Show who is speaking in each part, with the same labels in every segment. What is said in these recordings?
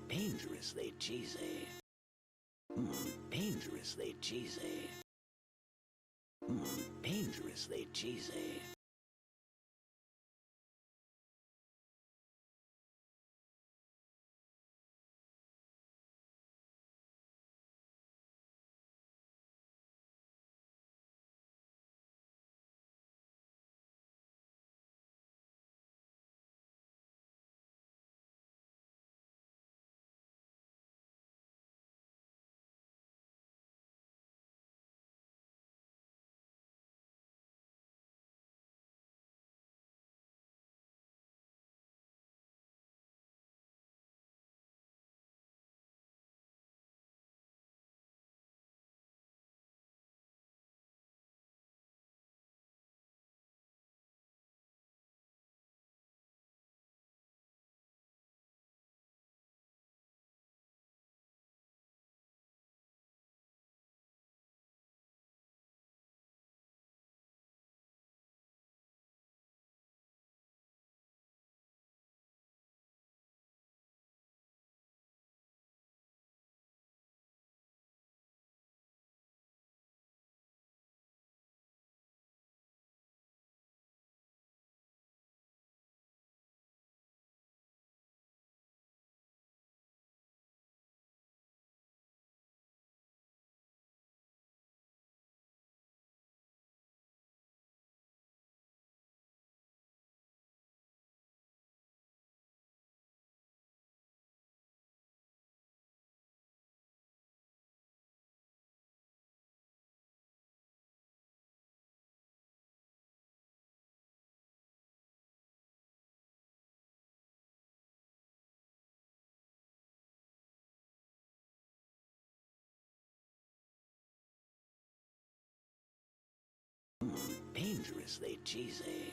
Speaker 1: Dangerously cheesy. Dangerously cheesy. Dangerously cheesy. Dangerously cheesy.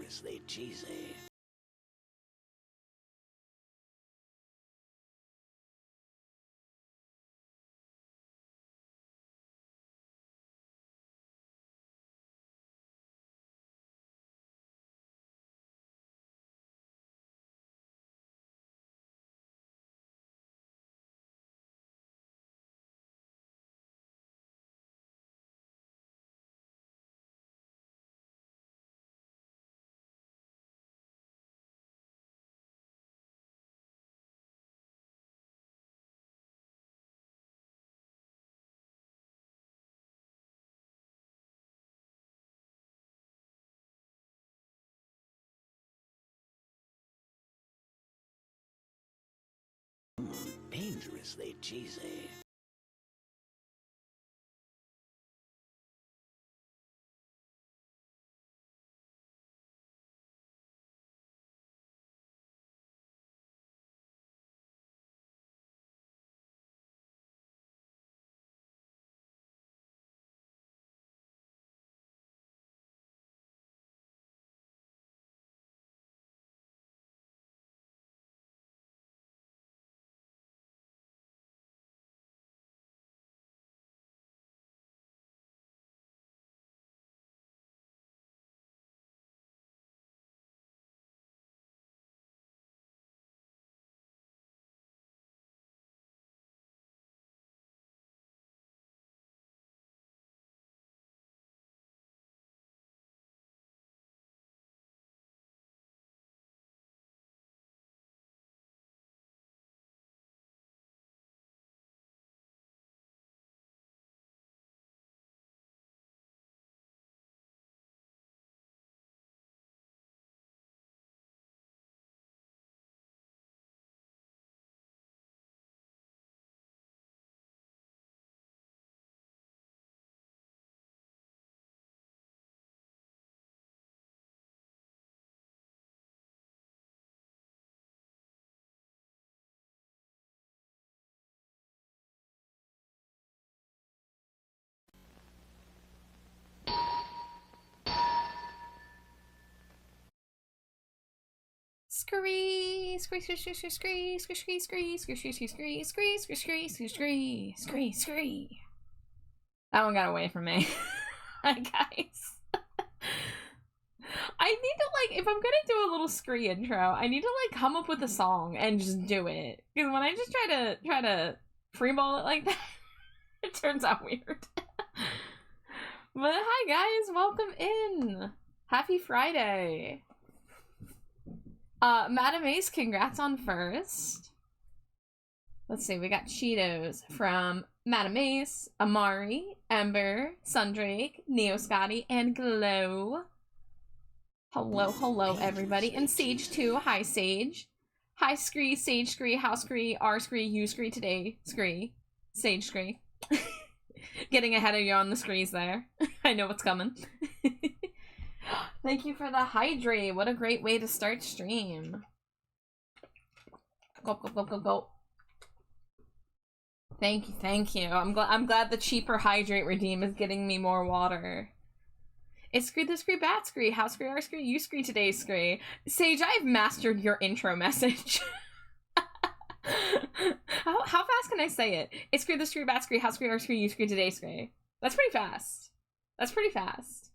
Speaker 1: Dangerously cheesy. Dangerously cheesy.
Speaker 2: Scree, scree, scree, scree, scree, scree, scree, scree, scree, scree, scree, scree, scree, scree, scree, scree, scree. That one got away from me. Hi guys. I need to if I'm gonna do a little scree intro, I need to come up with a song and just do it. Because when I just try to freeball it like that, it turns out weird. But hi guys, welcome in. Happy Friday. Madam Ace, congrats on first. Let's see, we got Cheetos from Madam Ace, Amari, Ember, Sundrake, Neo Scotty, and Glow. Hello, everybody. And Sage 2, hi Sage. Hi Scree, Sage Scree, House Scree, R Scree, U Scree today, Scree. Sage Scree. Getting ahead of you on the Screes there. I know what's coming. Thank you for the hydrate. What a great way to start stream. Go, go, go, go, go. Thank you. I'm glad the cheaper hydrate redeem is getting me more water. It's Scree the Scree Bat Scree, House Scree, R Scree, U Scree today Scree. Sage, I've mastered your intro message. How fast can I say it? It's Scree the Scree Bat Scree, House Scree, R Scree, U Scree today Scree. That's pretty fast. That's pretty fast.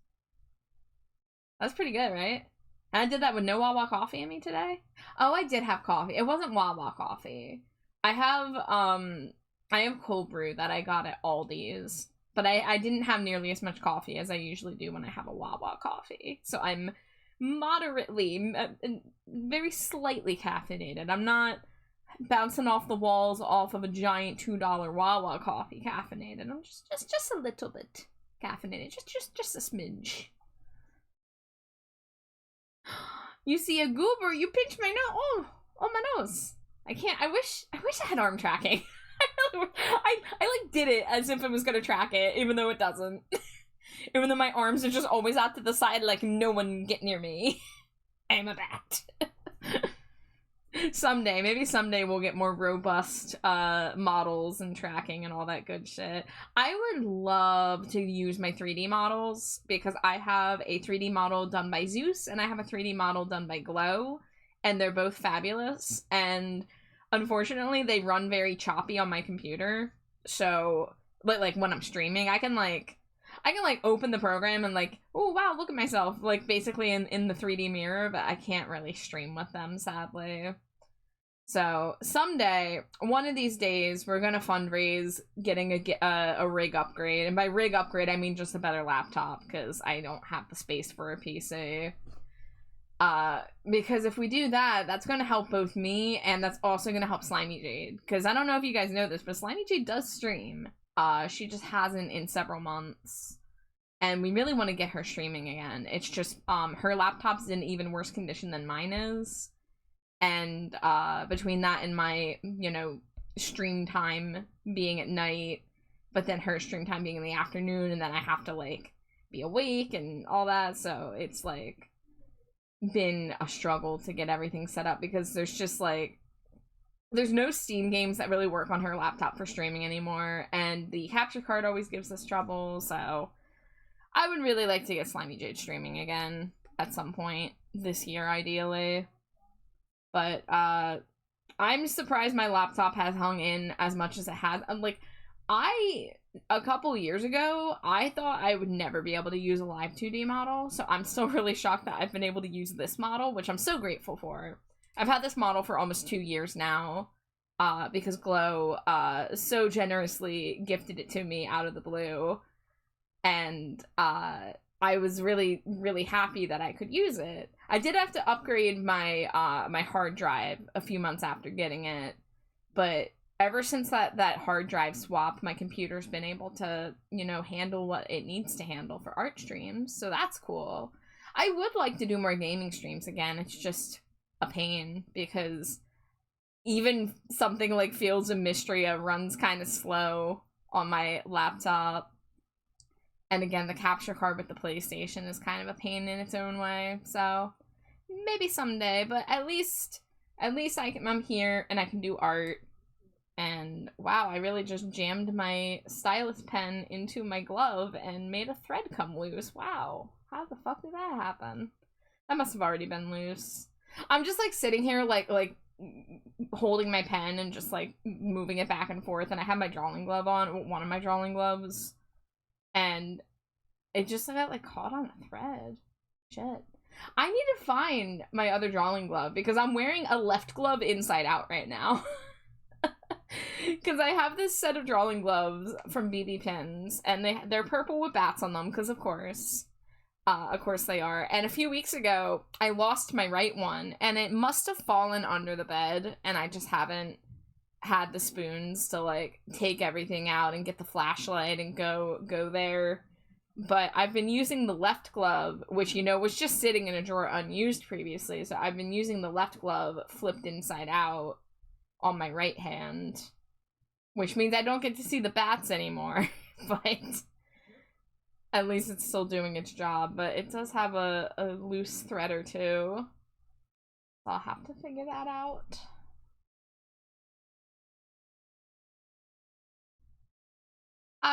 Speaker 2: That's pretty good, right? And I did that with no Wawa coffee in me today. Oh, I did have coffee. It wasn't Wawa coffee. I have cold brew that I got at Aldi's, but I didn't have nearly as much coffee as I usually do when I have a Wawa coffee. So I'm moderately, very slightly caffeinated. I'm not bouncing off the walls off of a giant $2 Wawa coffee caffeinated. I'm just a little bit caffeinated. Just a smidge. You see a goober, you pinch my nose. Oh, my nose. I can't. I wish I had arm tracking. I did it as if it was gonna track it, even though it doesn't. Even though my arms are just always out to the side, like no one get near me. I'm a bat. Someday, maybe someday we'll get more robust models and tracking and all that good shit. I would love to use my 3D models because I have a 3D model done by Zeus and I have a 3D model done by Glow, and they're both fabulous, and unfortunately they run very choppy on my computer. So like when I'm streaming, I can open the program and like, oh wow, look at myself, like basically in the 3D mirror, but I can't really stream with them, sadly. So someday, one of these days, we're gonna fundraise getting a rig upgrade, and by rig upgrade I mean just a better laptop because I don't have the space for a PC. Because if we do that, that's gonna help both me and that's also gonna help Slimy Jade. Because I don't know if you guys know this, but Slimy Jade does stream. She just hasn't in several months. And we really want to get her streaming again. It's just, her laptop's in even worse condition than mine is. And, between that and my, you know, stream time being at night, but then her stream time being in the afternoon, and then I have to, like, be awake and all that, so it's, like, been a struggle to get everything set up, because there's just, like, there's no Steam games that really work on her laptop for streaming anymore, and the capture card always gives us trouble, so I would really like to get Slimy Jade streaming again at some point this year, ideally. But, I'm surprised my laptop has hung in as much as it has. Like, a couple years ago, I thought I would never be able to use a live 2D model, so I'm still really shocked that I've been able to use this model, which I'm so grateful for. I've had this model for almost 2 years now, because Glow, so generously gifted it to me out of the blue, and, I was really, really happy that I could use it. I did have to upgrade my my hard drive a few months after getting it, but ever since that hard drive swap, my computer's been able to, you know, handle what it needs to handle for art streams, so that's cool. I would like to do more gaming streams again. It's just a pain because even something like Fields of Mystria runs kind of slow on my laptop. And again, the capture card with the PlayStation is kind of a pain in its own way. So maybe someday, but at least I'm here and I can do art. And wow, I really just jammed my stylus pen into my glove and made a thread come loose. Wow, how the fuck did that happen? That must have already been loose. I'm just like sitting here like holding my pen and just like moving it back and forth, and I have my drawing glove on, one of my drawing gloves. And it just got, like, caught on a thread. Shit. I need to find my other drawing glove, because I'm wearing a left glove inside out right now. Because I have this set of drawing gloves from BB Pins, and they're purple with bats on them, because of course they are. And a few weeks ago, I lost my right one, and it must have fallen under the bed, and I just haven't had the spoons to like take everything out and get the flashlight and go there. But I've been using the left glove, which, you know, was just sitting in a drawer unused previously, so I've been using the left glove flipped inside out on my right hand, which means I don't get to see the bats anymore. But at least it's still doing its job. But it does have a loose thread or two, so I'll have to figure that out.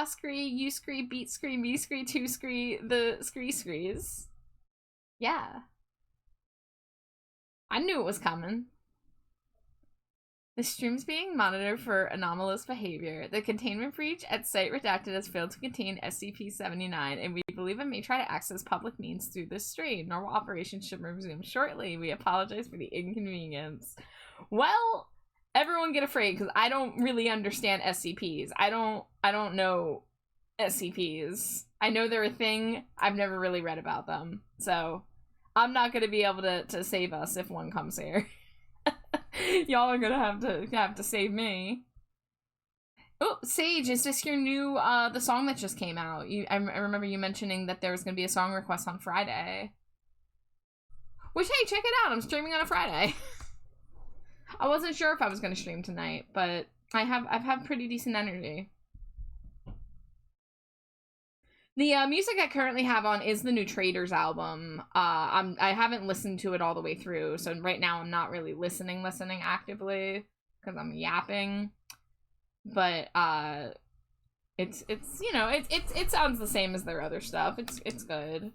Speaker 2: Scree, you scree, beat scree, me scree, two scree, the scree screes. Yeah. I knew it was coming. The stream's being monitored for anomalous behavior. The containment breach at site redacted has failed to contain SCP-79, and we believe it may try to access public means through this stream. Normal operations should resume shortly. We apologize for the inconvenience. Well, everyone get afraid, because I don't really understand SCPs. I don't know SCPs. I know they're a thing. I've never really read about them. So I'm not going to be able to save us if one comes here. Y'all are going to have to save me. Oh, Sage, is this your new, the song that just came out? I remember you mentioning that there was going to be a song request on Friday. Which, hey, check it out. I'm streaming on a Friday. I wasn't sure if I was going to stream tonight, but I've had pretty decent energy. The music I currently have on is the new Traders album. I haven't listened to it all the way through, so right now I'm not really listening actively because I'm yapping. But it's you know it sounds the same as their other stuff. It's good.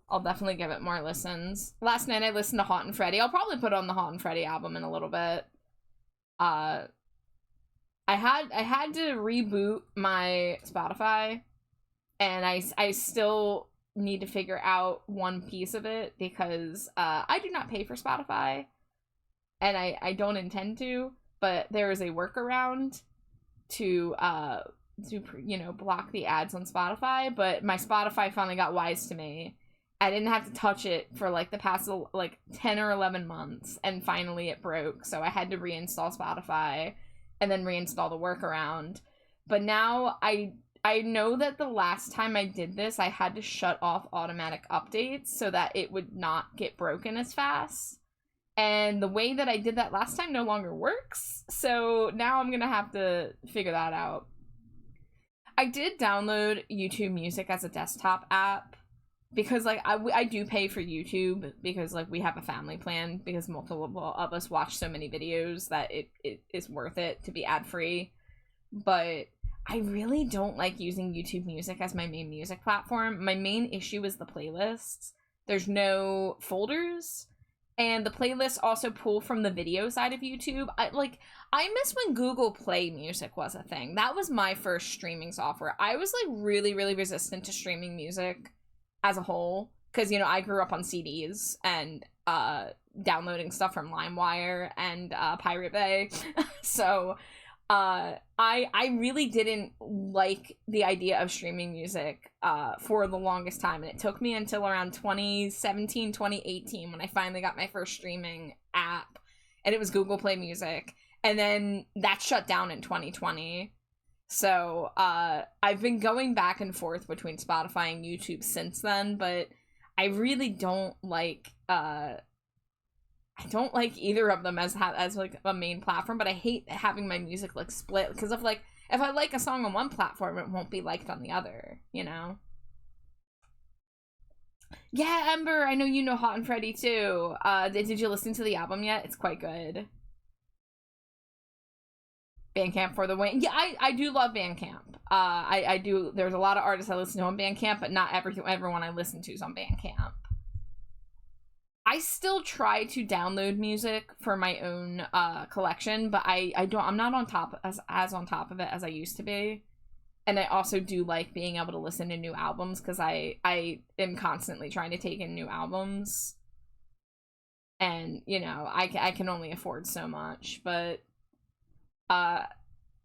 Speaker 2: I'll definitely give it more listens. Last night I listened to Hot and Freddy. I'll probably put on the Hot and Freddy album in a little bit. I had to reboot my Spotify, and I still need to figure out one piece of it because I do not pay for Spotify, and I don't intend to, but there is a workaround to you know, block the ads on Spotify, but my Spotify finally got wise to me. I didn't have to touch it for like the past like 10 or 11 months, and finally it broke, so I had to reinstall Spotify and then reinstall the workaround. But now I know that the last time I did this, I had to shut off automatic updates so that it would not get broken as fast. And the way that I did that last time no longer works, so now I'm gonna have to figure that out. I did download YouTube Music as a desktop app because like I do pay for YouTube because like we have a family plan because multiple of us watch so many videos that it is worth it to be ad-free. But I really don't like using YouTube Music as my main music platform. My main issue is the playlists. There's no folders, and the playlists also pull from the video side of YouTube. I miss when Google Play Music was a thing. That was my first streaming software. I was like really resistant to streaming music as a whole because, you know, I grew up on CDs and downloading stuff from LimeWire and Pirate Bay. So I really didn't like the idea of streaming music for the longest time, and it took me until around 2017 2018 when I finally got my first streaming app, and it was Google Play Music, and then that shut down in 2020. So I've been going back and forth between Spotify and YouTube since then, but I really don't like either of them as like a main platform, but I hate having my music like split because of like if I like a song on one platform, it won't be liked on the other, you know? Yeah, Ember, I know you know Hot and Freddy too. Did you listen to the album yet? It's quite good. Bandcamp for the win. Yeah, I do love Bandcamp. I do. There's a lot of artists I listen to on Bandcamp, but not everyone I listen to is on Bandcamp. I still try to download music for my own collection, but I'm not on top as on top of it as I used to be. And I also do like being able to listen to new albums because I am constantly trying to take in new albums. And, you know, I can only afford so much, but I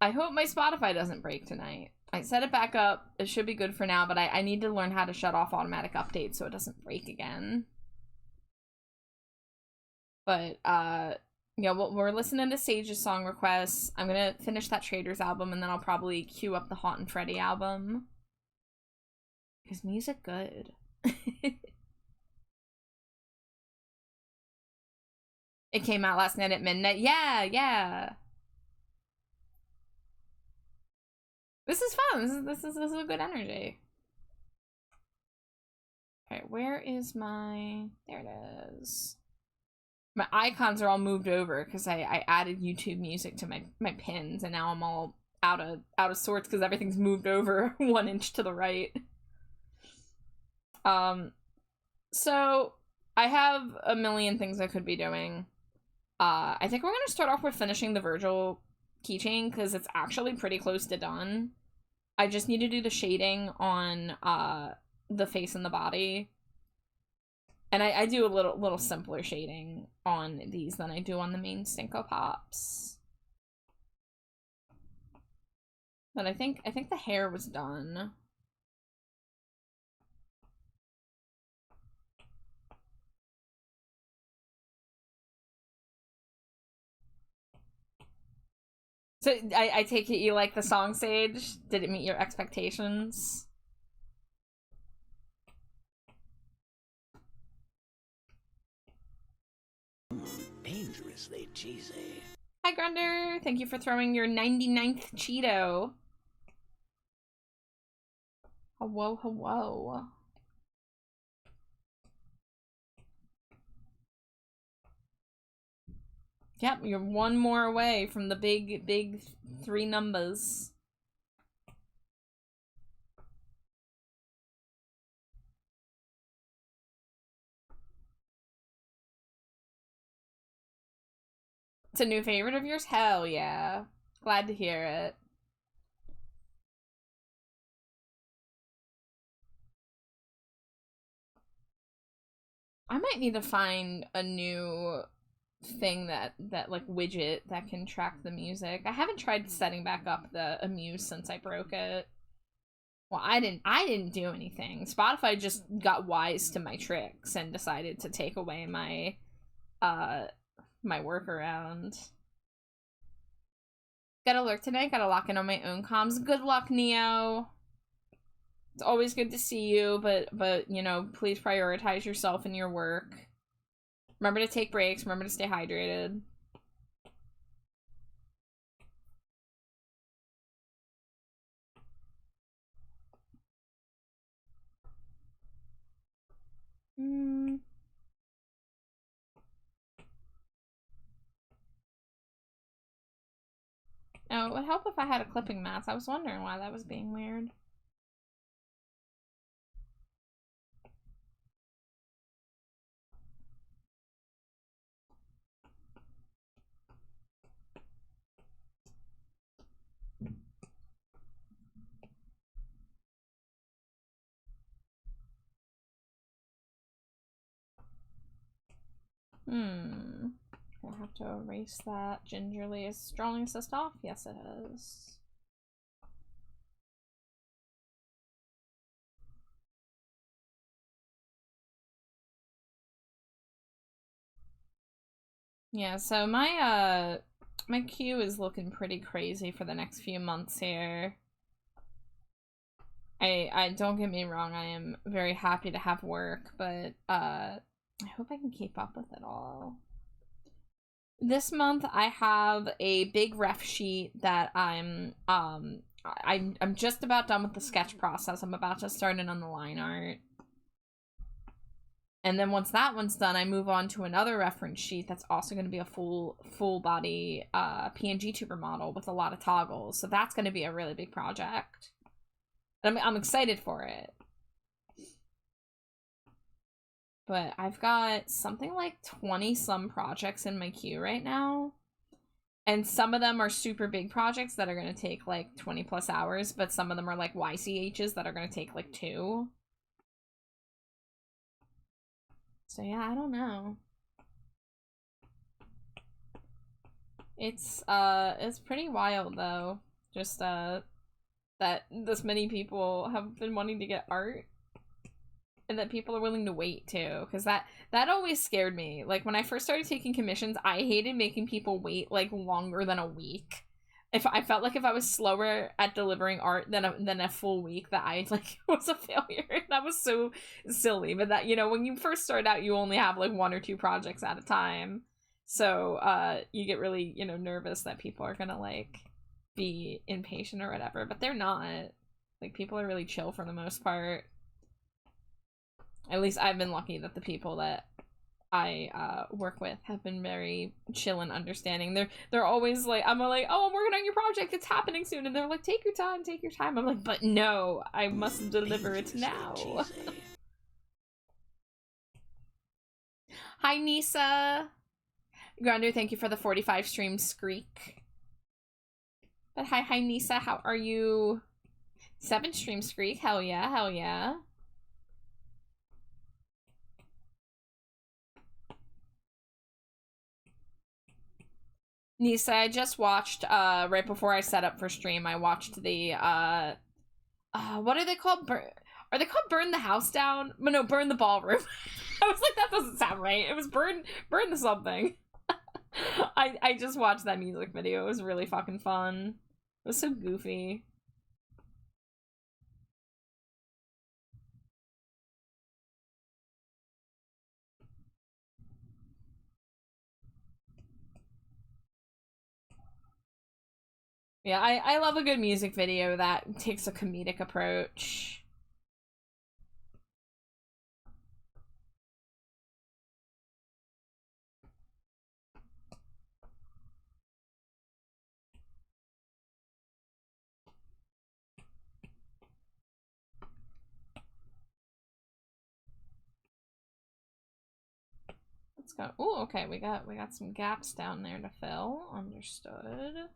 Speaker 2: hope my Spotify doesn't break tonight. I set it back up. It should be good for now, but I need to learn how to shut off automatic updates so it doesn't break again. But, yeah, well, we're listening to Sage's song requests. I'm gonna finish that Traders album, and then I'll probably queue up the Hot and Freddy album. Because music good. It came out last night at midnight. Yeah. This is fun. This is a good energy. Okay, where is my... There it is. My icons are all moved over because I added YouTube Music to my pins, and now I'm all out of sorts because everything's moved over 1 inch to the right. So I have a million things I could be doing. I think we're gonna start off with finishing the Virgil keychain because it's actually pretty close to done. I just need to do the shading on the face and the body. And I do a little simpler shading on these than I do on the main Stinko Pops. But I think the hair was done. So I take it you like the song, Sage? Did it meet your expectations?
Speaker 1: Dangerously cheesy.
Speaker 2: Hi, Grunder. Thank you for throwing your 99th Cheeto. Hello, hello. Yep, you're one more away from the big 3 numbers. It's a new favorite of yours? Hell yeah. Glad to hear it. I might need to find a new thing that like widget that can track the music. I haven't tried setting back up the Amuse since I broke it. Well, I didn't do anything. Spotify just got wise to my tricks and decided to take away my my workaround. Gotta lurk tonight, gotta lock in on my own comms. Good luck, Neo. It's always good to see you, but you know, please prioritize yourself and your work. Remember to take breaks, remember to stay hydrated. Oh, it would help if I had a clipping mask. I was wondering why that was being weird. I have to erase that gingerly. Is strolling assist off? Yes, it is. Yeah, so my queue is looking pretty crazy for the next few months here. I don't get me wrong, I am very happy to have work, but I hope I can keep up with it all. This month I have a big ref sheet that I'm just about done with the sketch process. I'm about to start in on the line art. And then once that one's done, I move on to another reference sheet that's also going to be a full body PNG tuber model with a lot of toggles. So that's going to be a really big project. I'm excited for it. But I've got something like 20 some projects in my queue right now. And some of them are super big projects that are going to take like 20 plus hours, but some of them are like YCHs that are going to take like 2. So yeah, I don't know. It's pretty wild though. Just that this many people have been wanting to get art. And that people are willing to wait too, because that always scared me. Like when I first started taking commissions, I hated making people wait like longer than a week. If I felt like if I was slower at delivering art than a full week, that I like was a failure. That was so silly. But that, you know, when you first start out, you only have like 1 or 2 projects at a time, so you get really, you know, nervous that people are gonna like be impatient or whatever. But they're not. Like people are really chill for the most part. At least I've been lucky that the people that I work with have been very chill and understanding. They're always like, I'm like, oh, I'm working on your project, it's happening soon, and they're like, take your time, take your time. I'm like, but no, I must deliver it now. Hi, Nisa. Grander, thank you for the 45 stream Screek. But hi, Nisa, how are you? 7 stream Screek, hell yeah, hell yeah. Nisa, I just watched, right before I set up for stream, I watched the, what are they called? Are they called Burn the House Down? No, Burn the Ballroom. I was like, that doesn't sound right. It was Burn the something. I just watched that music video. It was really fucking fun. It was so goofy. Yeah, I love a good music video that takes a comedic approach. Let's go. Oh, okay. We got some gaps down there to fill. Understood.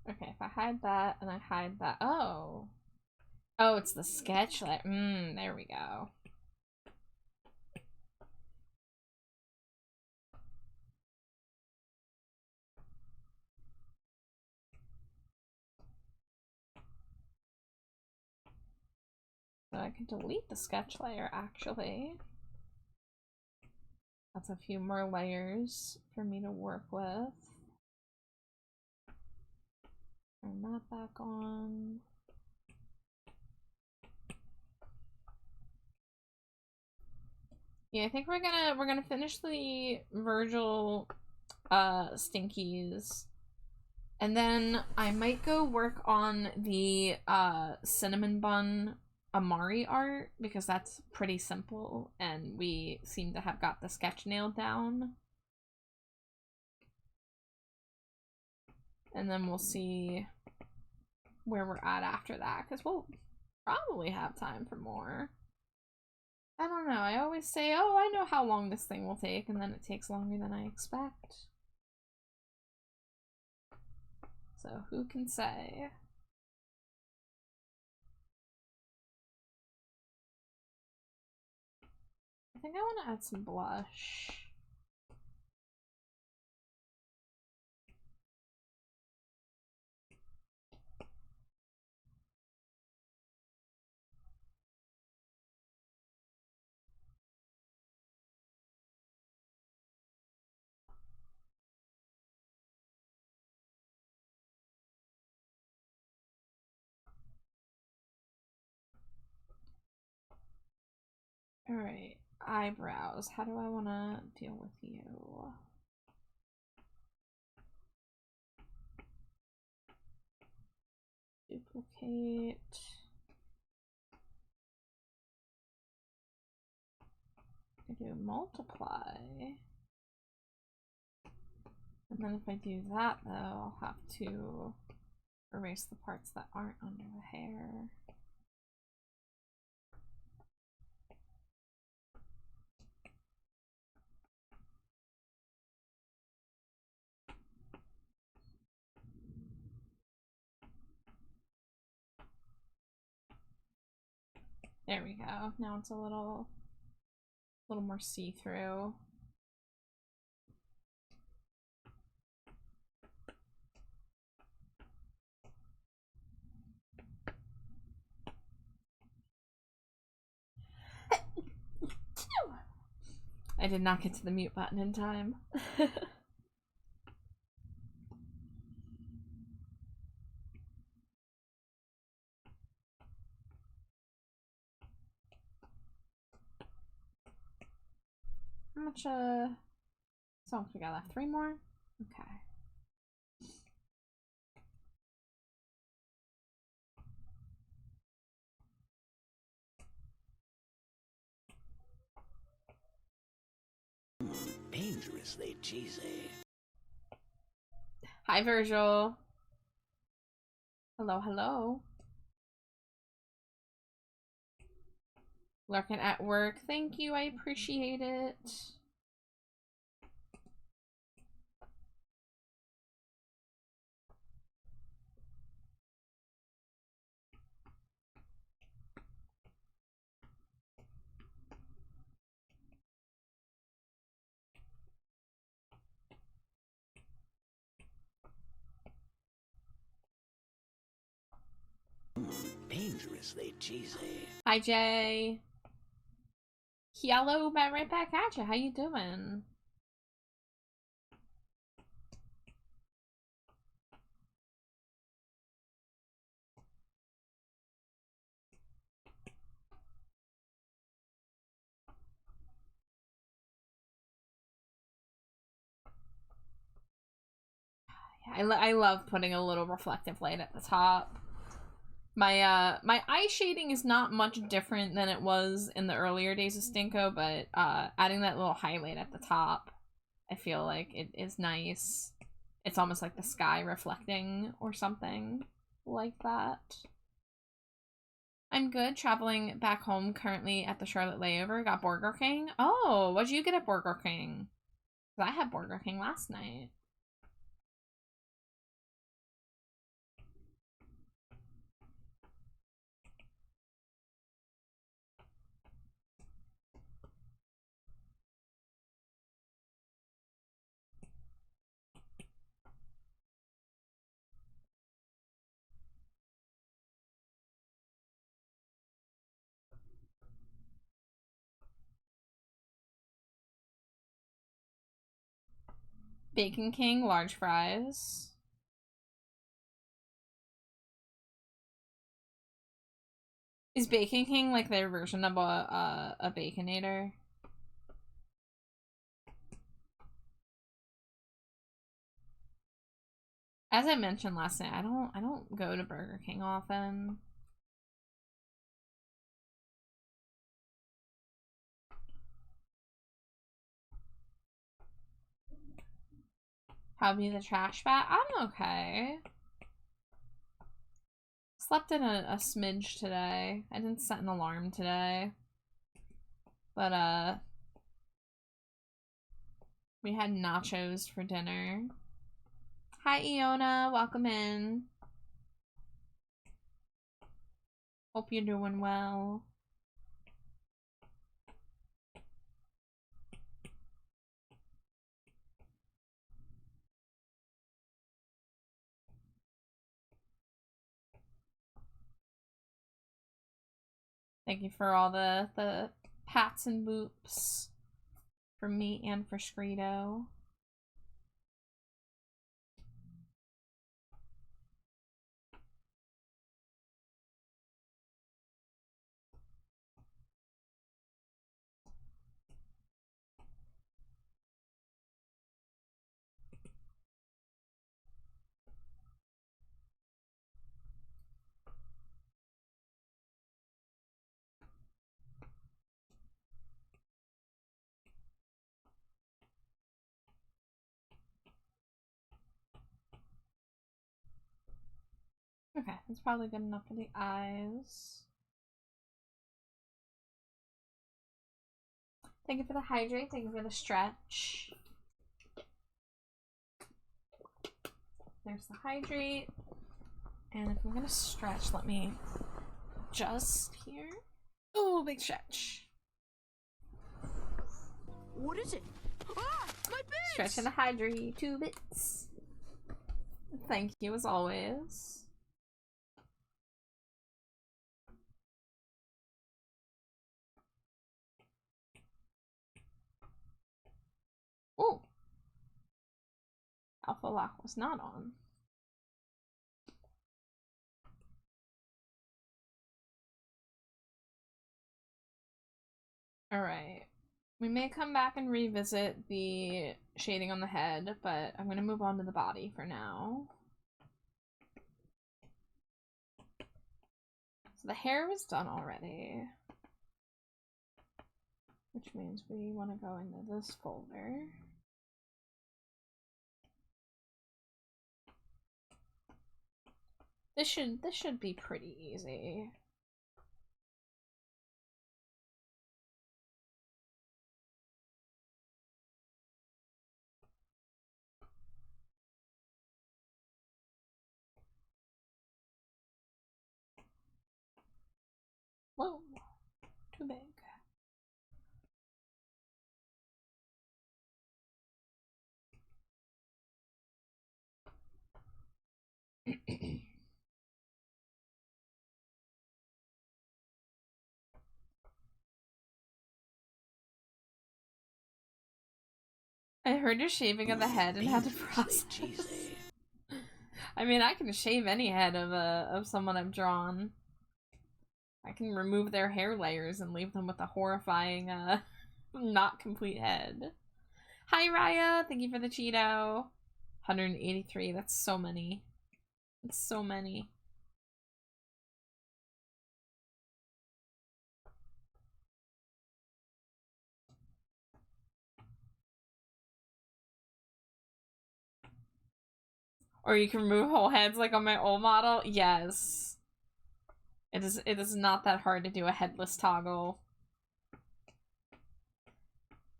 Speaker 2: Okay, if I hide that and I hide that. Oh. Oh, it's the sketch layer. There we go. So I can delete the sketch layer, actually. That's a few more layers for me to work with. Turn that back on. Yeah, I think we're gonna finish the Virgil stinkies. And then I might go work on the cinnamon bun Amari art, because that's pretty simple and we seem to have got the sketch nailed down. And then we'll see where we're at after that, because we'll probably have time for more. I don't know, I always say, oh, I know how long this thing will take, and then it takes longer than I expect. So who can say? I think I want to add some blush. Alright, eyebrows. How do I want to deal with you? Duplicate. I do multiply. And then if I do that, though, I'll have to erase the parts that aren't under the hair. There we go. Now it's a little more see-through. I did not get to the mute button in time. How much songs we got left? 3 more? Okay.
Speaker 1: Dangerously cheesy.
Speaker 2: Hi, Virgil. Hello, hello. Lurking at work. Thank you, I appreciate it.
Speaker 1: Dangerously cheesy.
Speaker 2: Hi, Jay. Hello, right back at you. How you doing? I love putting a little reflective light at the top. My eye shading is not much different than it was in the earlier days of Stinko, but adding that little highlight at the top, I feel like it is nice. It's almost like the sky reflecting or something like that. I'm good. Traveling back home currently at the Charlotte layover. Got Burger King. Oh, what'd you get at Burger King? 'Cause I had Burger King last night. Bacon King, large fries. Is Bacon King like their version of a Baconator? As I mentioned last night, I don't go to Burger King often. How be the trash bag? I'm okay. Slept in a smidge today. I didn't set an alarm today. But we had nachos for dinner. Hi Iona, welcome in. Hope you're doing well. Thank you for all the pats and boops for me and for Screedo. Okay, that's probably good enough for the eyes. Thank you for the hydrate. Thank you for the stretch. There's the hydrate. And if I'm gonna stretch, let me adjust here. Oh, big stretch.
Speaker 3: What is it? Ah, my bits!
Speaker 2: Stretch and hydrate, 2 bits. Thank you as always. Oh, alpha lock was not on. All right. We may come back and revisit the shading on the head, but I'm going to move on to the body for now. So the hair was done already, which means we want to go into this folder. This should be pretty easy. Whoa, too big. I heard you're shaving of the head and had to process. I mean, I can shave any head of someone I've drawn. I can remove their hair layers and leave them with a horrifying, not complete head. Hi, Raya! Thank you for the Cheeto. 183, that's so many. That's so many. Or you can remove whole heads like on my old model. Yes. It is not that hard to do a headless toggle.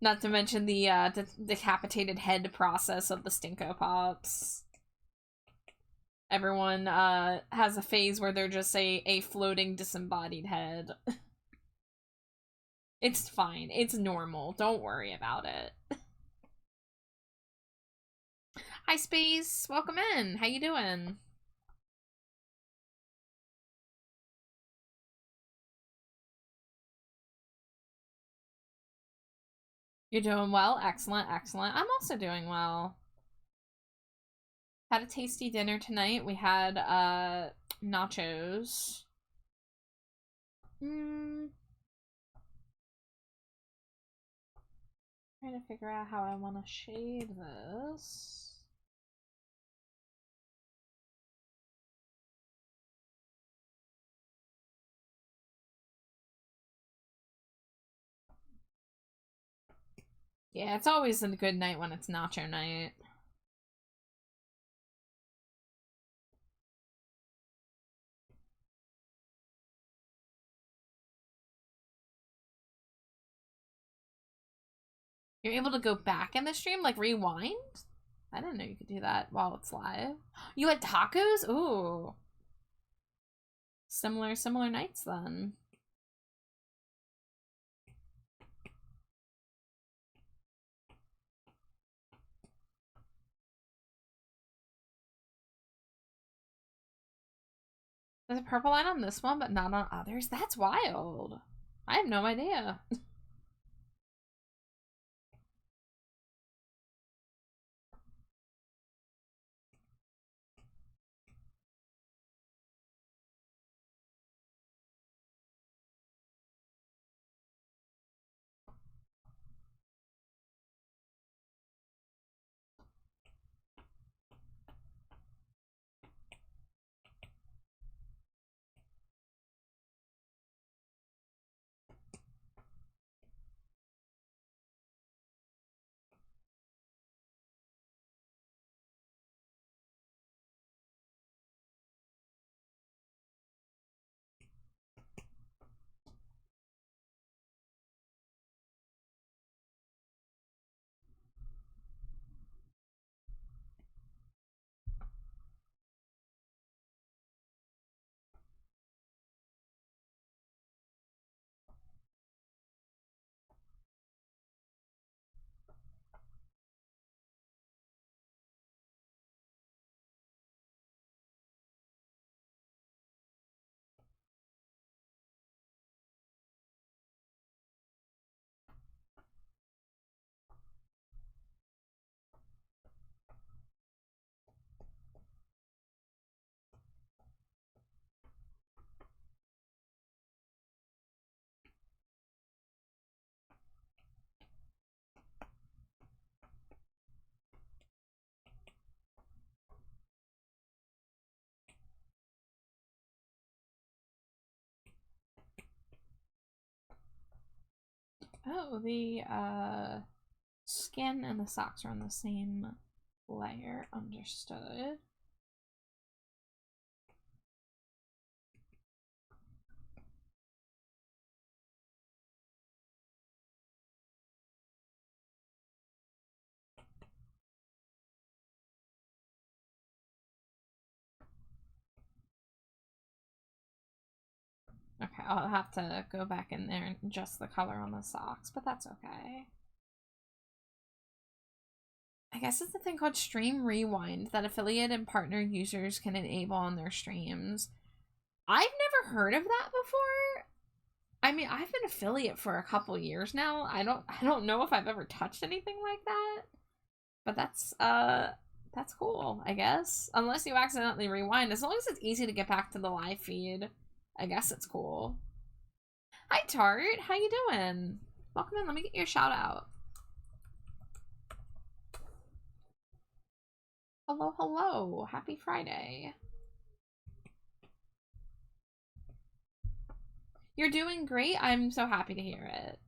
Speaker 2: Not to mention the decapitated head process of the Stinko Pops. Everyone has a phase where they're just a floating disembodied head. It's fine. It's normal. Don't worry about it. Hi, Space. Welcome in. How you doing? You're doing well? Excellent, excellent. I'm also doing well. Had a tasty dinner tonight. We had, nachos. Trying to figure out how I want to shade this. Yeah, it's always a good night when it's nacho night. You're able to go back in the stream, like rewind? I didn't know you could do that while it's live. You had tacos? Ooh. Similar nights then. There's a purple line on this one, but not on others? That's wild. I have no idea. Oh, the skin and the socks are on the same layer. Understood. Okay, I'll have to go back in there and adjust the color on the socks, but that's okay. I guess it's a thing called Stream Rewind that affiliate and partner users can enable on their streams. I've never heard of that before. I mean, I've been affiliate for a couple years now. I don't know if I've ever touched anything like that. But that's cool, I guess. Unless you accidentally rewind. As long as it's easy to get back to the live feed, I guess it's cool. Hi, Tart. How you doing? Welcome in. Let me get your shout out. Hello, hello. Happy Friday. You're doing great. I'm so happy to hear it.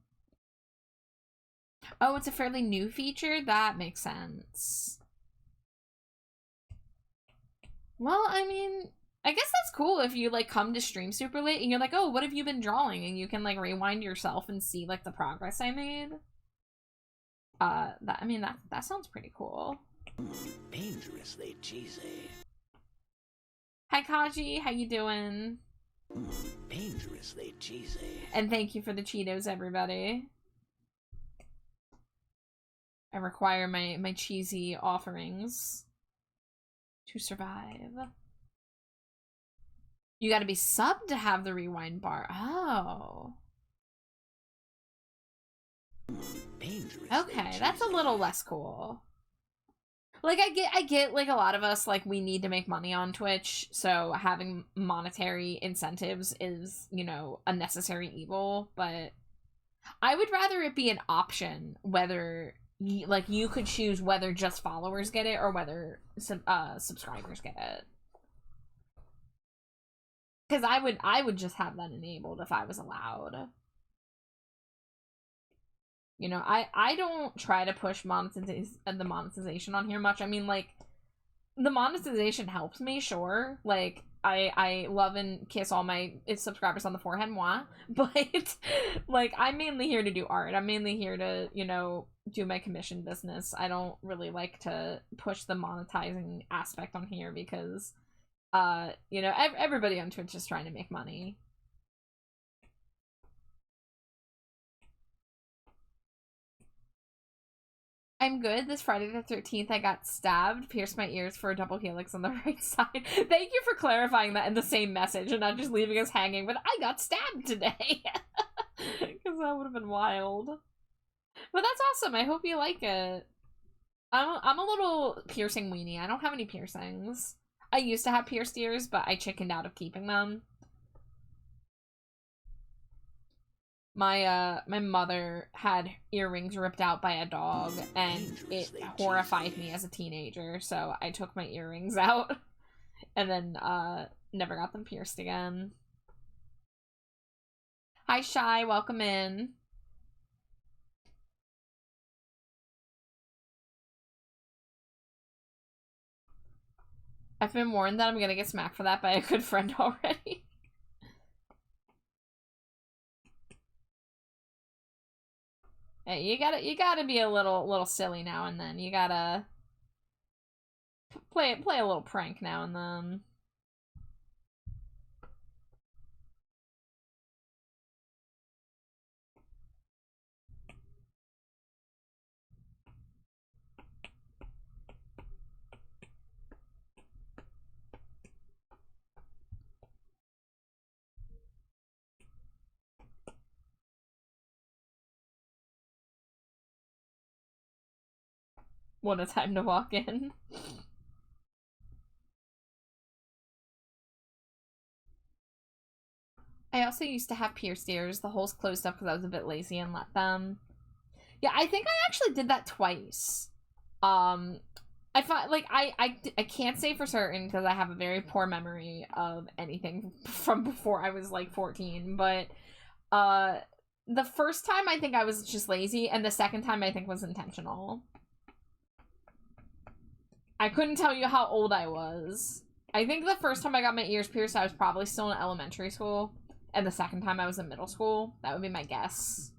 Speaker 2: Oh, it's a fairly new feature? That makes sense. Well, I mean, I guess that's cool if you, like, come to stream super late and you're like, oh, what have you been drawing? And you can, like, rewind yourself and see, like, the progress I made. That sounds pretty cool.
Speaker 1: Dangerously cheesy.
Speaker 2: Hi, Kaji. How you doing?
Speaker 1: Dangerously cheesy.
Speaker 2: And thank you for the Cheetos, everybody. I require my cheesy offerings to survive. You gotta be subbed to have the rewind bar. Oh. Okay, that's a little less cool. Like, I get, like, a lot of us, like, we need to make money on Twitch, so having monetary incentives is, you know, a necessary evil, but I would rather it be an option whether, like, you could choose whether just followers get it or whether subscribers get it. Because I would just have that enabled if I was allowed. You know, I don't try to push the monetization on here much. I mean, like, the monetization helps me, sure. Like, I love and kiss all my subscribers on the forehead, moi. But, like, I'm mainly here to do art. I'm mainly here to, you know, do my commission business. I don't really like to push the monetizing aspect on here because, you know, everybody on Twitch is trying to make money. I'm good. This Friday the 13th, I got stabbed, pierced my ears for a double helix on the right side. Thank you for clarifying that in the same message and not just leaving us hanging, but I got stabbed today. Because that would have been wild. But that's awesome. I hope you like it. I'm a little piercing weenie. I don't have any piercings. I used to have pierced ears, but I chickened out of keeping them. My mother had earrings ripped out by a dog, and it horrified me as a teenager, so I took my earrings out, and then, never got them pierced again. Hi, Shy, welcome in. I've been warned that I'm gonna get smacked for that by a good friend already. Hey, you gotta be a little silly now and then. You gotta play a little prank now and then. What a time to walk in. I also used to have pierced ears. The holes closed up because I was a bit lazy and let them. Yeah, I think I actually did that twice. I find, like, I can't say for certain because I have a very poor memory of anything from before I was, like, 14, but, the first time I think I was just lazy, and the second time I think was intentional. I couldn't tell you how old I was. I think the first time I got my ears pierced, I was probably still in elementary school. And the second time I was in middle school. That would be my guess.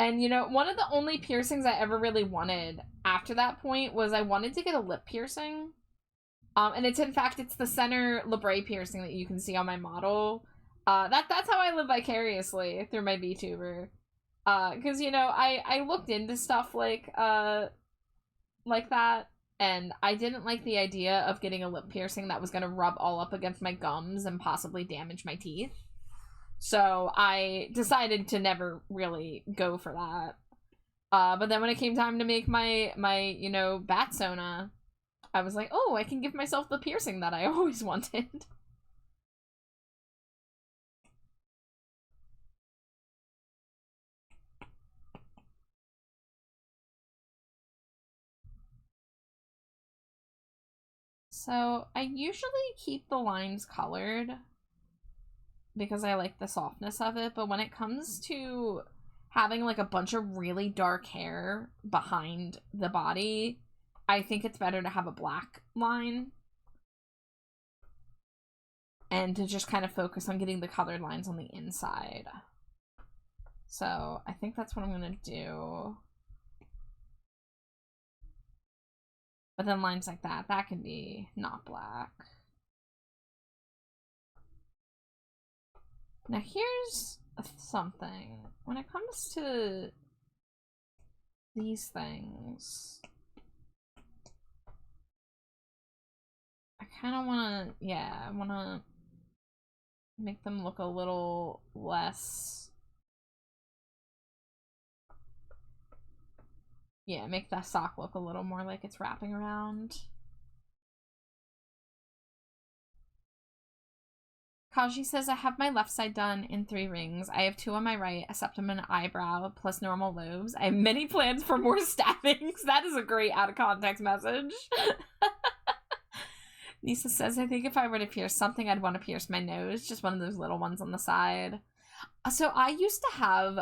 Speaker 2: And, you know, one of the only piercings I ever really wanted after that point was I wanted to get a lip piercing. And it's, in fact, it's the center labrae piercing that you can see on my model. That's how I live vicariously through my VTuber. Because, you know, I looked into stuff like that, and I didn't like the idea of getting a lip piercing that was going to rub all up against my gums and possibly damage my teeth. So I decided to never really go for that. But then when it came time to make my you know, bat sona, I was like, oh, I can give myself the piercing that I always wanted. So I usually keep the lines colored because I like the softness of it, but when it comes to having like a bunch of really dark hair behind the body, I think it's better to have a black line. And to just kind of focus on getting the colored lines on the inside. So I think that's what I'm gonna do. But then lines like that can be not black. Now here's something. When it comes to these things, I kind of want to, I want to make them look a little less, make that sock look a little more like it's wrapping around. Kaji says, I have my left side done in 3 rings. I have 2 on my right, a septum and eyebrow, plus normal lobes. I have many plans for more stabbings. That is a great out of context message. Nisa says, I think if I were to pierce something, I'd want to pierce my nose. Just one of those little ones on the side. So I used to have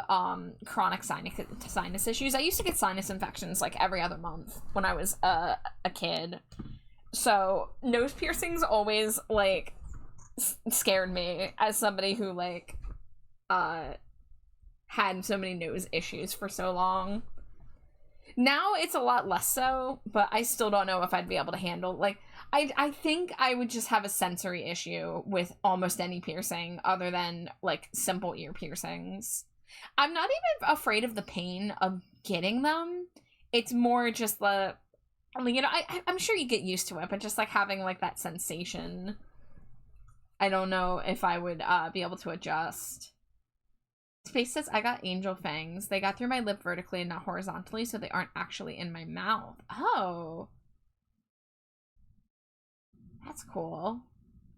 Speaker 2: chronic sinus issues. I used to get sinus infections like every other month when I was a kid. So nose piercings always like scared me as somebody who like had so many nose issues for so long. Now it's a lot less so, but I still don't know if I'd be able to handle, like, I think I would just have a sensory issue with almost any piercing other than, like, simple ear piercings. I'm not even afraid of the pain of getting them. It's more just the, you know, I'm sure you get used to it, but just, like, having, like, that sensation, I don't know if I would be able to adjust. Space says, I got angel fangs. They got through my lip vertically and not horizontally, so they aren't actually in my mouth. Oh. That's cool.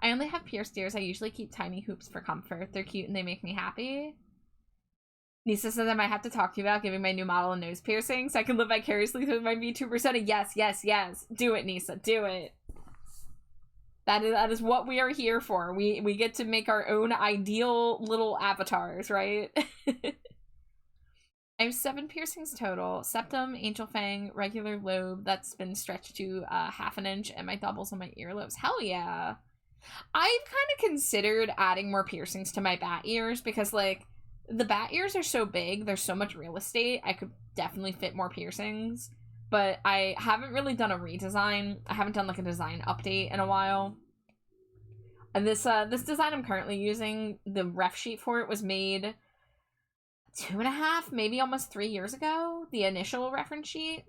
Speaker 2: I only have pierced ears. I usually keep tiny hoops for comfort. They're cute and they make me happy. Nisa says I might have to talk to you about giving my new model a nose piercing so I can live vicariously through my VTuber persona. Yes, yes, yes. Do it, Nisa. Do it. That is what we are here for. We get to make our own ideal little avatars, right? I have 7 piercings total. Septum, angel fang, regular lobe that's been stretched to 1/2 inch, and my doubles on my earlobes. Hell yeah. I've kind of considered adding more piercings to my bat ears because, like, the bat ears are so big. There's so much real estate. I could definitely fit more piercings. But I haven't really done a redesign. I haven't done, like, a design update in a while. And this design I'm currently using, the ref sheet for it was made 2.5, maybe almost 3 years ago, the initial reference sheet.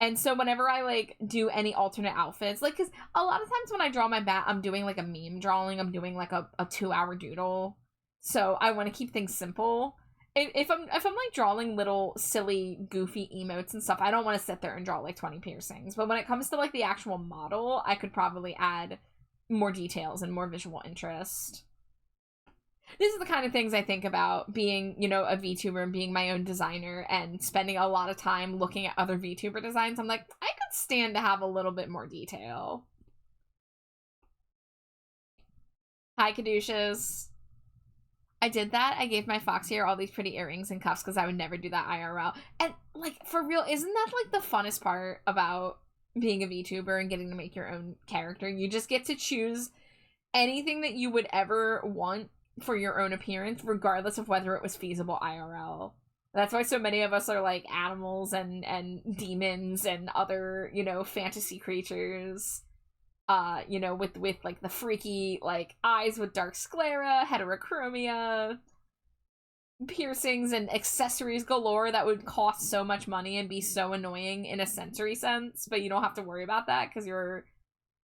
Speaker 2: And so whenever I, like, do any alternate outfits, like, because a lot of times when I draw my bat, I'm doing, like, a meme drawing. I'm doing, like, a 2-hour doodle. So I want to keep things simple. If I'm like, drawing little, silly, goofy emotes and stuff, I don't want to sit there and draw, like, 20 piercings. But when it comes to, like, the actual model, I could probably add more details and more visual interest. This is the kind of things I think about being, you know, a VTuber and being my own designer and spending a lot of time looking at other VTuber designs. I'm like, I could stand to have a little bit more detail. Hi, Caduceus. I did that. I gave my fox here all these pretty earrings and cuffs because I would never do that IRL. And, like, for real, isn't that, like, the funnest part about being a VTuber and getting to make your own character? You just get to choose anything that you would ever want for your own appearance, regardless of whether it was feasible IRL. That's why so many of us are like animals and demons and other, you know, fantasy creatures. You know, with like the freaky like eyes with dark sclera, heterochromia, piercings and accessories galore that would cost so much money and be so annoying in a sensory sense, but you don't have to worry about that because you're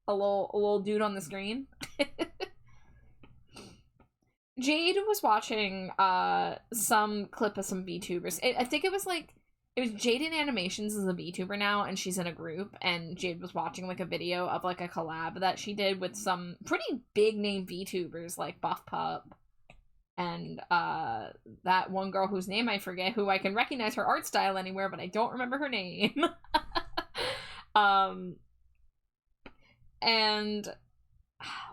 Speaker 2: a little dude on the screen. Jade was watching some clip of some VTubers. I think it was Jaden Animations is a VTuber now, and she's in a group, and Jade was watching like a video of like a collab that she did with some pretty big name VTubers like Buff Pup and that one girl whose name I forget, who I can recognize her art style anywhere, but I don't remember her name. And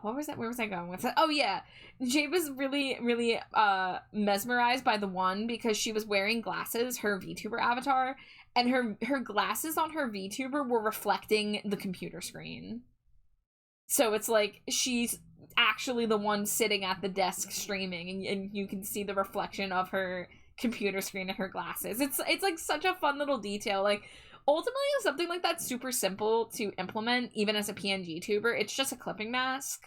Speaker 2: What was that? Where was I going with that? Oh yeah, Jade was really mesmerized by the one because she was wearing glasses, her VTuber avatar, and her glasses on her VTuber were reflecting the computer screen. So it's like she's actually the one sitting at the desk streaming, and you can see the reflection of her computer screen and her glasses. It's like such a fun little detail. Like ultimately something like that's super simple to implement even as a PNG tuber. It's just a clipping mask,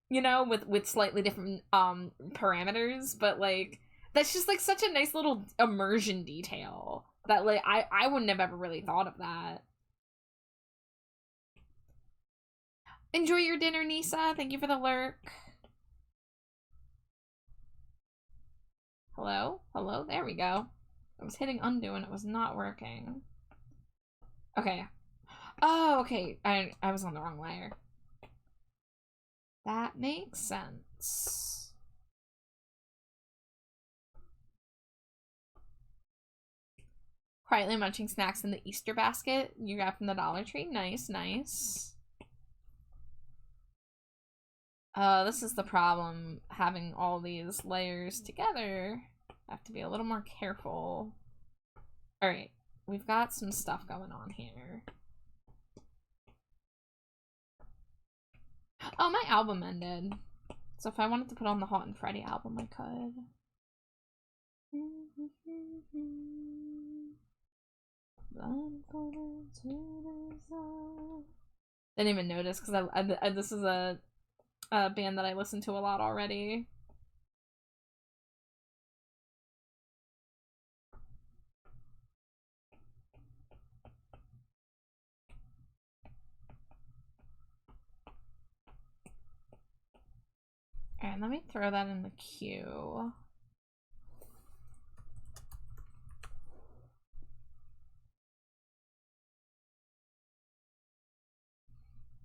Speaker 2: you know, with slightly different parameters, but like that's just like such a nice little immersion detail that like I wouldn't have ever really thought of that. Enjoy your dinner, Nisa. Thank you for the lurk. Hello? Hello? There we go. I was hitting undo and it was not working. Okay. Oh, okay. I was on the wrong layer. That makes sense. Quietly munching snacks in the Easter basket you got from the Dollar Tree. Nice, nice. This is the problem, having all these layers together. I have to be a little more careful. Alright, we've got some stuff going on here. Oh, my album ended. So if I wanted to put on the Hot and Freddy album, I could. Didn't even notice because this is a band that I listen to a lot already. Alright, let me throw that in the queue.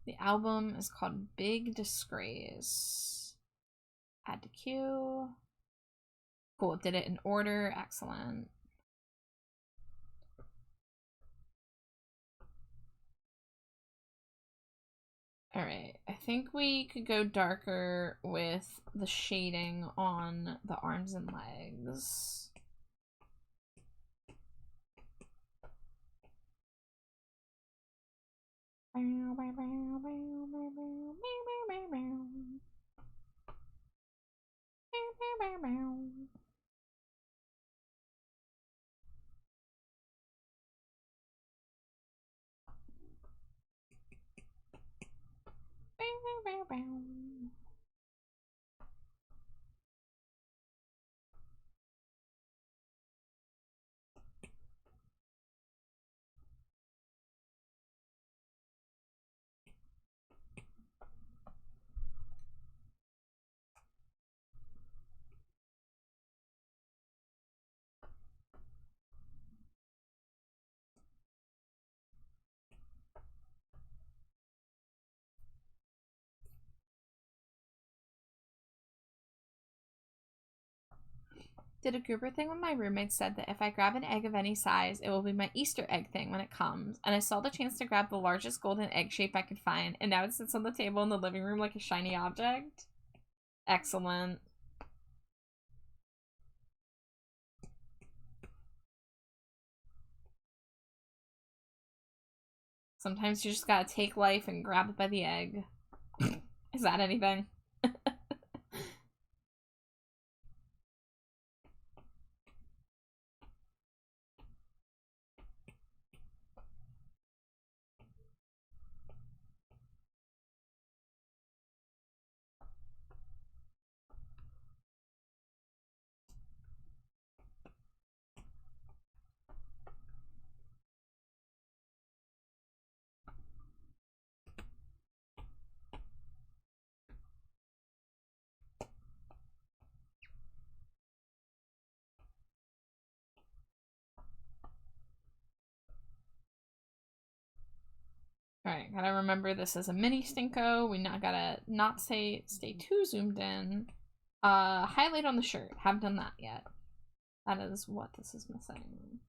Speaker 2: The album is called Big Disgrace. Add to queue. Cool, did it in order. Excellent. Alright, I think we could go darker with the shading on the arms and legs. Did a grouper thing when my roommate said that if I grab an egg of any size, it will be my Easter egg thing when it comes. And I saw the chance to grab the largest golden egg shape I could find, and now it sits on the table in the living room like a shiny object. Excellent. Sometimes you just gotta take life and grab it by the egg. Is that anything? Alright, gotta remember this is a mini stinko. We not gotta not stay too zoomed in. Highlight on the shirt. Haven't done that yet. That is what this is missing.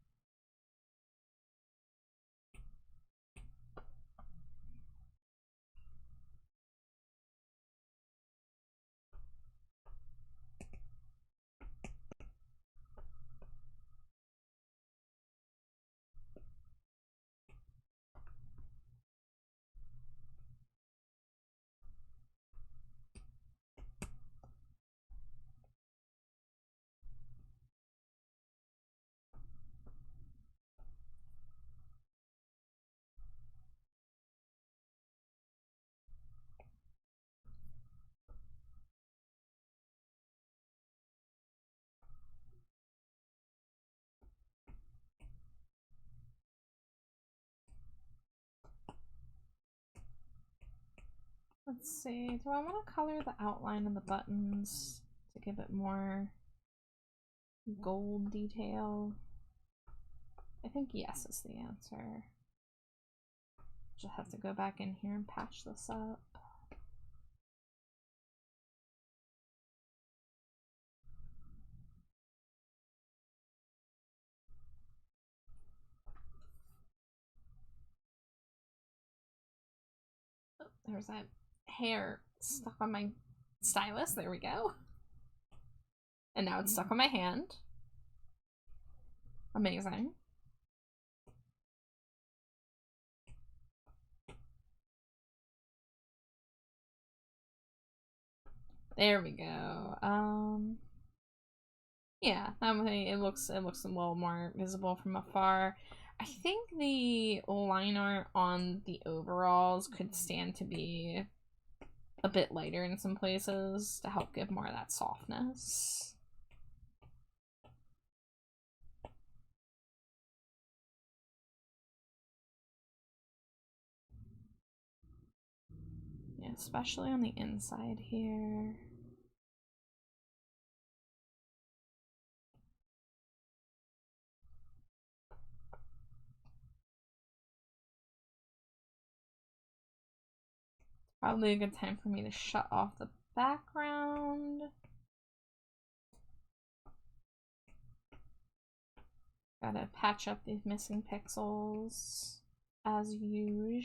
Speaker 2: Let's see, do I want to color the outline of the buttons to give it more gold detail? I think yes is the answer. Just have to go back in here and patch this up. Oh, there's that hair stuck on my stylus. There we go. And now it's stuck on my hand. Amazing. There we go. Yeah, that way it looks a little more visible from afar. I think the line art on the overalls could stand to be a bit lighter in some places to help give more of that softness. Yeah, especially on the inside here. Probably a good time for me to shut off the background. Gotta patch up these missing pixels as usual.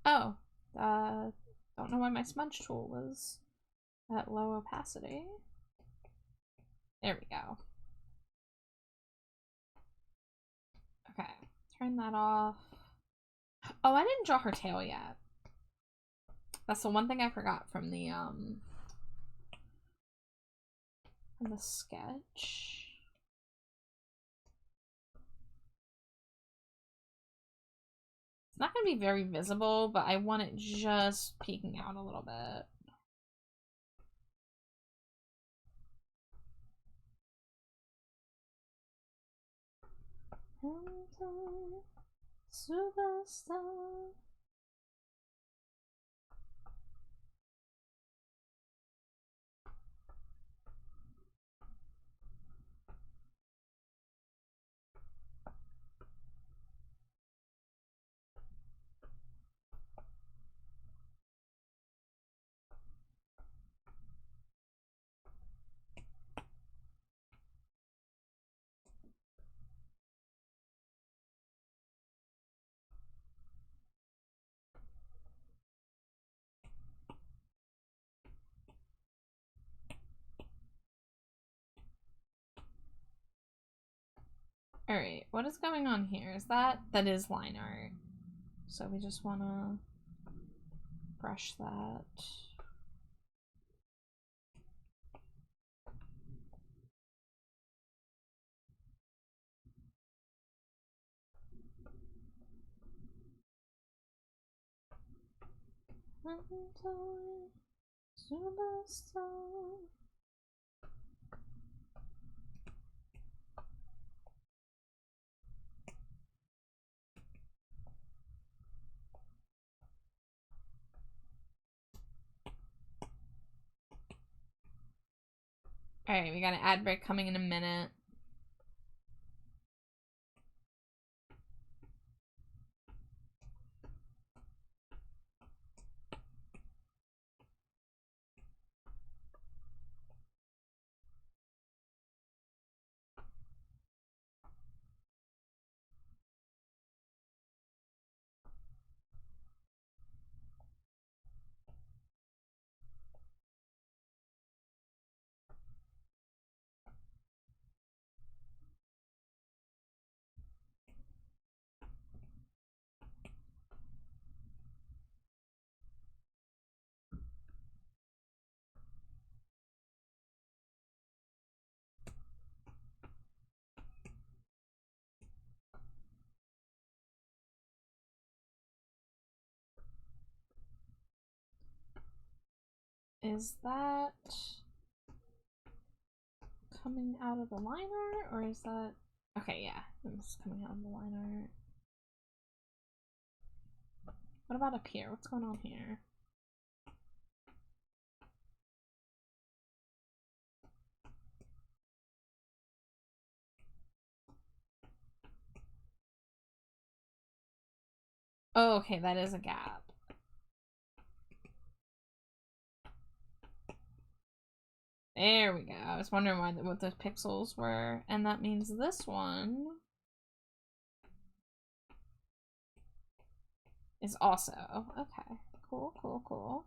Speaker 2: Oh, don't know why my smudge tool was at low opacity. There we go. Okay, turn that off. Oh, I didn't draw her tail yet. That's the one thing I forgot from the sketch. It's not gonna be very visible, but I want it just peeking out a little bit. Superstar. Alright, what is going on here? Is that is line art. So we just wanna brush that. Superstar. Alright, we got an ad break coming in a minute. Is that coming out of the line art, or is that... Okay, yeah, it's coming out of the line art. What about up here? What's going on here? Oh, okay, that is a gap. There we go. I was wondering what those pixels were, and that means this one is also okay. Cool, cool, cool.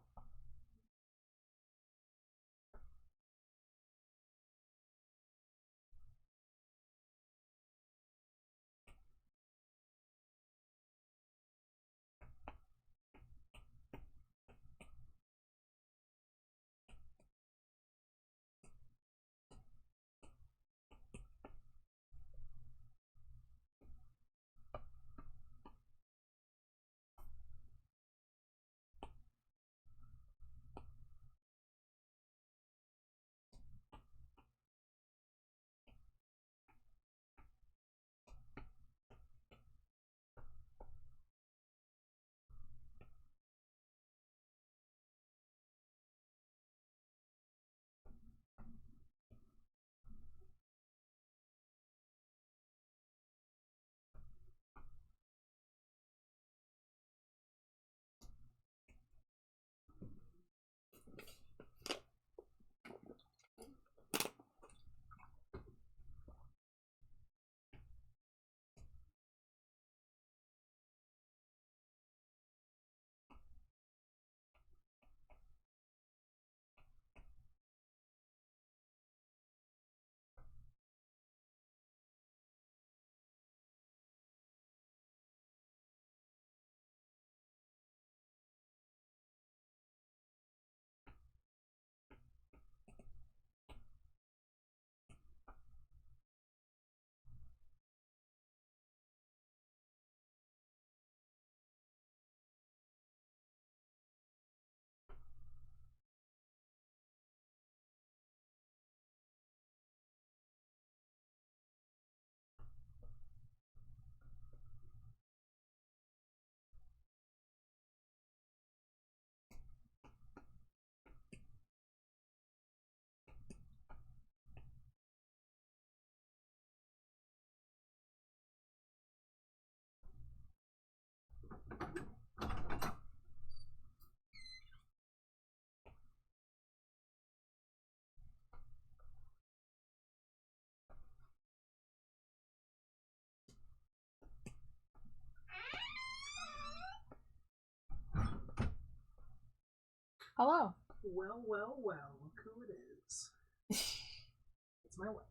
Speaker 2: Hello.
Speaker 4: Well, well, well, look who it is. It's my wife.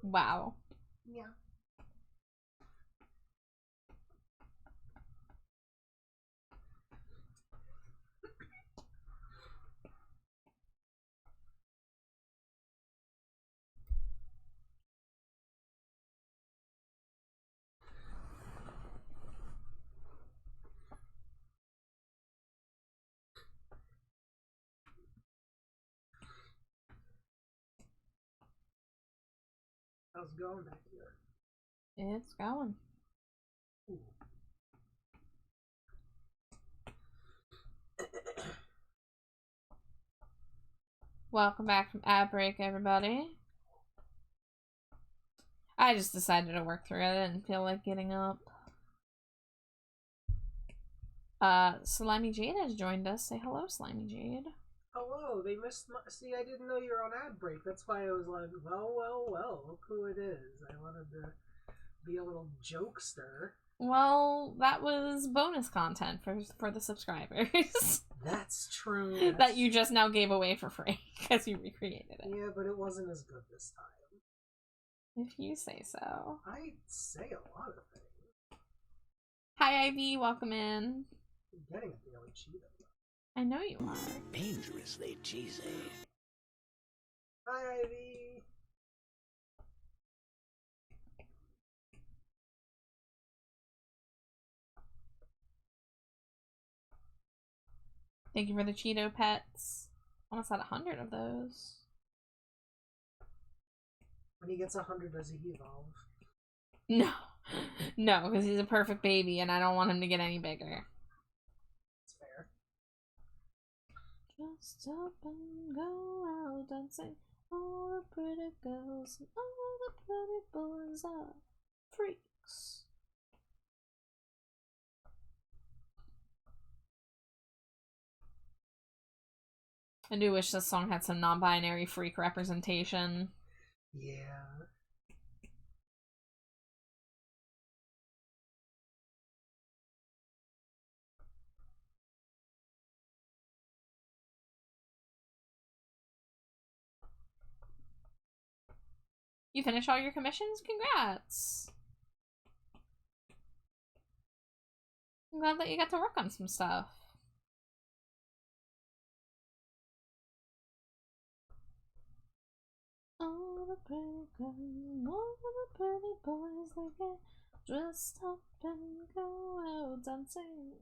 Speaker 2: Wow.
Speaker 4: Yeah. How's it going back here?
Speaker 2: It's going.
Speaker 4: Ooh.
Speaker 2: Welcome back from ad break, everybody. I just decided to work through it. I didn't feel like getting up. Slimy Jade has joined us. Say hello, Slimy Jade.
Speaker 4: Hello, they missed my... See, I didn't know you were on ad break. That's why I was like, well, well, well, look who it is. I wanted to be a little jokester.
Speaker 2: Well, that was bonus content for the subscribers.
Speaker 4: That's true.
Speaker 2: That you just now gave away for free because you recreated it.
Speaker 4: Yeah, but it wasn't as good this time.
Speaker 2: If you say so.
Speaker 4: I say a lot of things.
Speaker 2: Hi, Ivy. Welcome in.
Speaker 4: I'm getting a daily Cheeto.
Speaker 2: I know you are.
Speaker 1: Dangerously cheesy.
Speaker 4: Hi, Ivy.
Speaker 2: Thank you for the Cheeto pets. Almost had 100 of those.
Speaker 4: When he gets 100, does he evolve?
Speaker 2: No. No, because he's a perfect baby and I don't want him to get any bigger. Stop and go out dancing. All the pretty girls and all the pretty boys are freaks. I do wish this song had some non-binary freak representation.
Speaker 4: Yeah.
Speaker 2: You finished all your commissions? Congrats! I'm glad that you got to work on some stuff. All the pretty girls, all the pretty boys, they get dressed up and go out dancing.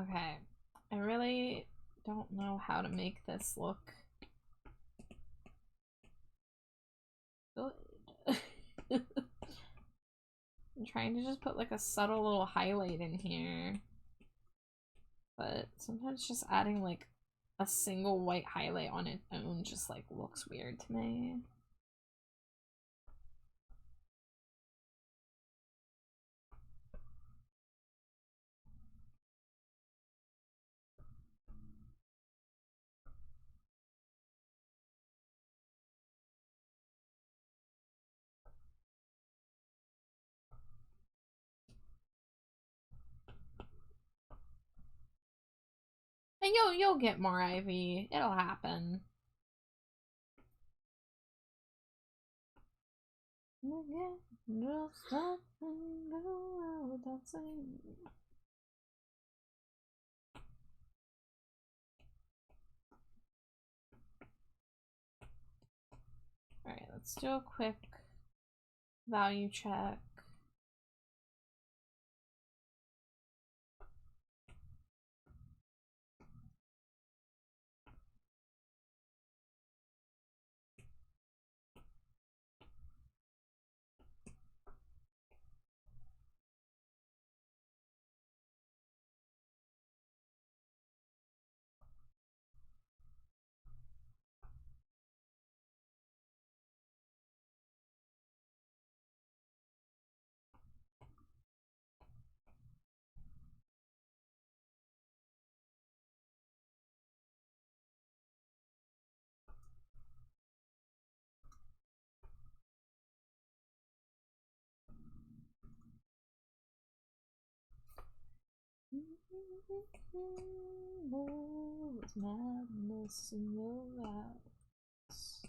Speaker 2: Okay, I really don't know how to make this look good. I'm trying to just put like a subtle little highlight in here, but sometimes just adding like a single white highlight on its own just like looks weird to me. And you'll get more Ivy. It'll happen. Just up and go out dancing. Alright, let's do a quick value check. There's madness in your eyes.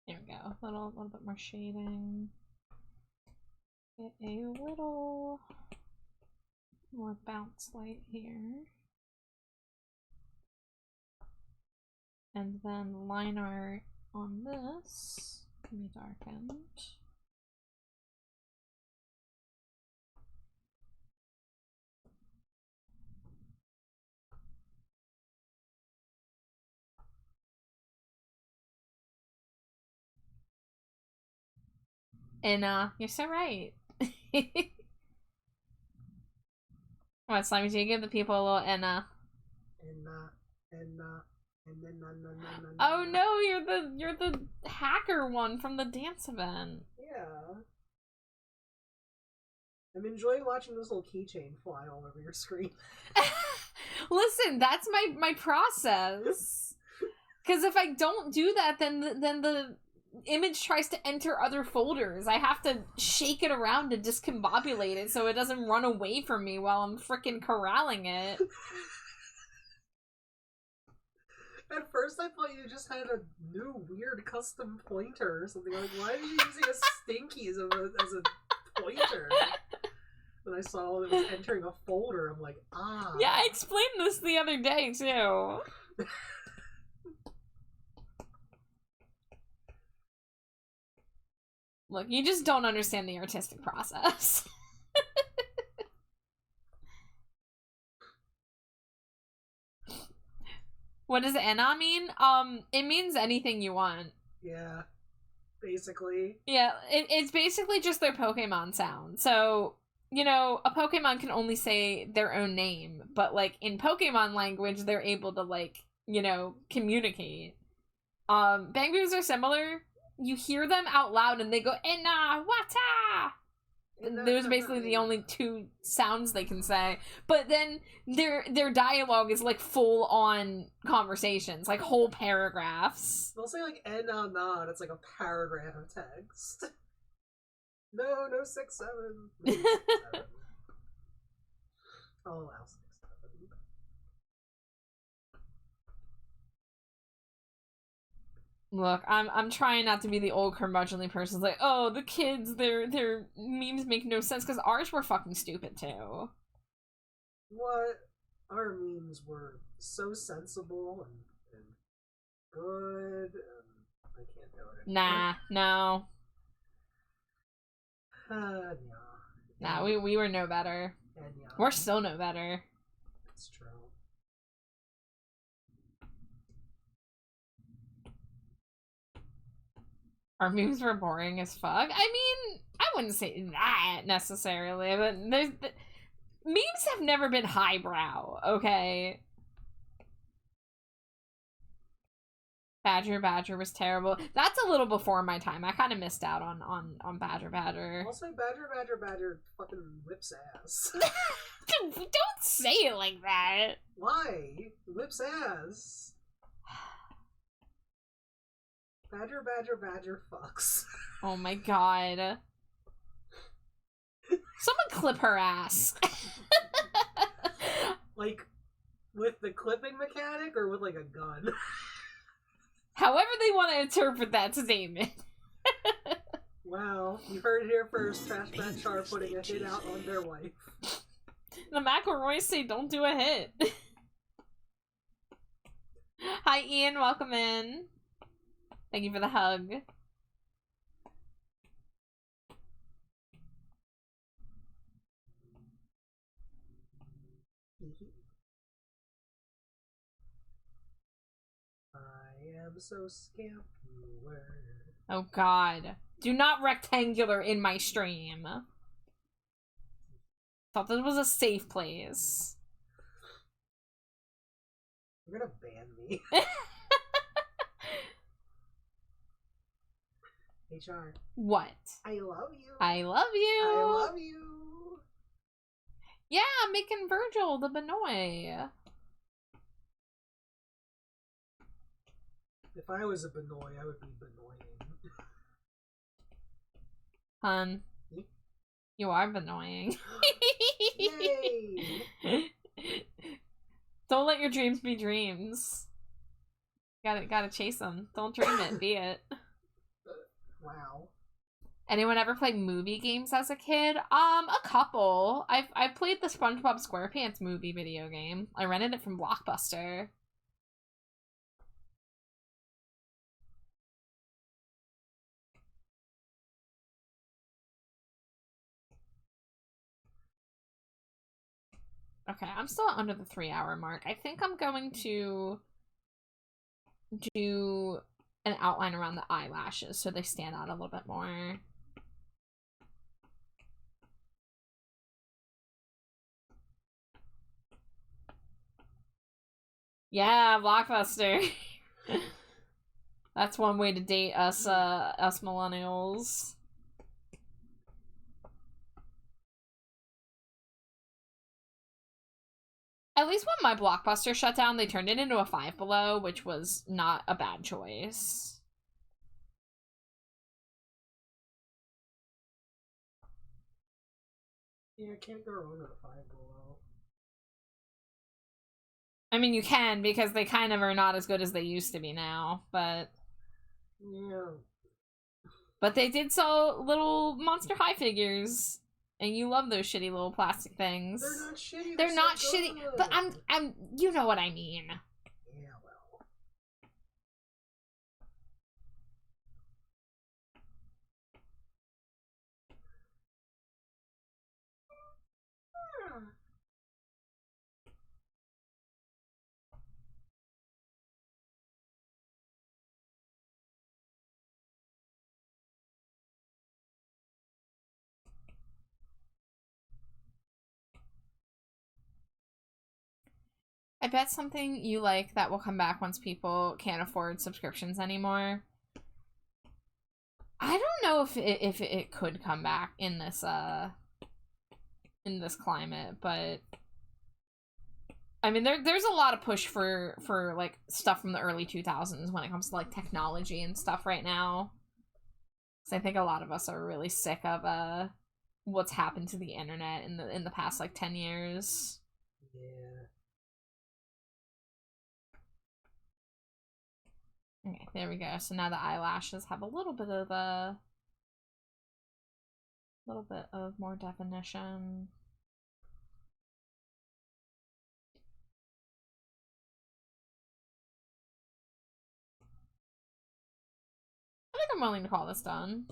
Speaker 2: There we go. A little bit more shading. Get a little more bounce light here. And then line art on this can be darkened. And you're so right. What, Slimy, do you give the people a little Enna? Oh no, you're the hacker one from the dance event.
Speaker 4: Yeah. I'm enjoying watching this little keychain fly all over your screen.
Speaker 2: Listen, that's my process. Because if I don't do that, then the image tries to enter other folders. I have to shake it around to discombobulate it so it doesn't run away from me while I'm freaking corralling it.
Speaker 4: At first I thought you just had a new weird custom pointer or something. Like, why are you using a stinky as a pointer? When I saw it was entering a folder, I'm like, ah.
Speaker 2: Yeah, I explained this the other day, too. Look, you just don't understand the artistic process. What does Enna mean? It means anything you want.
Speaker 4: Yeah. basically.
Speaker 2: Yeah, it's basically just their Pokemon sound. So, you know, a Pokemon can only say their own name, but like in Pokemon language, they're able to like, you know, communicate. Bangbus are similar. You hear them out loud and they go, Enna, wata! Those are basically the only two sounds they can say. But then their dialogue is like full on conversations, like whole paragraphs.
Speaker 4: They'll say like "na na," and it's like a paragraph of text. No, 6-7. No, 6-7. I'll allow 6-7.
Speaker 2: Look, I'm trying not to be the old curmudgeonly person like, oh, the kids, their memes make no sense, because ours were fucking stupid too.
Speaker 4: What? Our memes were so sensible and good. I can't do it anymore.
Speaker 2: Nah, no.
Speaker 4: No.
Speaker 2: Nah, we were no better. We're still no better.
Speaker 4: It's true.
Speaker 2: Our memes were boring as fuck. I mean, I wouldn't say that necessarily, but memes have never been highbrow, okay? Badger was terrible. That's a little before my time. I kind of missed out on Badger.
Speaker 4: I'll say Badger fucking whips ass.
Speaker 2: Don't say it like that.
Speaker 4: Why? Whips ass. Badger fucks.
Speaker 2: Oh my god. Someone clip her ass.
Speaker 4: Like, with the clipping mechanic or with like a gun?
Speaker 2: However they want to interpret that statement.
Speaker 4: Wow, you heard it here first. Trash Bat Char putting a hit out on their wife.
Speaker 2: The McElroys say don't do a hit. Hi Ian, welcome in. Thank you for the hug.
Speaker 4: I am so scampular.
Speaker 2: Oh god. Do not rectangular in my stream. Thought this was a safe place.
Speaker 4: You're gonna ban me. HR.
Speaker 2: What?
Speaker 4: I love you.
Speaker 2: I love you.
Speaker 4: I love you.
Speaker 2: Yeah, I'm making Virgil the Benoit.
Speaker 4: If I was a Benoit, I would be Benoiting.
Speaker 2: Hun. You are annoying.
Speaker 4: Yay!
Speaker 2: Don't let your dreams be dreams. Gotta chase them. Don't dream it, be it.
Speaker 4: Wow.
Speaker 2: Anyone ever play movie games as a kid? A couple. I've played the SpongeBob SquarePants movie video game. I rented it from Blockbuster. Okay, I'm still under the 3-hour mark. I think I'm going to do an outline around the eyelashes so they stand out a little bit more. Yeah, Blockbuster. That's one way to date us millennials. At least when my Blockbuster shut down, they turned it into a Five Below, which was not a bad choice.
Speaker 4: Yeah, I can't go wrong with a Five Below.
Speaker 2: I mean, you can, because they kind of are not as good as they used to be now, but...
Speaker 4: Yeah.
Speaker 2: But they did sell little Monster High figures, and you love those shitty little plastic things.
Speaker 4: They're not shitty.
Speaker 2: They're not
Speaker 4: so
Speaker 2: shitty,
Speaker 4: good.
Speaker 2: but I'm, you know what I mean. I bet something you like that will come back once people can't afford subscriptions anymore. I don't know if it could come back in this climate, but I mean there's a lot of push for like stuff from the early 2000s when it comes to like technology and stuff right now. So I think a lot of us are really sick of what's happened to the internet in the past like 10 years.
Speaker 4: Yeah.
Speaker 2: Okay, there we go. So now the eyelashes have a little bit of more definition. I think I'm willing to call this done.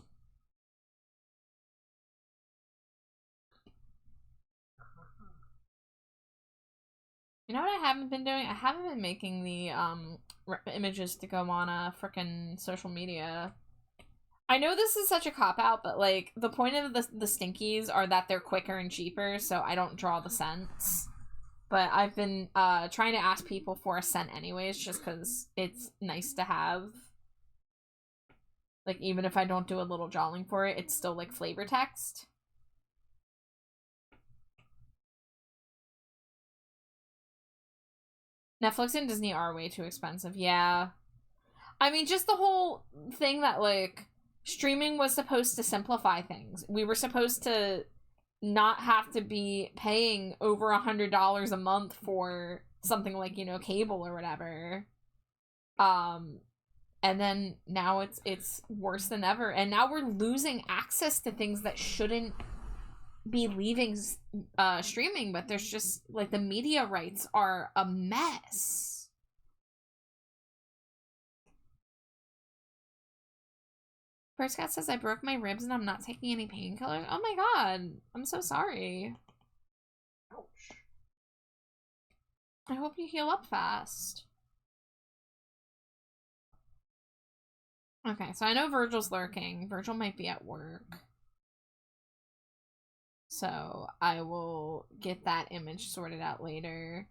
Speaker 2: You know what I haven't been doing? I haven't been making the images to go on a frickin' social media. I know this is such a cop-out, but like the point of the stinkies are that they're quicker and cheaper, so I don't draw the scents. But I've been trying to ask people for a scent anyways, just because it's nice to have. Like, even if I don't do a little drawing for it, it's still like flavor text. Netflix and Disney are way too expensive, yeah. I mean, just the whole thing that, like, streaming was supposed to simplify things. We were supposed to not have to be paying over $100 a month for something like, you know, cable or whatever. And then now it's worse than ever. And now we're losing access to things that shouldn't be leaving streaming, but there's just, like, the media rights are a mess. First Cat says, I broke my ribs and I'm not taking any painkillers. Oh my god. I'm so sorry.
Speaker 4: Ouch.
Speaker 2: I hope you heal up fast. Okay, so I know Virgil's lurking. Virgil might be at work. So I will get that image sorted out later.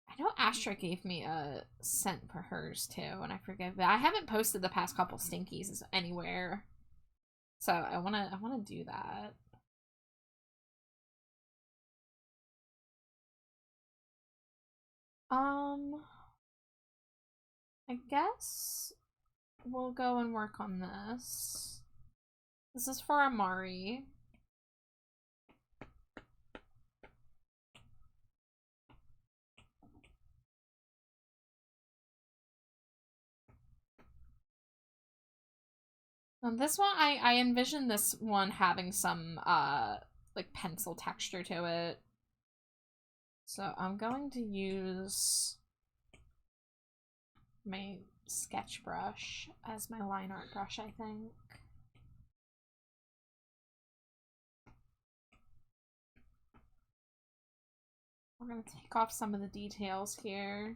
Speaker 2: I know Astra gave me a scent for hers too, and I forget that I haven't posted the past couple stinkies anywhere. So I wanna do that. I guess we'll go and work on this. This is for Amari. This one, I envision this one having some, like, pencil texture to it. So I'm going to use my sketch brush as my line art brush, I think. We're going to take off some of the details here.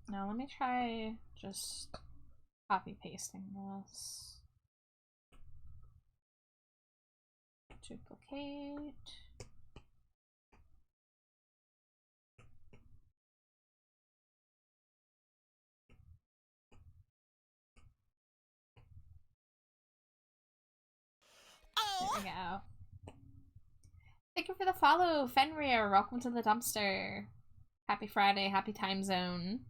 Speaker 2: Now let me try just copy pasting this. Duplicate. There we go. Thank you for the follow, Fenrir. Welcome to the dumpster. Happy Friday, happy time zone.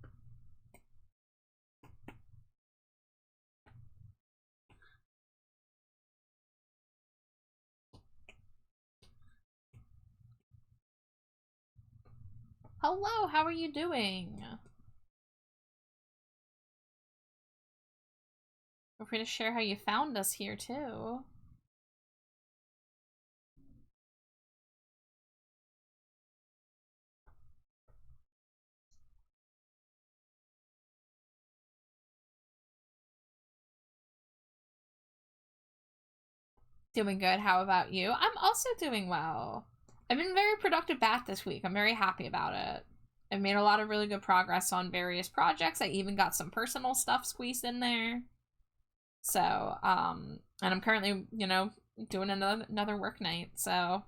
Speaker 2: Hello, how are you doing? Feel free to share how you found us here, too. Doing good. How about you? I'm also doing well. I've been very productive back this week. I'm very happy about it. I've made a lot of really good progress on various projects. I even got some personal stuff squeezed in there. So, and I'm currently, you know, doing another work night. So,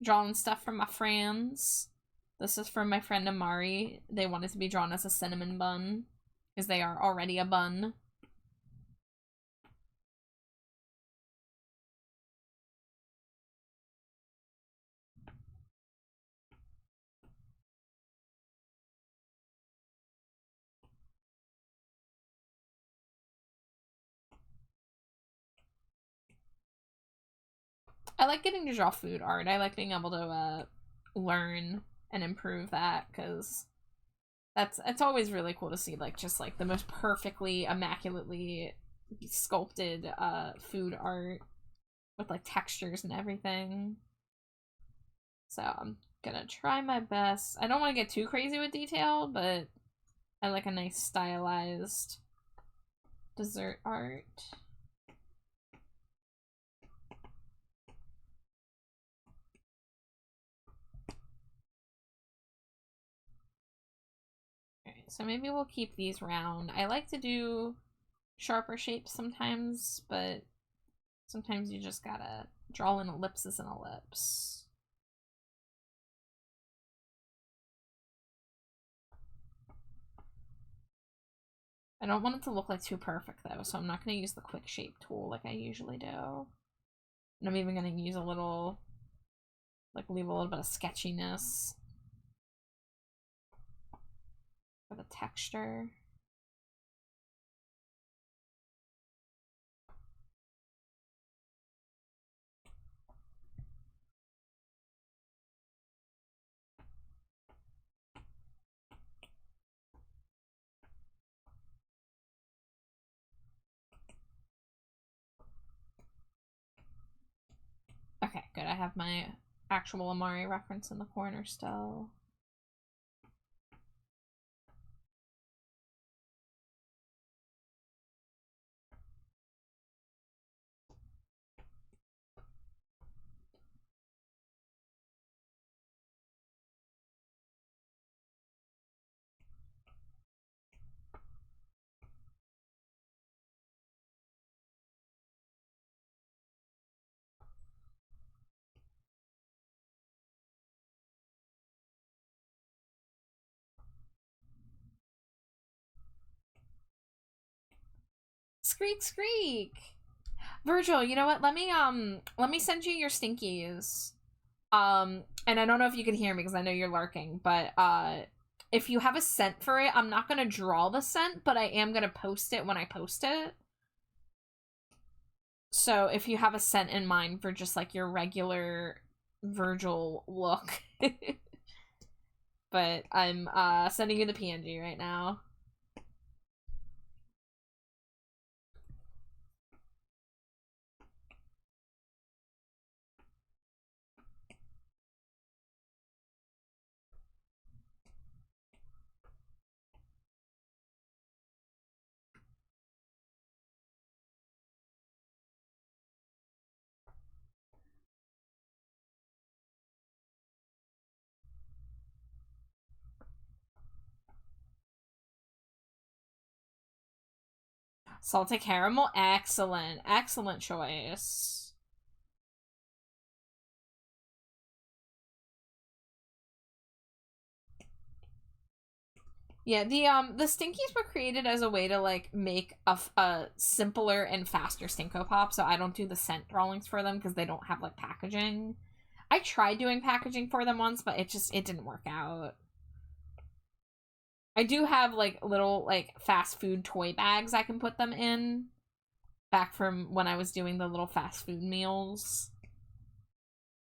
Speaker 2: drawing stuff from my friends. This is from my friend Amari. They wanted to be drawn as a cinnamon bun because they are already a bun. I like getting to draw food art. I like being able to learn and improve that because it's always really cool to see like just like the most perfectly immaculately sculpted food art with like textures and everything. So I'm gonna try my best. I don't want to get too crazy with detail, but I like a nice stylized dessert art. So maybe we'll keep these round. I like to do sharper shapes sometimes, but sometimes you just gotta draw an ellipse as an ellipse. I don't want it to look like too perfect though, so I'm not gonna use the quick shape tool like I usually do. And I'm even gonna use a little, like leave a little bit of sketchiness for the texture. Okay, good. I have my actual Amari reference in the corner still. Screek screek! Virgil, you know what? Let me send you your stinkies. And I don't know if you can hear me because I know you're lurking, but if you have a scent for it, I'm not gonna draw the scent, but I am gonna post it when I post it. So if you have a scent in mind for just like your regular Virgil look. But I'm sending you the PNG right now. Salted caramel, excellent. Excellent choice. Yeah, the Stinkies were created as a way to, like, make a simpler and faster Stinko Pop, so I don't do the scent drawings for them because they don't have, like, packaging. I tried doing packaging for them once, but it didn't work out. I do have, like, little, like, fast food toy bags I can put them in, back from when I was doing the little fast food meals.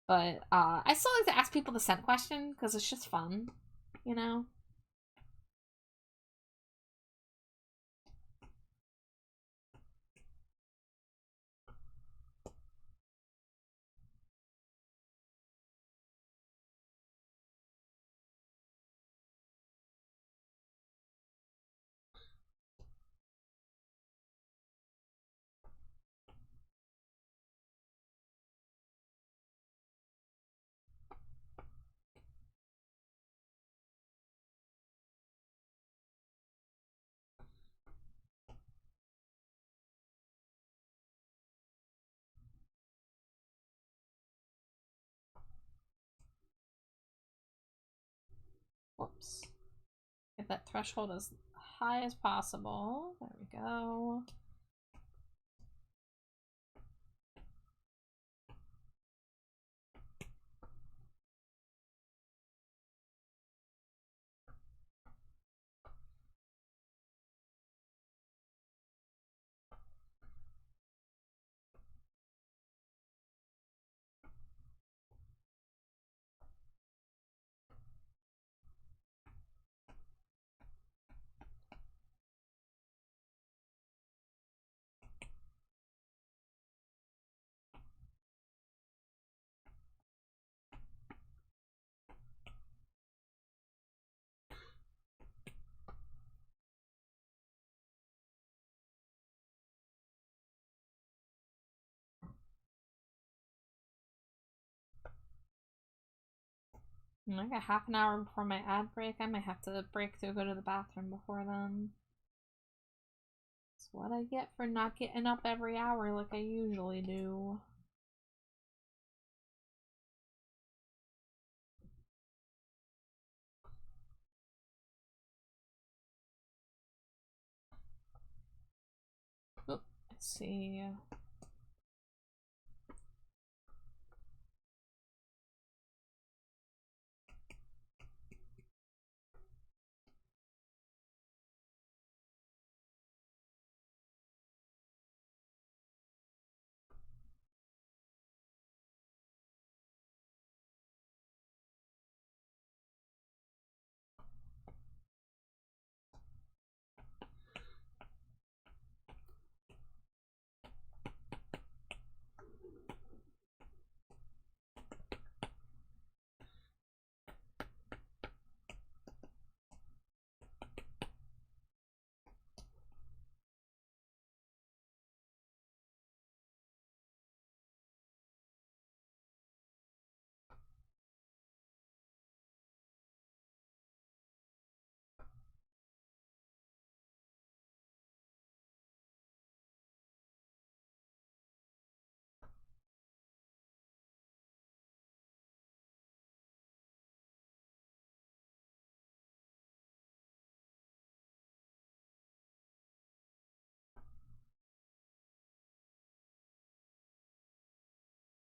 Speaker 2: But, I still like to ask people the scent question, because it's just fun, you know? Whoops. Get that threshold as high as possible. There we go. I got half an hour before my ad break. I might have to break to go to the bathroom before then. That's what I get for not getting up every hour like I usually do. Oop, let's see.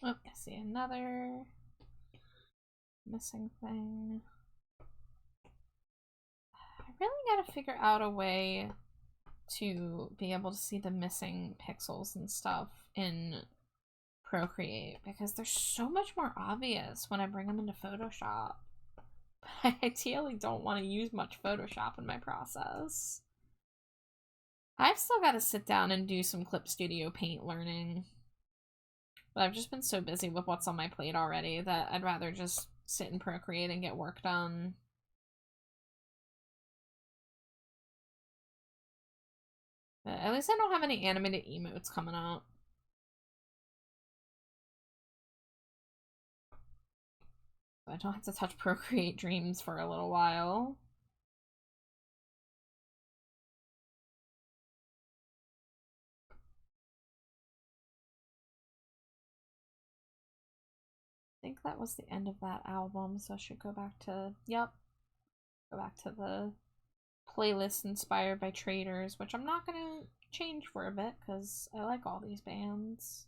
Speaker 2: Oh, I see another missing thing. I really gotta figure out a way to be able to see the missing pixels and stuff in Procreate, because they're so much more obvious when I bring them into Photoshop. But I ideally don't want to use much Photoshop in my process. I've still got to sit down and do some Clip Studio Paint learning. But I've just been so busy with what's on my plate already that I'd rather just sit and Procreate and get work done. But at least I don't have any animated emotes coming up. I don't have to touch Procreate Dreams for a little while. think that was the end of that album, so I should go back to, yep. Go back to the playlist inspired by Traders, which I'm not gonna change for a bit, because I like all these bands.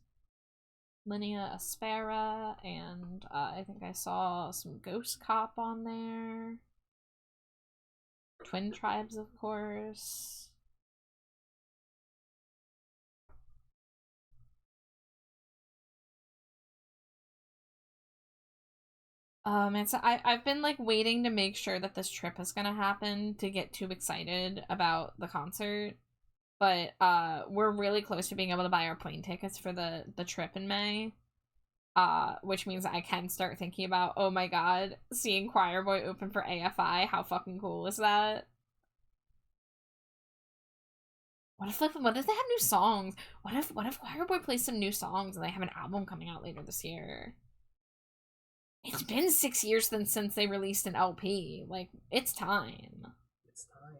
Speaker 2: Linnea Aspera, and I think I saw some Ghost Cop on there. Twin Tribes, of course. And so I've been like waiting to make sure that this trip is gonna happen to get too excited about the concert. But we're really close to being able to buy our plane tickets for the trip in May. Which means I can start thinking about, oh my god, seeing Choir Boy open for AFI, how fucking cool is that? What if they have new songs? What if Choir Boy plays some new songs and they have an album coming out later this year? It's been 6 years since they released an LP. Like, it's time.
Speaker 4: It's time.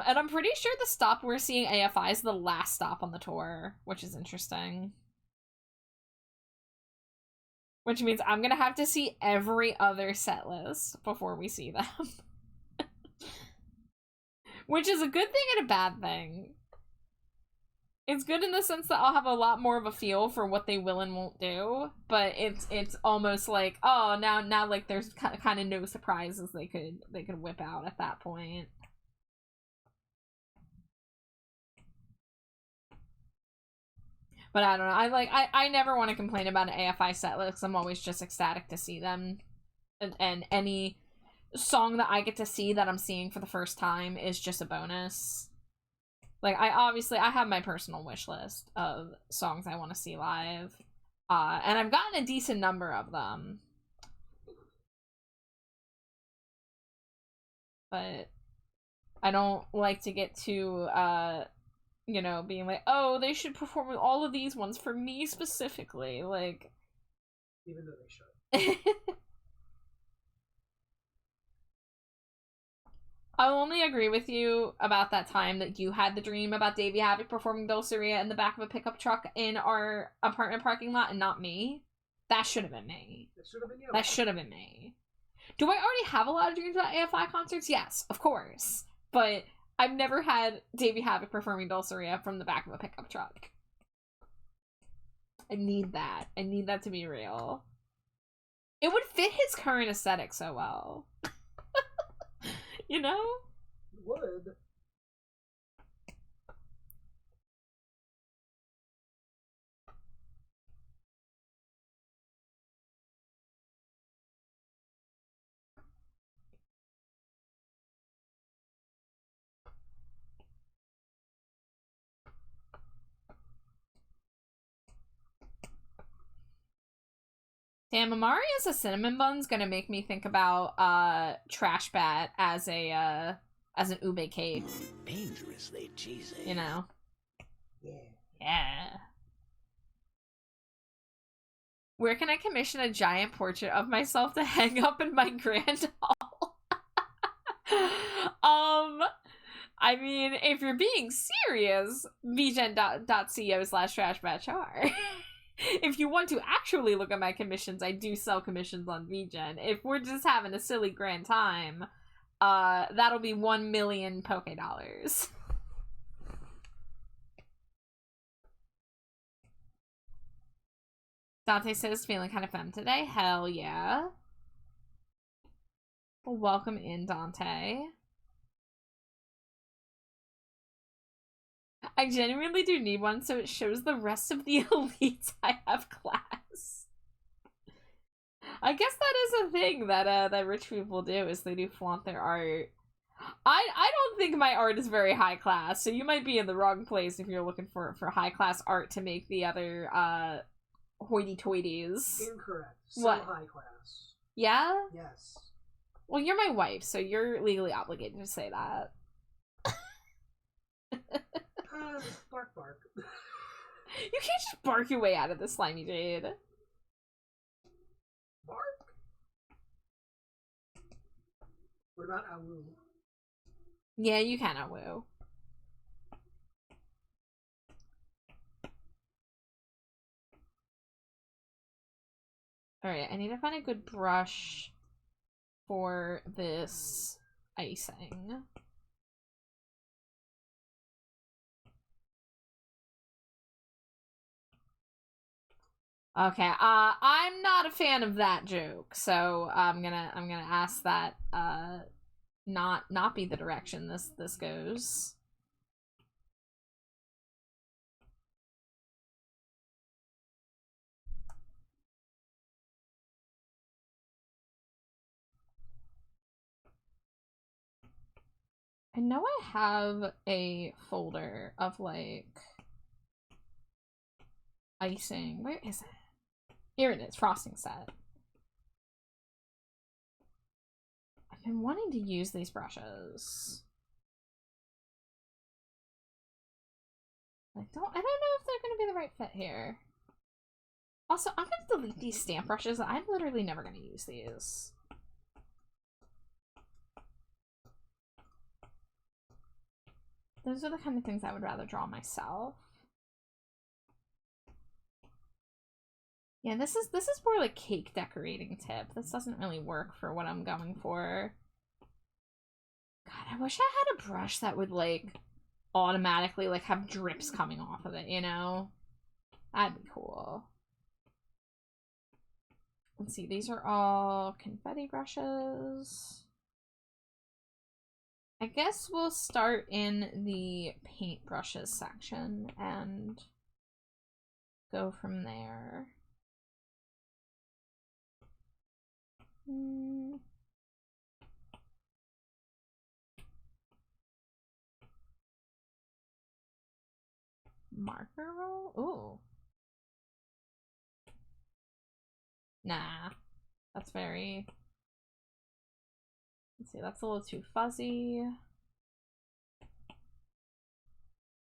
Speaker 2: And I'm pretty sure the stop we're seeing AFI is the last stop on the tour, which is interesting. Which means I'm gonna have to see every other set list before we see them. Which is a good thing and a bad thing. It's good in the sense that I'll have a lot more of a feel for what they will and won't do, but it's almost like, oh, now like there's kind of no surprises they could whip out at that point. But I don't know. I never want to complain about an AFI set list. I'm always just ecstatic to see them, and any song that I get to see that I'm seeing for the first time is just a bonus. Like, I have my personal wish list of songs I want to see live. And I've gotten a decent number of them. But I don't like to get too, you know, being like, oh, they should perform all of these ones for me specifically. Like,
Speaker 4: even though they should.
Speaker 2: I'll only agree with you about that time that you had the dream about Davey Havok performing Dulceria in the back of a pickup truck in our apartment parking lot and not me. That should have been me.
Speaker 4: That should have been you.
Speaker 2: That should have been me. Do I already have a lot of dreams about AFI concerts? Yes, of course. But I've never had Davey Havok performing Dulceria from the back of a pickup truck. I need that. I need that to be real. It would fit his current aesthetic so well. You know?
Speaker 4: It would.
Speaker 2: Damn, Amari as a cinnamon bun's gonna make me think about Trash Bat as an ube cake.
Speaker 1: Dangerously cheesy.
Speaker 2: You know?
Speaker 4: Yeah.
Speaker 2: Yeah. Where can I commission a giant portrait of myself to hang up in my grand hall? I mean, if you're being serious, vgen.co/trashbatchar. If you want to actually look at my commissions, I do sell commissions on VGen. If we're just having a silly grand time, that'll be 1 million Poke Dollars. Dante says, feeling kind of fun today. Hell yeah. Well, welcome in, Dante. I genuinely do need one so it shows the rest of the elites I have class. I guess that is a thing that that rich people do, is they do flaunt their art. I don't think my art is very high class, so you might be in the wrong place if you're looking for high class art to make the other hoity-toities.
Speaker 4: Incorrect. So
Speaker 2: What?
Speaker 4: high class.
Speaker 2: Yeah?
Speaker 4: Yes.
Speaker 2: Well, you're my wife, so you're legally obligated to say that.
Speaker 4: Bark, bark.
Speaker 2: You can't just bark your way out of the slimy jade.
Speaker 4: Bark? What about Awu?
Speaker 2: Yeah, you cannot woo. Alright, I need to find a good brush for this icing. Okay, I'm not a fan of that joke, so I'm gonna ask that not be the direction this goes. I know I have a folder of like icing. Where is it? Here it is, frosting set. I've been wanting to use these brushes. I don't know if they're gonna be the right fit here. Also, I'm gonna delete these stamp brushes. I'm literally never gonna use these. Those are the kind of things I would rather draw myself. Yeah, this is more like cake decorating tip. This doesn't really work for what I'm going for. God, I wish I had a brush that would like automatically like have drips coming off of it, you know? That'd be cool. Let's see, these are all confetti brushes. I guess we'll start in the paintbrushes section and go from there. Marker roll? Ooh. Nah. That's very... Let's see, that's a little too fuzzy.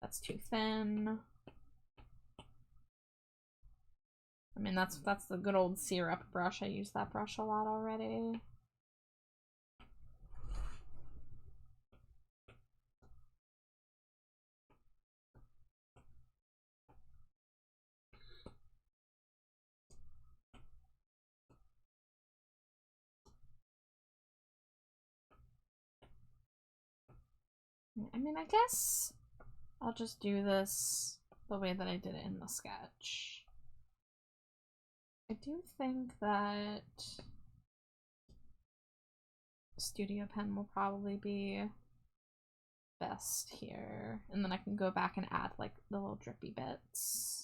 Speaker 2: That's too thin. I mean, that's the good old syrup brush. I use that brush a lot already. I mean, I guess I'll just do this the way that I did it in the sketch. I do think that Studio Pen will probably be best here. And then I can go back and add like the little drippy bits.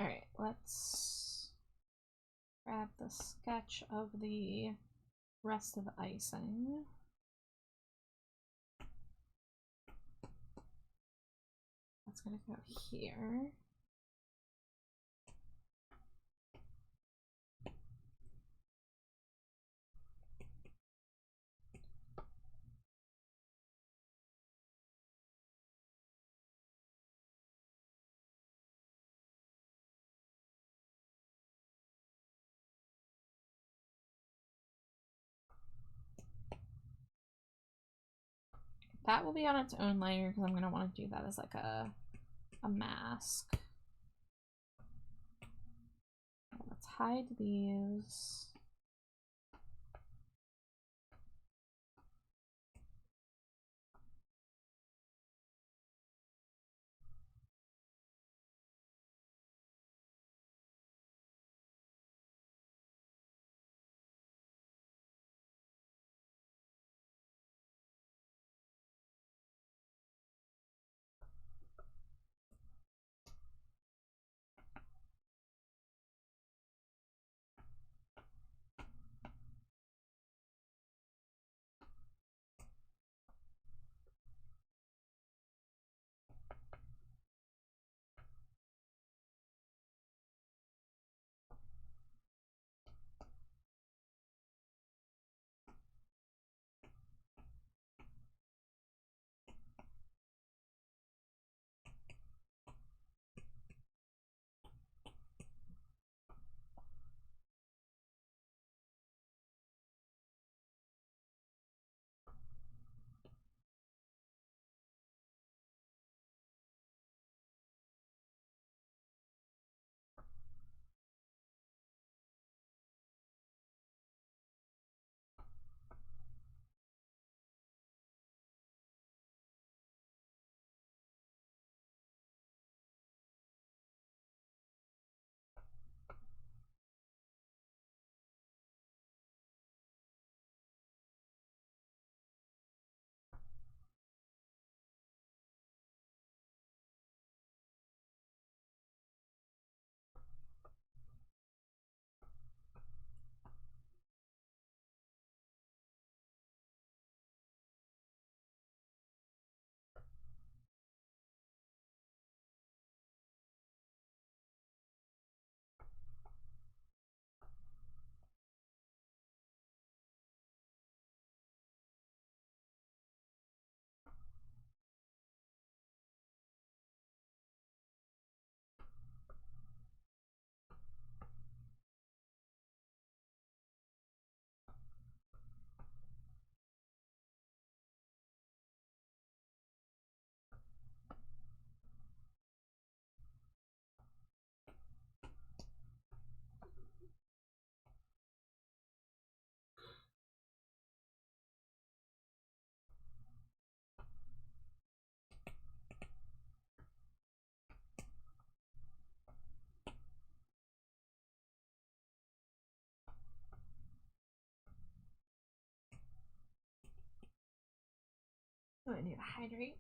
Speaker 2: Alright, let's grab the sketch of the rest of the icing. That's gonna go here. That will be on its own layer because I'm gonna want to do that as like a mask. hide these. Oh, I need to hydrate.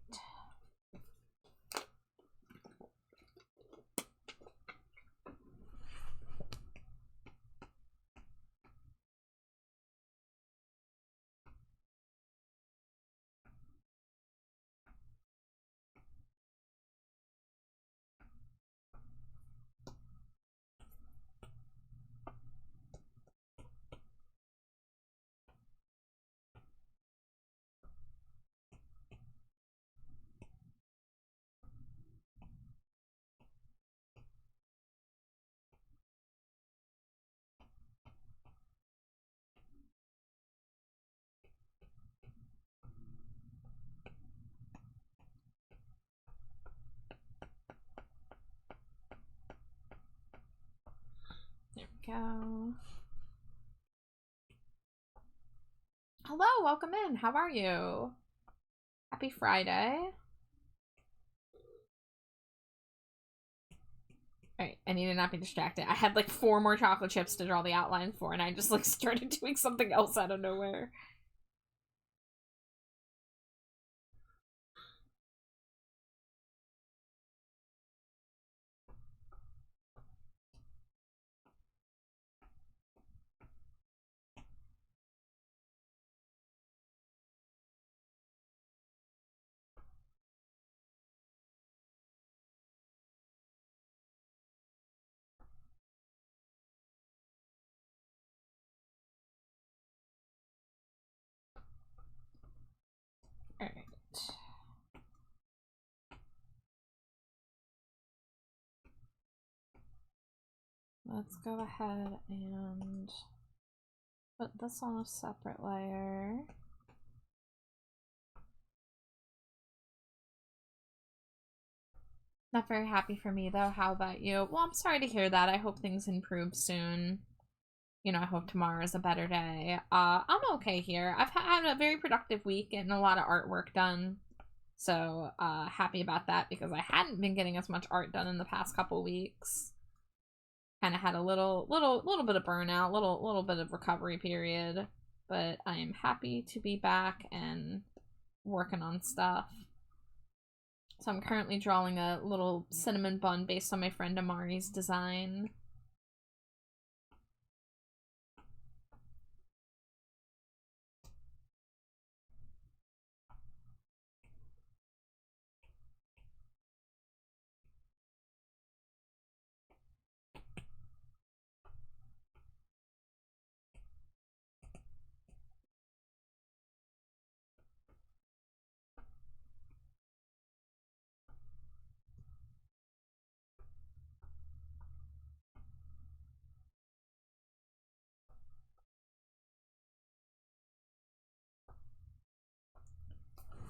Speaker 2: There we go. Hello, welcome in. How are you? Happy Friday. Alright, I need to not be distracted. I had like 4 more chocolate chips to draw the outlines for, and I just like started doing something else out of nowhere. Alright. Let's go ahead and put this on a separate layer. Not very happy for me, though. How about you? Well, I'm sorry to hear that. I hope things improve soon. You know, I hope tomorrow is a better day. I'm okay here. I've had a very productive week, getting a lot of artwork done. So, happy about that, because I hadn't been getting as much art done in the past couple weeks. Kind of had a little bit of burnout, little bit of recovery period. But I am happy to be back and working on stuff. So I'm currently drawing a little cinnamon bun based on my friend Amari's design.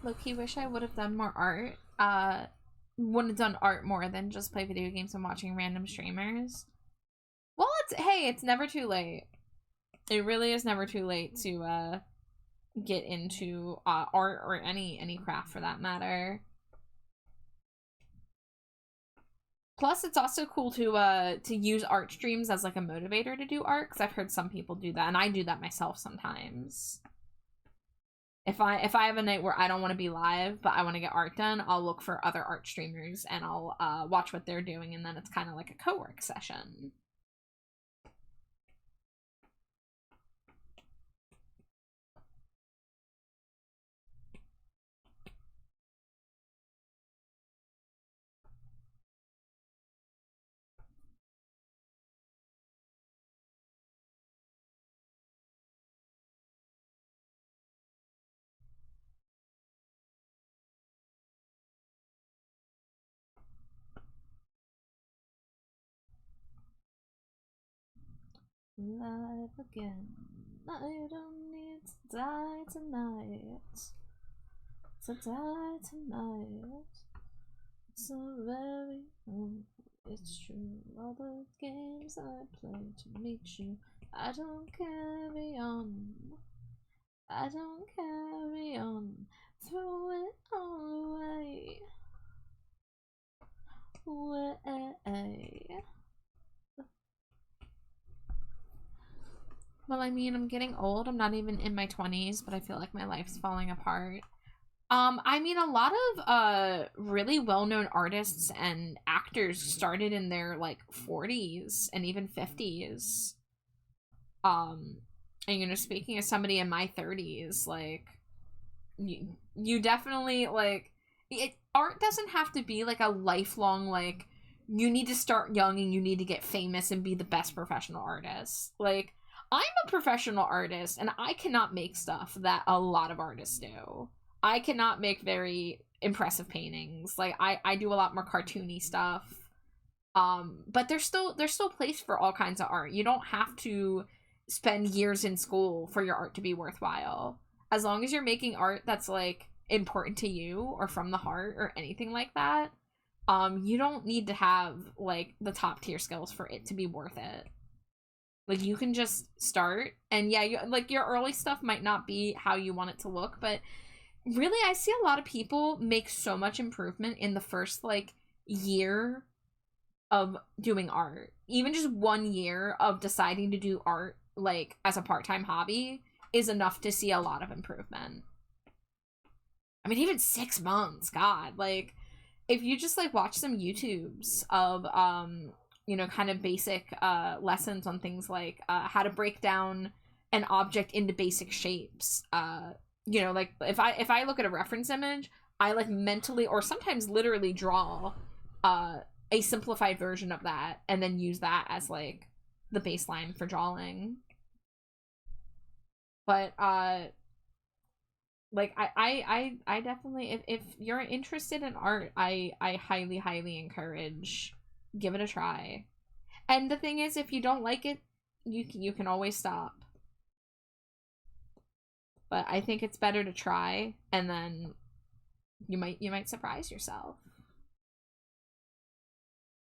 Speaker 2: Low-key wish I would have done more art. Would have done art more than just play video games and watching random streamers. Well, it's never too late. It really is never too late to get into art or any craft for that matter. Plus, it's also cool to use art streams as like a motivator to do art, because I've heard some people do that, and I do that myself sometimes. If I have a night where I don't want to be live, but I want to get art done, I'll look for other art streamers and I'll watch what they're doing, and then it's kind of like a co-work session. Live again. I don't need to die tonight. To die tonight. It's a very it's true. All the games I play to meet you, I don't carry on. I don't carry on. Throw it all away. Way. Well, I mean, I'm getting old. I'm not even in my 20s, but I feel like my life's falling apart. I mean, a lot of really well-known artists and actors started in their like 40s and even 50s. And you know, speaking as somebody in my 30s, like you definitely like art doesn't have to be like a lifelong like you need to start young and you need to get famous and be the best professional artist. Like, I'm a professional artist and I cannot make stuff that a lot of artists do. I cannot make very impressive paintings. Like, I do a lot more cartoony stuff. But there's still place for all kinds of art. You don't have to spend years in school for your art to be worthwhile. As long as you're making art that's like important to you or from the heart or anything like that, you don't need to have like the top tier skills for it to be worth it. Like, you can just start, and yeah, like your early stuff might not be how you want it to look, but really I see a lot of people make so much improvement in the first like year of doing art. Even just 1 year of deciding to do art like as a part-time hobby is enough to see a lot of improvement. I mean, even 6 months, god, like if you just like watch some YouTubes of you know, kind of basic lessons on things like how to break down an object into basic shapes. You know, like if I look at a reference image, I like mentally or sometimes literally draw a simplified version of that and then use that as like the baseline for drawing. But like I definitely, if you're interested in art, I highly encourage, give it a try. And the thing is, if you don't like it, you can always stop. But I think it's better to try, and then you might surprise yourself.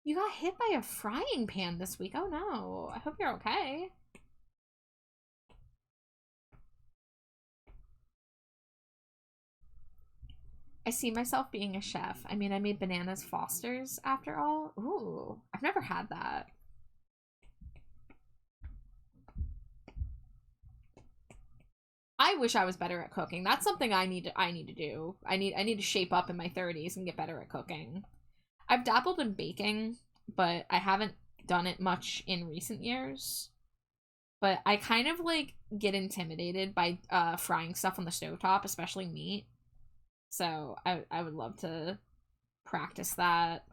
Speaker 2: You got hit by a frying pan this week. Oh no. I hope you're okay. I see myself being a chef. I mean, I made bananas Fosters after all. Ooh, I've never had that. I wish I was better at cooking. That's something I need to do. I need to shape up in my 30s and get better at cooking. I've dabbled in baking, but I haven't done it much in recent years. But I kind of like get intimidated by frying stuff on the stovetop, especially meat. So I would love to practice that.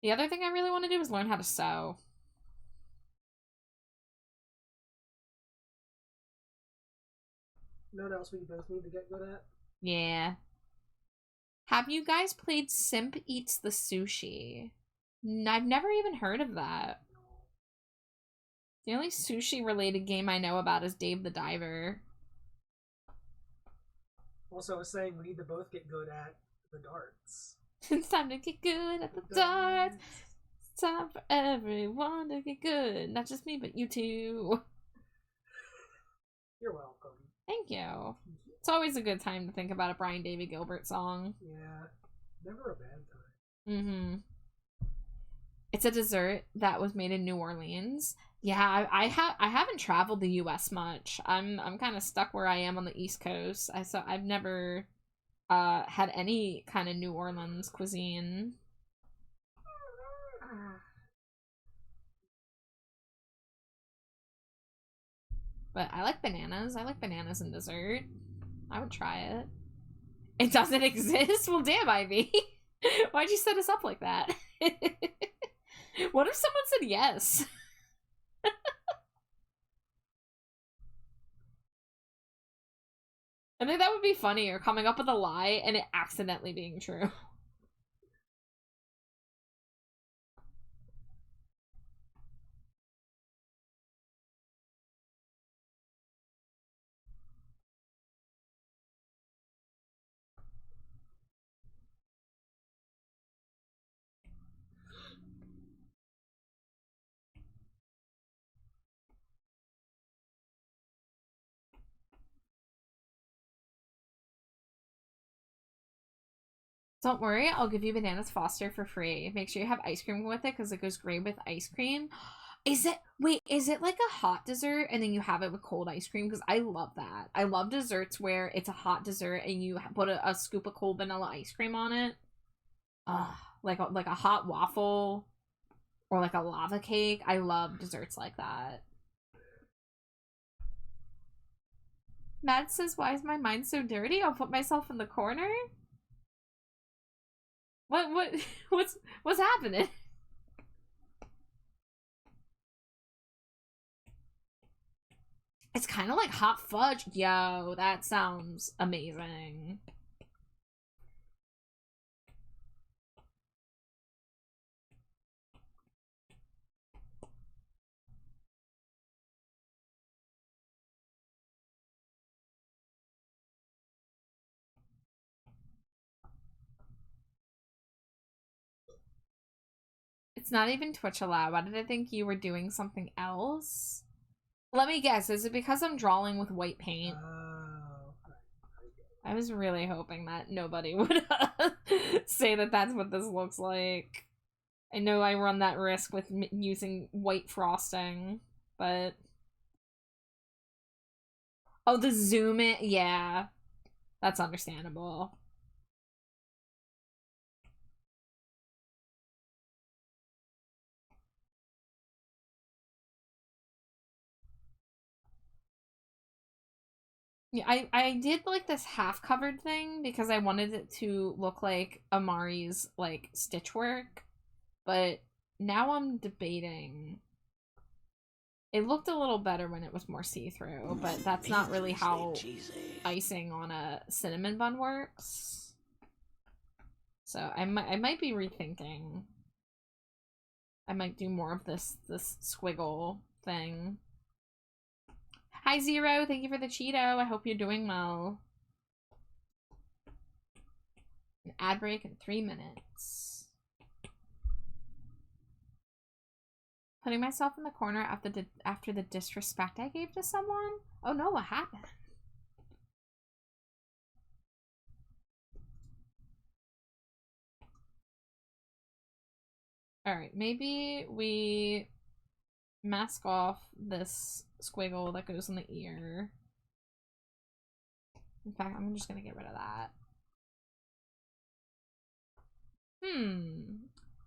Speaker 2: The other thing I really want to do is learn how to sew.
Speaker 4: You know what else we both need to get good at?
Speaker 2: Yeah. Have you guys played Simp Eats the Sushi? I've never even heard of that. The only sushi related game I know about is Dave the Diver.
Speaker 4: Also, I was saying we need to both get good at the darts.
Speaker 2: It's time to get good at the darts. It's time for everyone to get good. Not just me, but you too.
Speaker 4: You're welcome.
Speaker 2: Thank you. It's always a good time to think about a Brian David Gilbert song.
Speaker 4: Yeah, never a bad time.
Speaker 2: Mm-hmm. It's a dessert that was made in New Orleans. Yeah, I haven't traveled the U.S. much. I'm kind of stuck where I am on the East Coast. I've never had any kind of New Orleans cuisine. But I like bananas. I like bananas in dessert. I would try it. It doesn't exist? Well, damn, Ivy. Why'd you set us up like that? What if someone said yes? I think that would be funnier, coming up with a lie and it accidentally being true. Don't worry, I'll give you Bananas Foster for free. Make sure you have ice cream with it because it goes great with ice cream. Is it like a hot dessert and then you have it with cold ice cream? Because I love that. I love desserts where it's a hot dessert and you put a scoop of cold vanilla ice cream on it. Like a hot waffle or like a lava cake. I love desserts like that. Matt says, why is my mind so dirty? I'll put myself in the corner? What's happening? It's kind of like hot fudge. Yo, that sounds amazing. It's not even Twitch allowed. Why did I think you were doing something else? Let me guess. Is it because I'm drawing with white paint? I was really hoping that nobody would say that that's what this looks like. I know I run that risk with using white frosting, but... Oh, the zoom in? Yeah. That's understandable. Yeah, I did like this half covered thing because I wanted it to look like Amari's like stitch work, but now I'm debating. It looked a little better when it was more see-through, but that's not really how icing on a cinnamon bun works. So I might be rethinking. I might do more of this squiggle thing. Hi, Zero. Thank you for the Cheeto. I hope you're doing well. ad break in 3 minutes. Putting myself in the corner after the disrespect I gave to someone? Oh no, what happened? Alright, maybe we mask off this squiggle that goes in the ear. In fact, I'm just gonna get rid of that.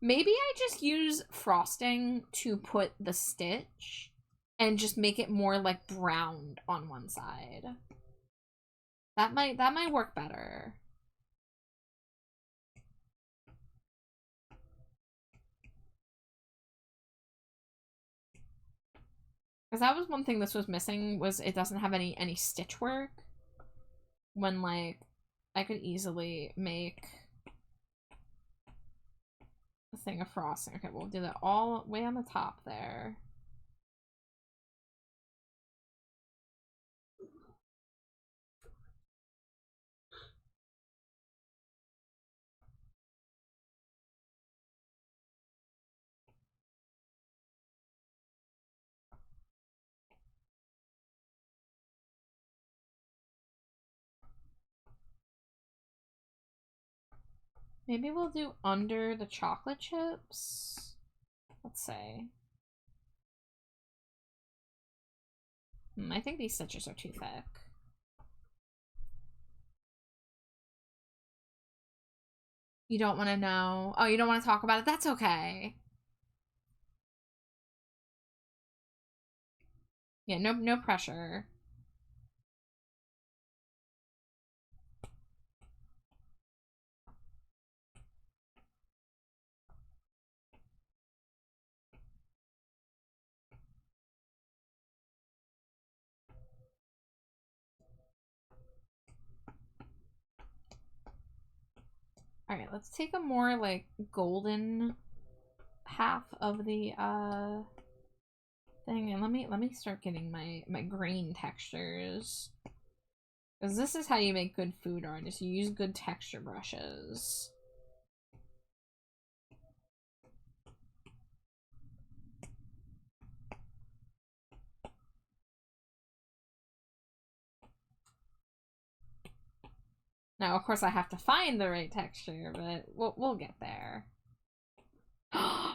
Speaker 2: Maybe I just use frosting to put the stitch and just make it more like browned on one side. That might work better. Because that was one thing this was missing, was it doesn't have any stitch work. When, like, I could easily make a thing of frosting. Okay, we'll do that all way on the top there. Maybe we'll do under the chocolate chips. Let's say. I think these stitches are too thick. You don't want to know? Oh, you don't want to talk about it? That's okay. Yeah, no pressure. Alright, let's take a more, like, golden half of the, thing, and let me start getting my grain textures. Because this is how you make good food art, is you use good texture brushes. Now, of course, I have to find the right texture, but we'll get there.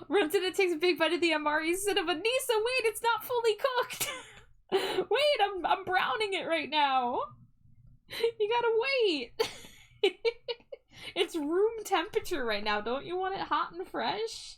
Speaker 2: Runs in and takes a big bite of the Amari cinnamon. Nisa, wait, it's not fully cooked. Wait, I'm browning it right now. You gotta wait. It's room temperature right now. Don't you want it hot and fresh?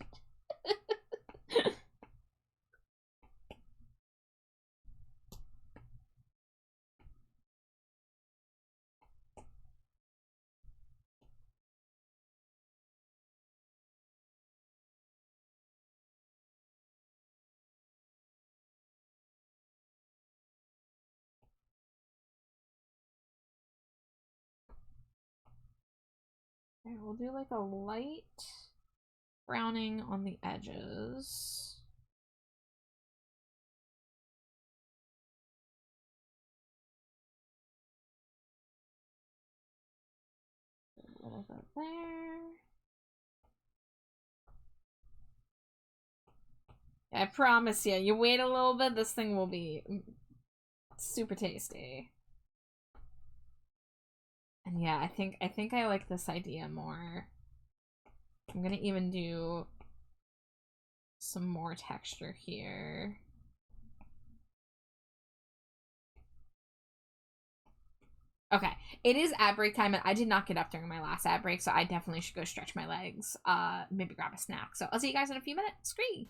Speaker 2: Okay, we'll do like a light browning on the edges. A little bit there. I promise you, you wait a little bit, this thing will be super tasty. And yeah, I think I like this idea more. I'm gonna even do some more texture here. Okay, it is ad break time, and I did not get up during my last ad break, so I definitely should go stretch my legs. Maybe grab a snack. So I'll see you guys in a few minutes. Scree!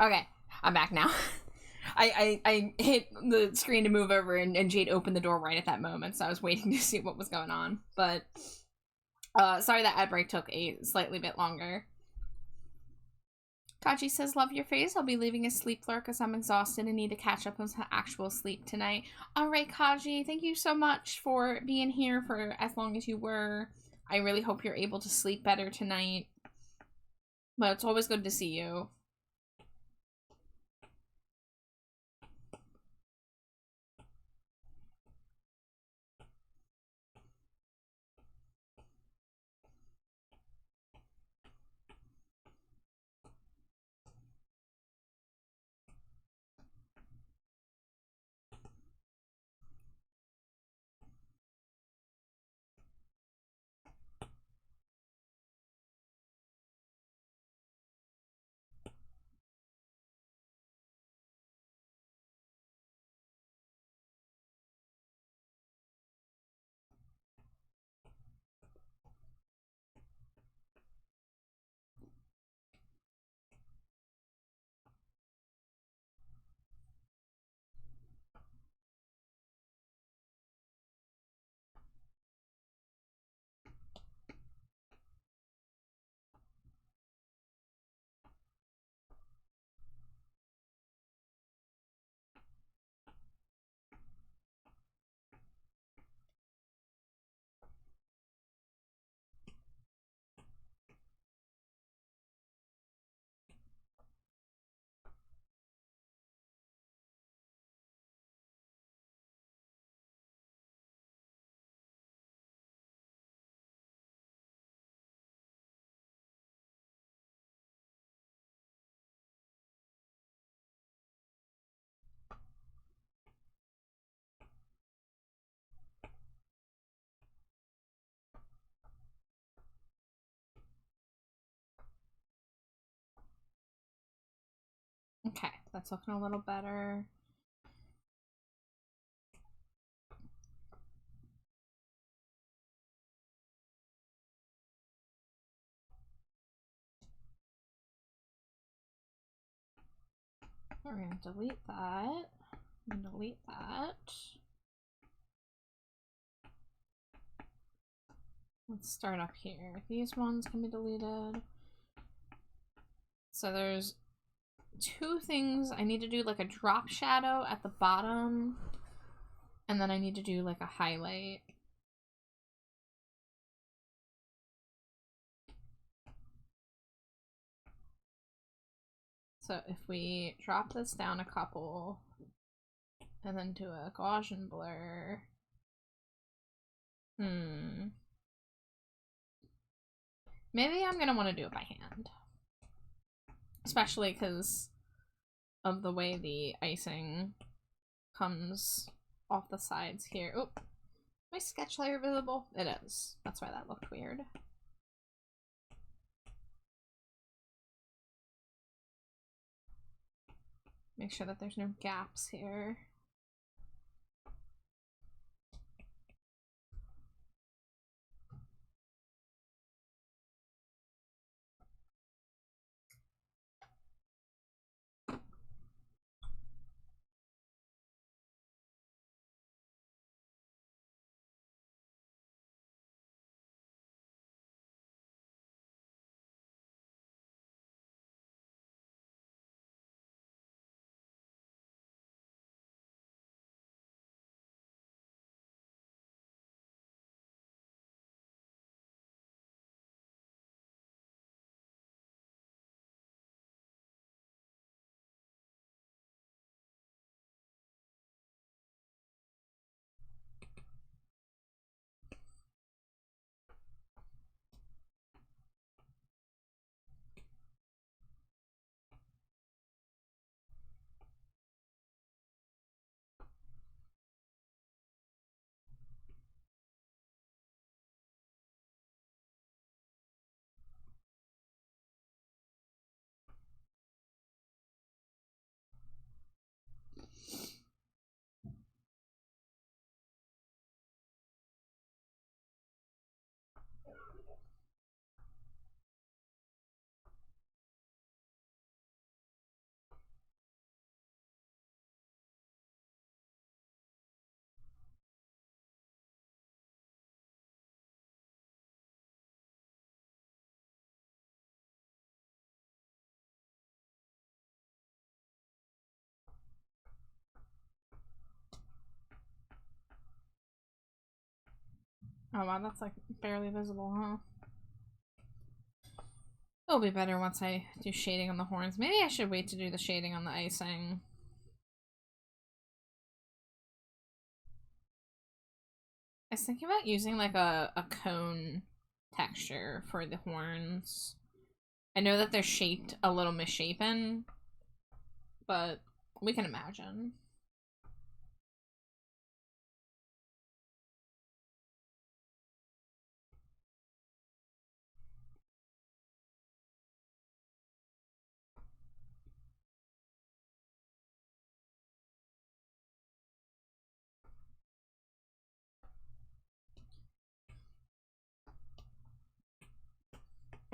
Speaker 2: Okay, I'm back now. I hit the screen to move over, and Jade opened the door right at that moment, so I was waiting to see what was going on. But, sorry that ad break took a slightly bit longer. Kaji says, love your face. I'll be leaving a sleep lurk as I'm exhausted and need to catch up on some actual sleep tonight. Alright, Kaji, thank you so much for being here for as long as you were. I really hope you're able to sleep better tonight. But it's always good to see you. Okay, that's looking a little better. We're gonna delete that. I'm gonna delete that. Let's start up here. These ones can be deleted. So there's two things. I need to do like a drop shadow at the bottom, and then I need to do like a highlight. So if we drop this down a couple, and then do a Gaussian blur. Maybe I'm gonna want to do it by hand. Especially because of the way the icing comes off the sides here. Oh, my sketch layer visible? It is. That's why that looked weird. Make sure that there's no gaps here. Oh wow, that's like barely visible, huh? It'll be better once I do shading on the horns. Maybe I should wait to do the shading on the icing. I was thinking about using like a cone texture for the horns. I know that they're shaped a little misshapen, but we can imagine.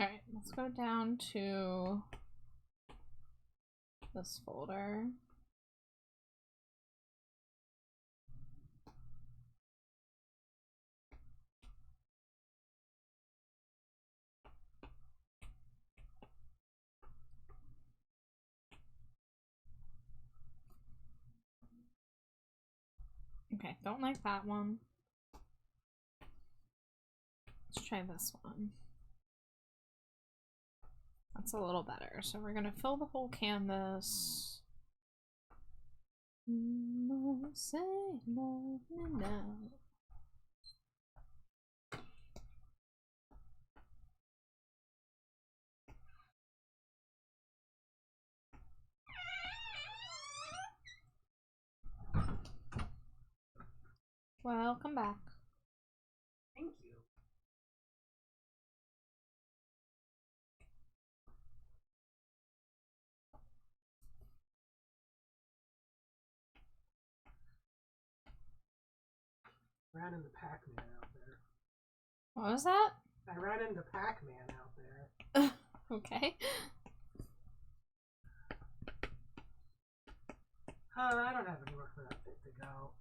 Speaker 2: Alright, let's go down to this folder. Okay, don't like that one. Let's try this one. That's a little better. So we're gonna fill the whole canvas. Say love me now. Welcome back.
Speaker 4: Thank you. Ran into Pac-Man out there.
Speaker 2: What was that?
Speaker 4: I ran into Pac-Man out there.
Speaker 2: Okay.
Speaker 4: I don't have anywhere for that thing to go.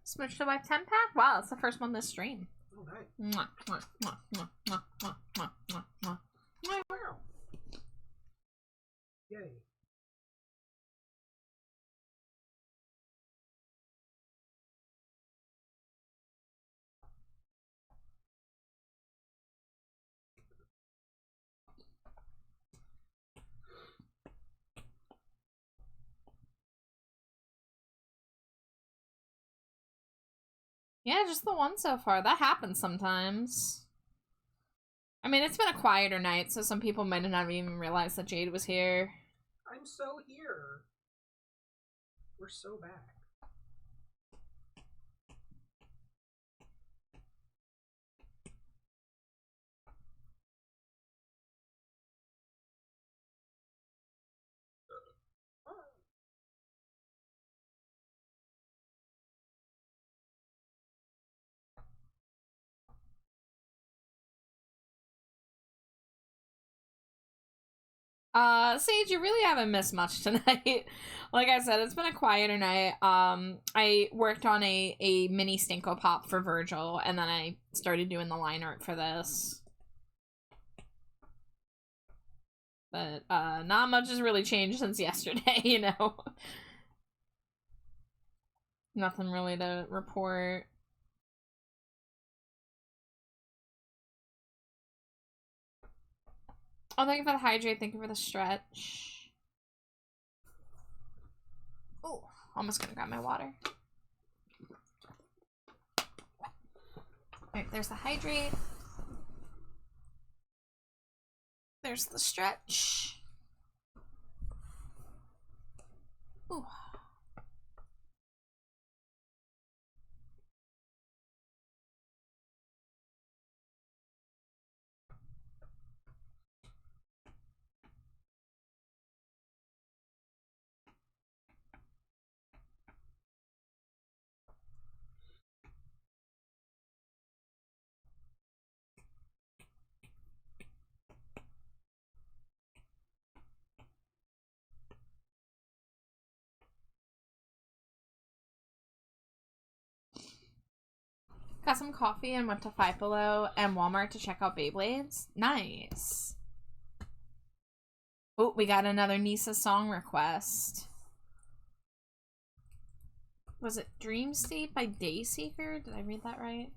Speaker 2: Smooch the Wipe 10 pack? Wow, that's the first one this stream.
Speaker 4: Oh, nice.
Speaker 2: Mwah, mwah, mwah, mwah, mwah, mwah, mwah, mwah, mwah.
Speaker 4: Wow. Yay.
Speaker 2: Yeah, just the one so far. That happens sometimes. I mean, it's been a quieter night, so some people might not have even realized that Jade was here.
Speaker 4: I'm so here. We're so back.
Speaker 2: Sage, you really haven't missed much tonight. Like I said, it's been a quieter night. I worked on a mini Stinko Pop for Virgil, and then I started doing the line art for this. But, not much has really changed since yesterday, you know? Nothing really to report. Oh, thank you for the hydrate, thank you for the stretch. Oh, almost gonna grab my water. Alright, there's the hydrate. There's the stretch. Ooh. Got some coffee and went to Five Below and Walmart to check out Beyblades. Nice. Oh, we got another Nisa song request. Was it Dream State by Dayseeker? Did I read that right?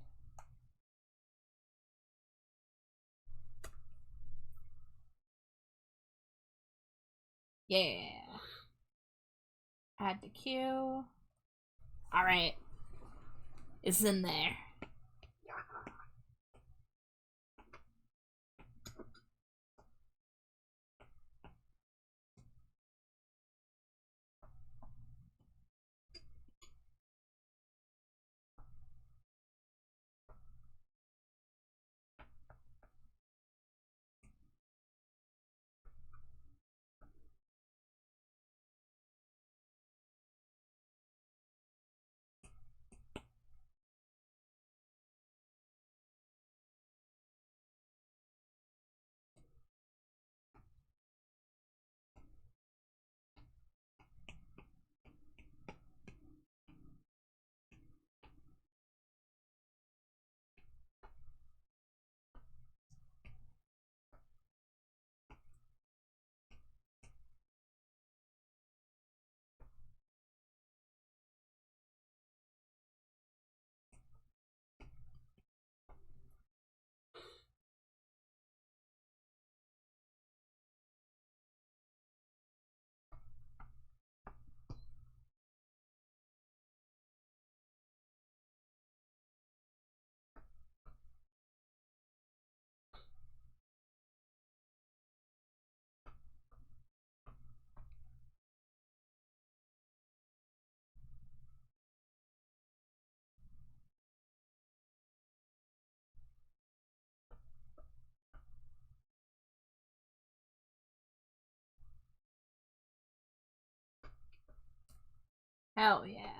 Speaker 2: Yeah. Add to queue. Alright. It's in there. Hell yeah.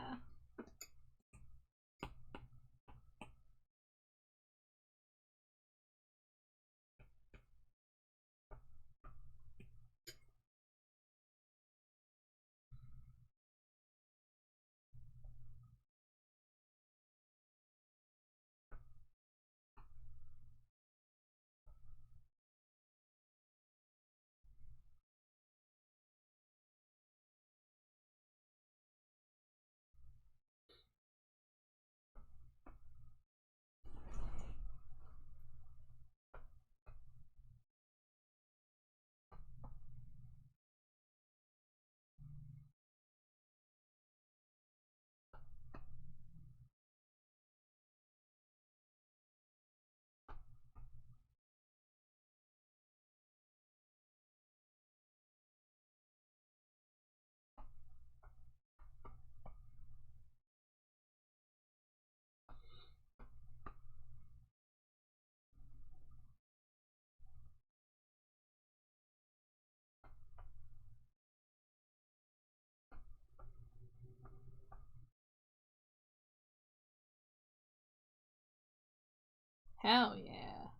Speaker 2: Hell yeah.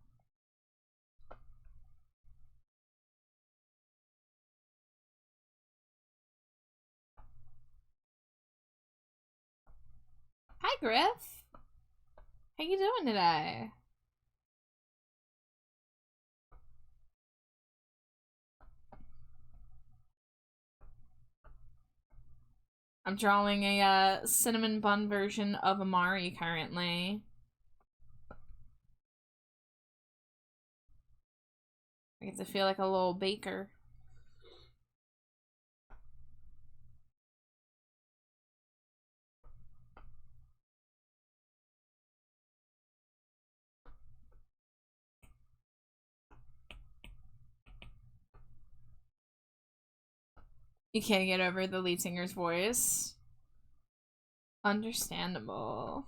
Speaker 2: Hi, Griff. How you doing today? I'm drawing a cinnamon bun version of Amari currently. I get to feel like a little baker. You can't get over the lead singer's voice. Understandable.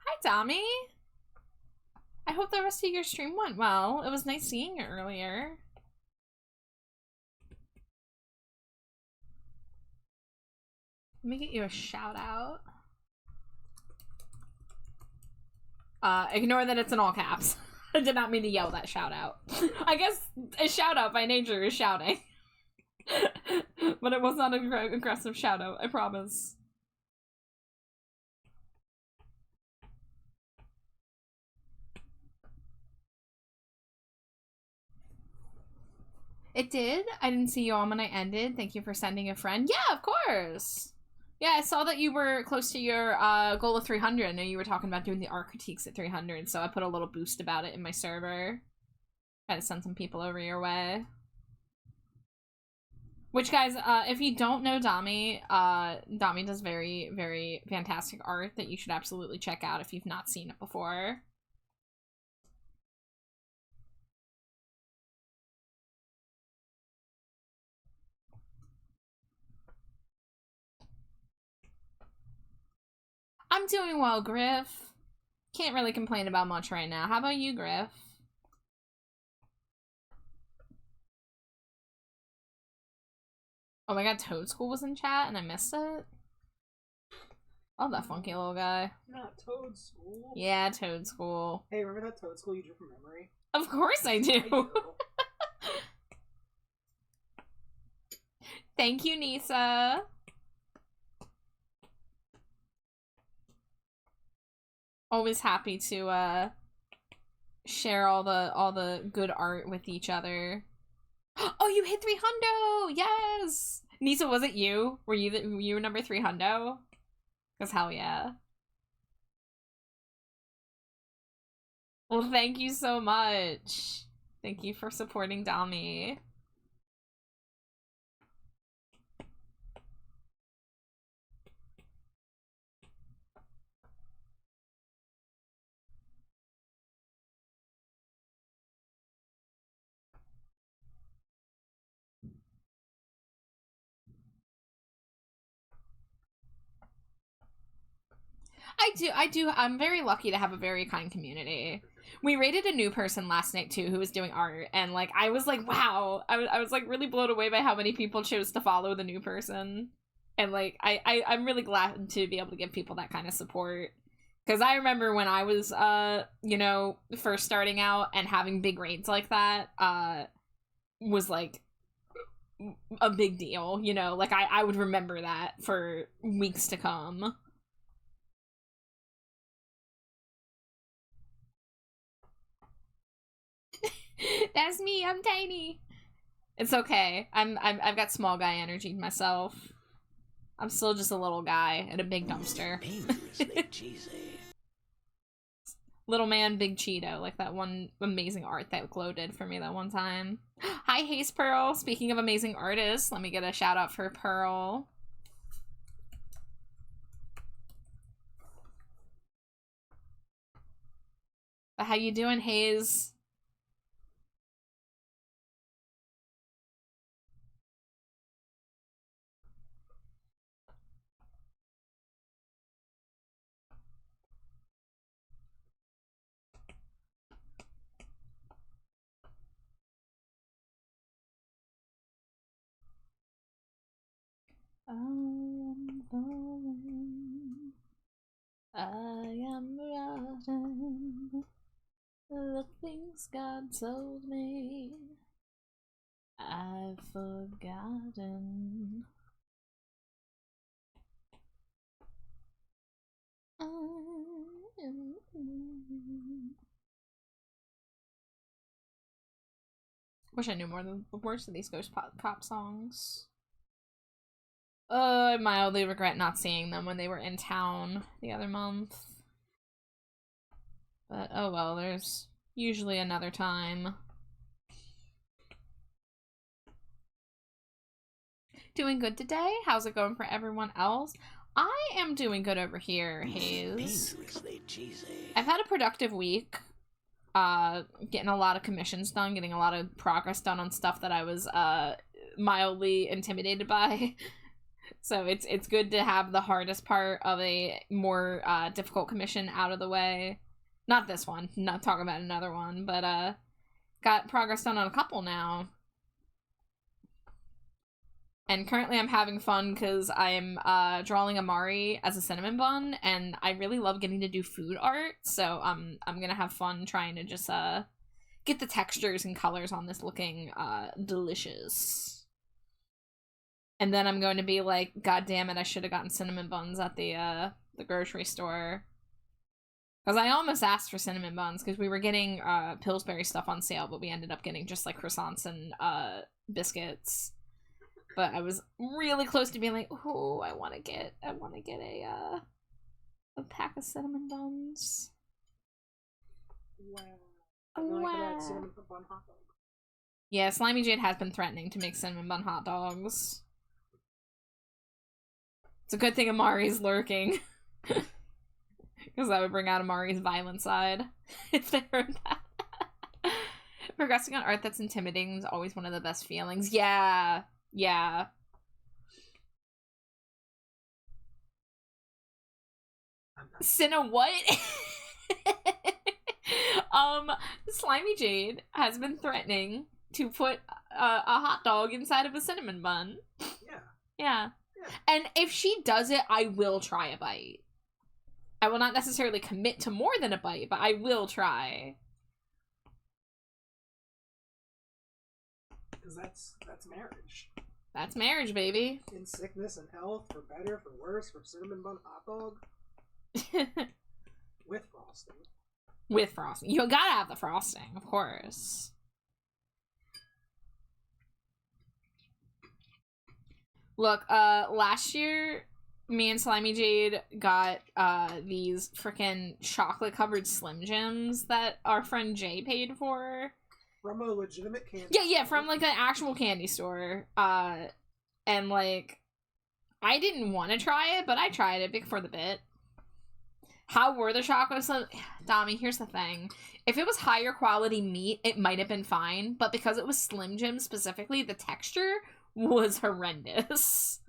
Speaker 2: Hi, Tommy. I hope the rest of your stream went well. It was nice seeing you earlier. Let me get you a shout out. Ignore that it's in all caps. I did not mean to yell that shout out. I guess a shout out by nature is shouting. But it was not an aggressive shout out, I promise. It did? I didn't see you on when I ended. Thank you for sending a friend. Yeah, of course! Yeah, I saw that you were close to your goal of 300. I know you were talking about doing the art critiques at 300, so I put a little boost about it in my server. Try to send some people over your way. Which, guys, if you don't know Dami, Dami does very, very fantastic art that you should absolutely check out if you've not seen it before. I'm doing well, Griff. Can't really complain about much right now. How about you, Griff? Oh my god, Toad School was in chat and I missed it? Oh, that funky little guy.
Speaker 4: Not Toad School.
Speaker 2: Yeah, Toad School.
Speaker 4: Hey, remember that Toad School you drew from memory?
Speaker 2: Of course I do.
Speaker 4: I do.
Speaker 2: Thank you, Nisa. Always happy to share all the good art with each other. Oh, you hit 300! Yes! Nisa, was it you? Were you number 300? Cause hell yeah. Well, thank you so much. Thank you for supporting Dami. I'm very lucky to have a very kind community. We rated a new person last night too who was doing art, and like I was like, wow, I was like really blown away by how many people chose to follow the new person. And like I'm really glad to be able to give people that kind of support. Because I remember when I was you know, first starting out and having big raids like that was like a big deal, you know, like I would remember that for weeks to come. That's me. I'm tiny. It's okay. I've got small guy energy myself. I'm still just a little guy in a big dumpster.
Speaker 1: Dangerously cheesy.
Speaker 2: Little man, big Cheeto, like that one amazing art that Glow did for me that one time. Hi, Haze Pearl. Speaking of amazing artists, let me get a shout out for Pearl. But how you doing, Hayes? I am falling. I am rotten. The things God told me, I've forgotten. Wish I knew more than the words of these Ghost Cop songs. I mildly regret not seeing them when they were in town the other month. But oh well, there's usually another time. Doing good today? How's it going for everyone else? I am doing good over here, Hayes.
Speaker 1: Dangerously cheesy.
Speaker 2: I've had a productive week. Getting a lot of commissions done, getting a lot of progress done on stuff that I was mildly intimidated by. So it's good to have the hardest part of a more difficult commission out of the way. Not this one, not talking about another one, but got progress done on a couple now. And currently I'm having fun because I'm drawing Amari as a cinnamon bun, and I really love getting to do food art, so I'm gonna have fun trying to just get the textures and colors on this looking delicious. And then I'm going to be like, God damn it, I should have gotten cinnamon buns at the grocery store. Because I almost asked for cinnamon buns, because we were getting Pillsbury stuff on sale, but we ended up getting just like croissants and biscuits. But I was really close to being like, oh, I want to get a pack of cinnamon buns.
Speaker 4: Wow. Wow. Cinnamon bun hot dog.
Speaker 2: Yeah, Slimy Jade has been threatening to make cinnamon bun hot dogs. It's a good thing Amari's lurking. Because that would bring out Amari's violent side if they heard that. Progressing on art that's intimidating is always one of the best feelings. Yeah. Yeah. Cinna what? Slimy Jade has been threatening to put a hot dog inside of a cinnamon bun. Yeah. And if she does it, I will try a bite. I will not necessarily commit to more than a bite, but I will try.
Speaker 4: Because that's marriage.
Speaker 2: That's marriage, baby.
Speaker 4: In sickness and health, for better, for worse, for cinnamon bun hot dog. With frosting.
Speaker 2: With frosting. You gotta have the frosting, of course. Look, last year, me and Slimy Jade got these freaking chocolate-covered Slim Jims that our friend Jay paid for.
Speaker 4: From a legitimate candy
Speaker 2: store? Yeah,
Speaker 4: store?
Speaker 2: from, like, an actual candy store. And, like, I didn't want to try it, but I tried it for the bit. How were the chocolate Slim... Dami, here's the thing. If it was higher quality meat, it might have been fine, but because it was Slim Jim specifically, the texture was horrendous.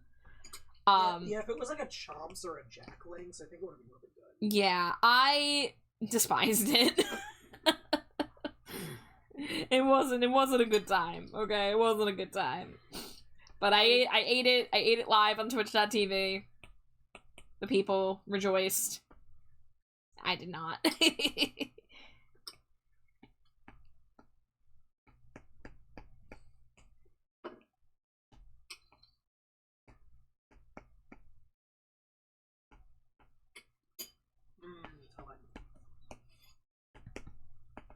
Speaker 4: Yeah, if it was like a Chomps or a Jack Links, I think it would have been really good.
Speaker 2: Yeah, I despised it. It wasn't a good time, okay? It wasn't a good time. But I ate it live on twitch.tv. The people rejoiced. I did not.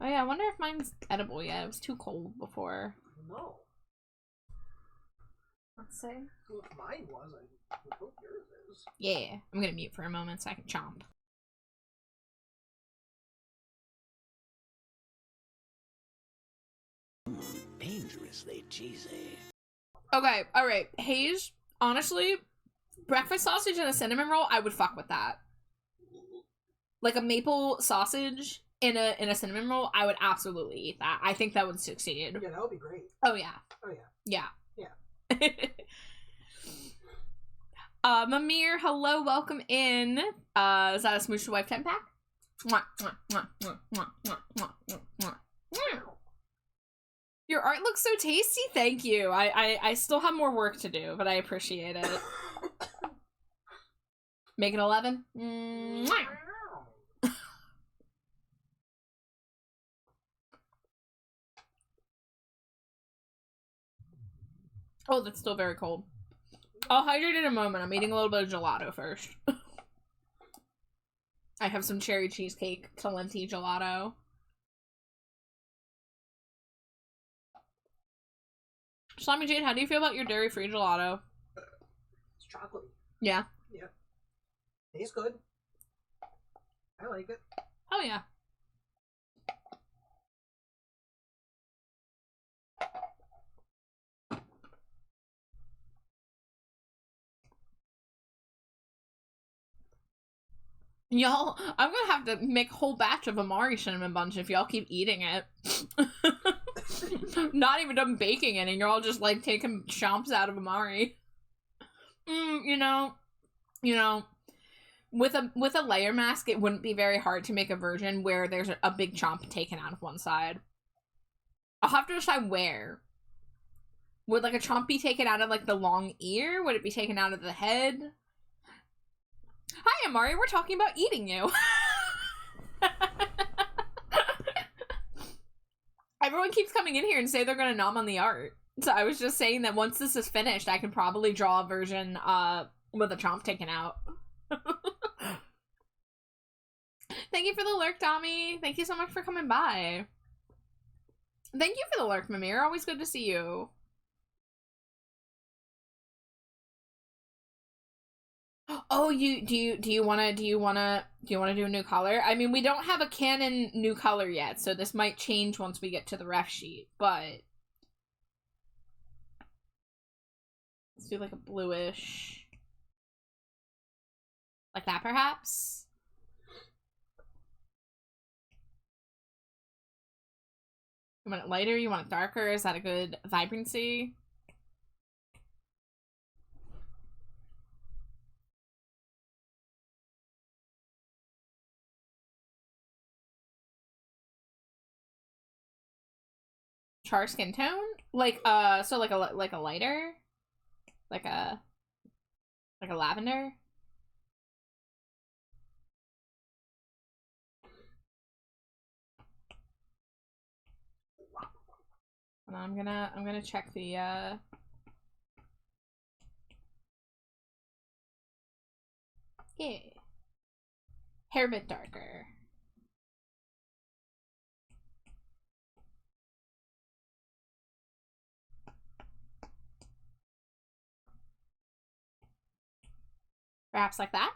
Speaker 2: Oh yeah, I wonder if mine's edible yet. It was too cold before.
Speaker 4: No.
Speaker 2: Let's see.
Speaker 4: Well, if mine was, I would hope yours is.
Speaker 2: Yeah, I'm gonna mute for a moment so I can chomp.
Speaker 1: Dangerously cheesy.
Speaker 2: Okay, alright. Hayes, honestly, breakfast sausage and a cinnamon roll, I would fuck with that. Like a maple sausage in a cinnamon roll, I would absolutely eat that. I think that would succeed.
Speaker 4: Yeah, that would be great.
Speaker 2: Oh yeah.
Speaker 4: Oh yeah.
Speaker 2: Yeah.
Speaker 4: Yeah.
Speaker 2: Mimir, hello, welcome in. Is that a Smooch the Wife 10 pack? Mwah, mwah, mwah, mwah, mwah, mwah, mwah, mwah, mwah. Your art looks so tasty, thank you. I still have more work to do, but I appreciate it. Make it 11? Mwah. Oh, that's still very cold. I'll hydrate in a moment. I'm eating a little bit of gelato first. I have some cherry cheesecake Talenti gelato. Slimy Jade, how do you feel about your dairy-free gelato?
Speaker 4: It's chocolatey.
Speaker 2: Yeah.
Speaker 4: Yeah. Tastes good. I like it.
Speaker 2: Oh yeah. Y'all, I'm gonna have to make a whole batch of Amari cinnamon buns if y'all keep eating it. Not even done baking it, and you're all just like taking chomps out of Amari. You know, with a layer mask, it wouldn't be very hard to make a version where there's a big chomp taken out of one side. I'll have to decide where. Would like a chomp be taken out of like the long ear? Would it be taken out of the head? Hi, Amari, we're talking about eating you. Everyone keeps coming in here and say they're gonna nom on the art. So I was just saying that once this is finished, I can probably draw a version with a chomp taken out. Thank you for the lurk, Tommy. Thank you so much for coming by. Thank you for the lurk, Mimir. Always good to see you. Oh, do you wanna do a new color? I mean, we don't have a canon new color yet, so this might change once we get to the ref sheet, but let's do like a bluish, like that perhaps. You want it lighter? You want it darker? Is that a good vibrancy? Char skin tone? Like so like a lighter? Like a lavender? And I'm gonna check the yeah, hair bit darker. Perhaps like that.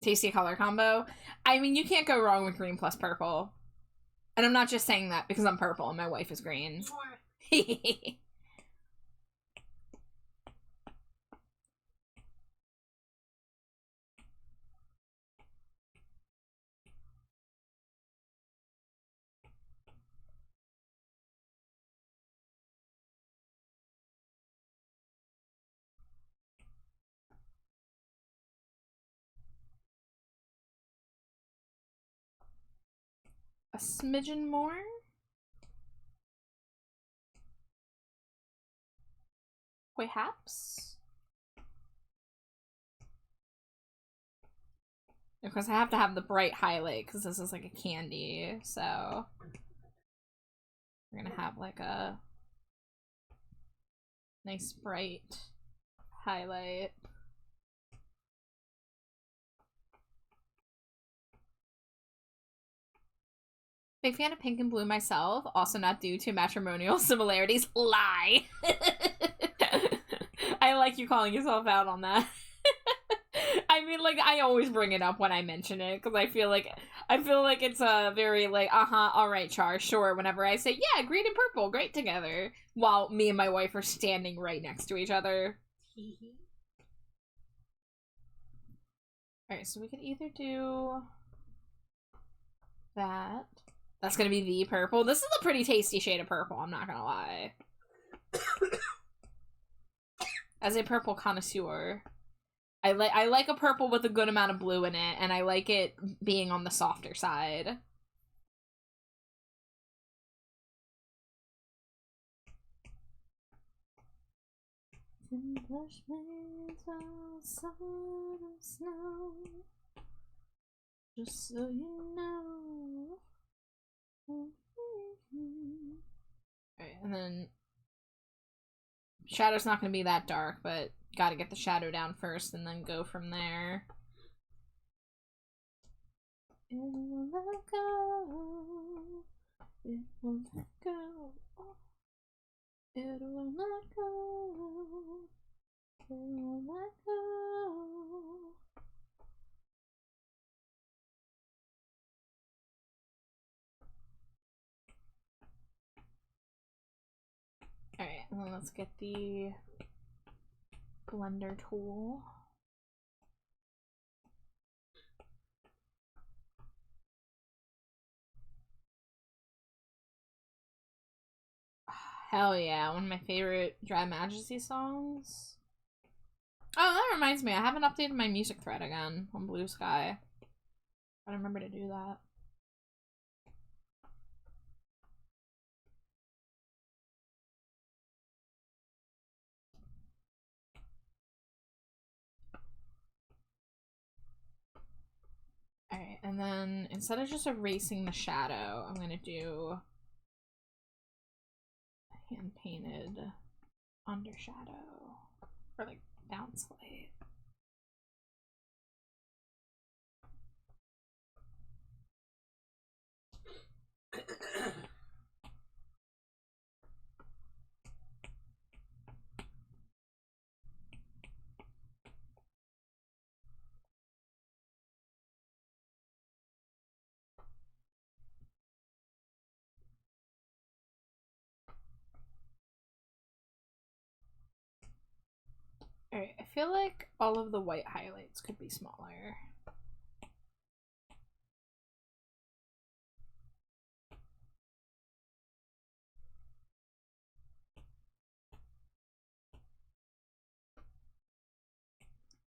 Speaker 2: Tasty color combo. I mean, you can't go wrong with green plus purple. And I'm not just saying that because I'm purple and my wife is green. A smidgen more? Perhaps? Because I have to have the bright highlight because this is like a candy, so we're gonna have like a nice bright highlight. Big fan of pink and blue myself, also not due to matrimonial similarities. Lie! I like you calling yourself out on that. I mean, like, I always bring it up when I mention it, because I feel like it's a very, like, alright, Char, sure, whenever I say, yeah, green and purple, great together, while me and my wife are standing right next to each other. Alright, so we could either do that. That's gonna be the purple. This is a pretty tasty shade of purple, I'm not gonna lie. As a purple connoisseur, I like a purple with a good amount of blue in it, and I like it being on the softer side. Just so you know. Alright, and then shadow's not gonna be that dark, but gotta get the shadow down first and then go from there. It will let go. It will let go. It will let go. It will let go. Alright, and then let's get the blender tool. Hell yeah, one of my favorite Dry Majesty songs. Oh, that reminds me, I haven't updated my music thread again on Blue Sky. I remember to do that. Alright, and then instead of just erasing the shadow, I'm gonna do a hand-painted undershadow. Or like bounce light. Alright, I feel like all of the white highlights could be smaller.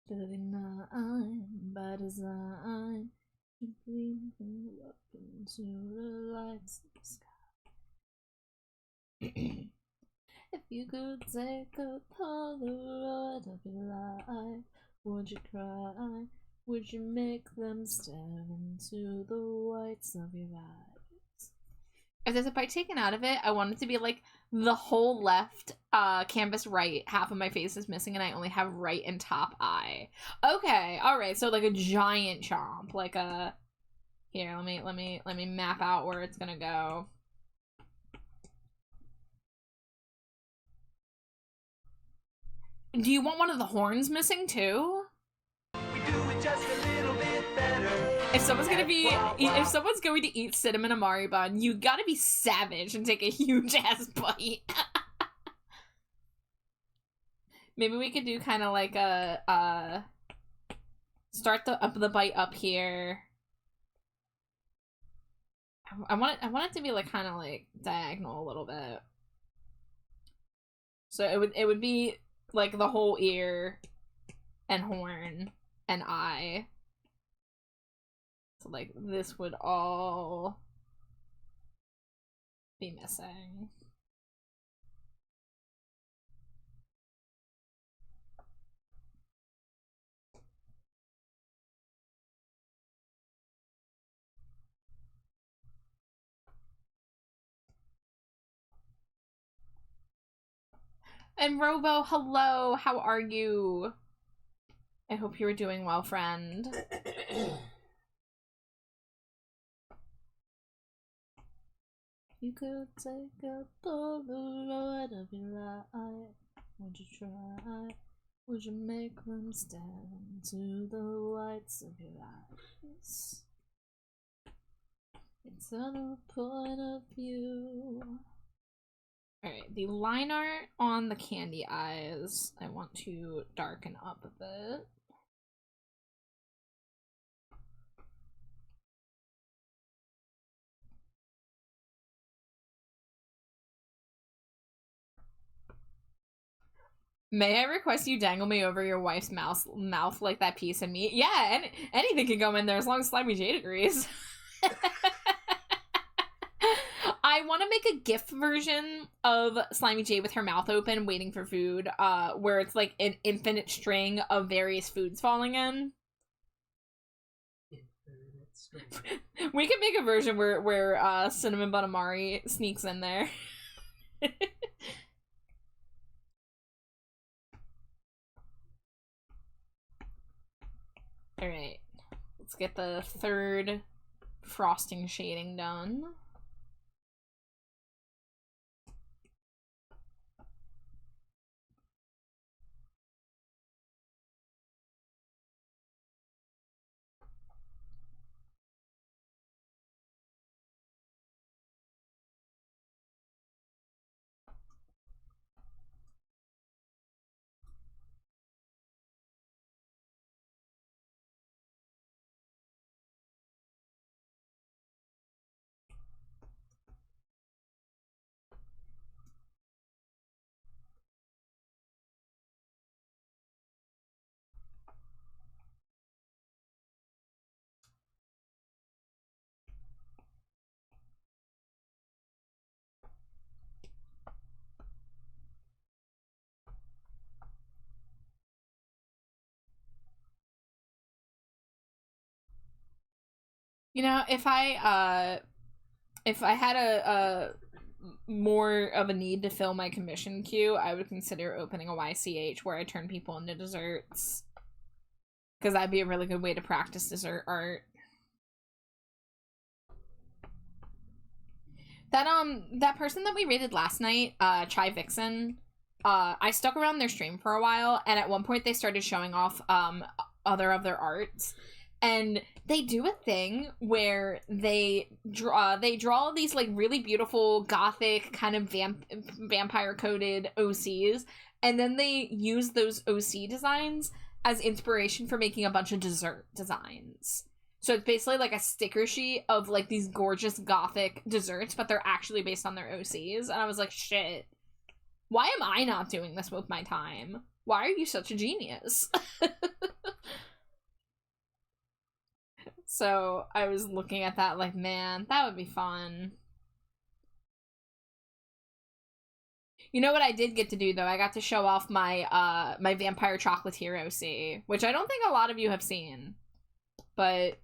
Speaker 2: Living by design, gleaming up into the lights of the sky. If you could take a Polaroid of your life, would you cry? Would you make them stare into the whites of your eyes? If there's a bite taken out of it, I want it to be like the whole left canvas right, half of my face is missing, and I only have right and top eye. Okay, alright, so like a giant chomp, like a here, let me map out where it's gonna go. Do you want one of the horns missing too? We do it just a little bit better. If someone's going to eat cinnamon amari bun, you gotta be savage and take a huge ass bite. Maybe we could do kind of like a start the bite up here. I want it to be like kind of like diagonal a little bit. So it would be like the whole ear and horn and eye. So like this would all be missing. And Robo, hello, how are you? I hope you are doing well, friend. You could take a Polaroid of your life. Would you try? Would you make them stand into the whites of your eyes? It's a point of view. Alright, the line art on the candy eyes, I want to darken up a bit. May I request you dangle me over your wife's mouth like that piece of meat? Yeah, anything can go in there as long as Slimy Jade agrees. I want to make a GIF version of Slimy Jade with her mouth open, waiting for food, where it's like an infinite string of various foods falling in. We can make a version where Cinnamon Bun Amari sneaks in there. Alright, let's get the third frosting shading done. You know, if I had a more of a need to fill my commission queue, I would consider opening a YCH where I turn people into desserts. Because that'd be a really good way to practice dessert art. That person that we rated last night, Chai Vixen, I stuck around their stream for a while, and at one point they started showing off, other of their arts. And they do a thing where they draw these like really beautiful gothic kind of vampire coded OCs, and then they use those OC designs as inspiration for making a bunch of dessert designs. So it's basically like a sticker sheet of like these gorgeous gothic desserts, but they're actually based on their OCs. And I was like, shit, why am I not doing this with my time? Why are you such a genius? So I was looking at that like, man, that would be fun. You know what I did get to do, though? I got to show off my my Vampire Chocolatier OC, which I don't think a lot of you have seen. But,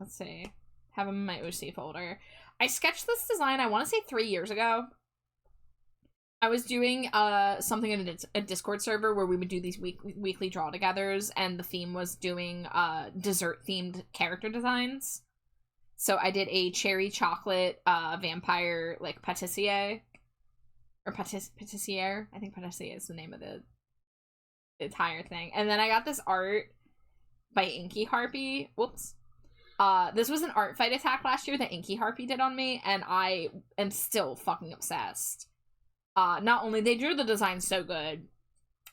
Speaker 2: let's see. Have them in my OC folder. I sketched this design, I want to say 3 years ago. I was doing something in a Discord server where we would do these weekly draw-togethers, and the theme was doing dessert-themed character designs. So I did a cherry chocolate vampire, like, patissier. Or patissier? I think patissier is the name of the entire thing. And then I got this art by Inky Harpy. Whoops. This was an art fight attack last year that Inky Harpy did on me, and I am still fucking obsessed. Not only they drew the design so good,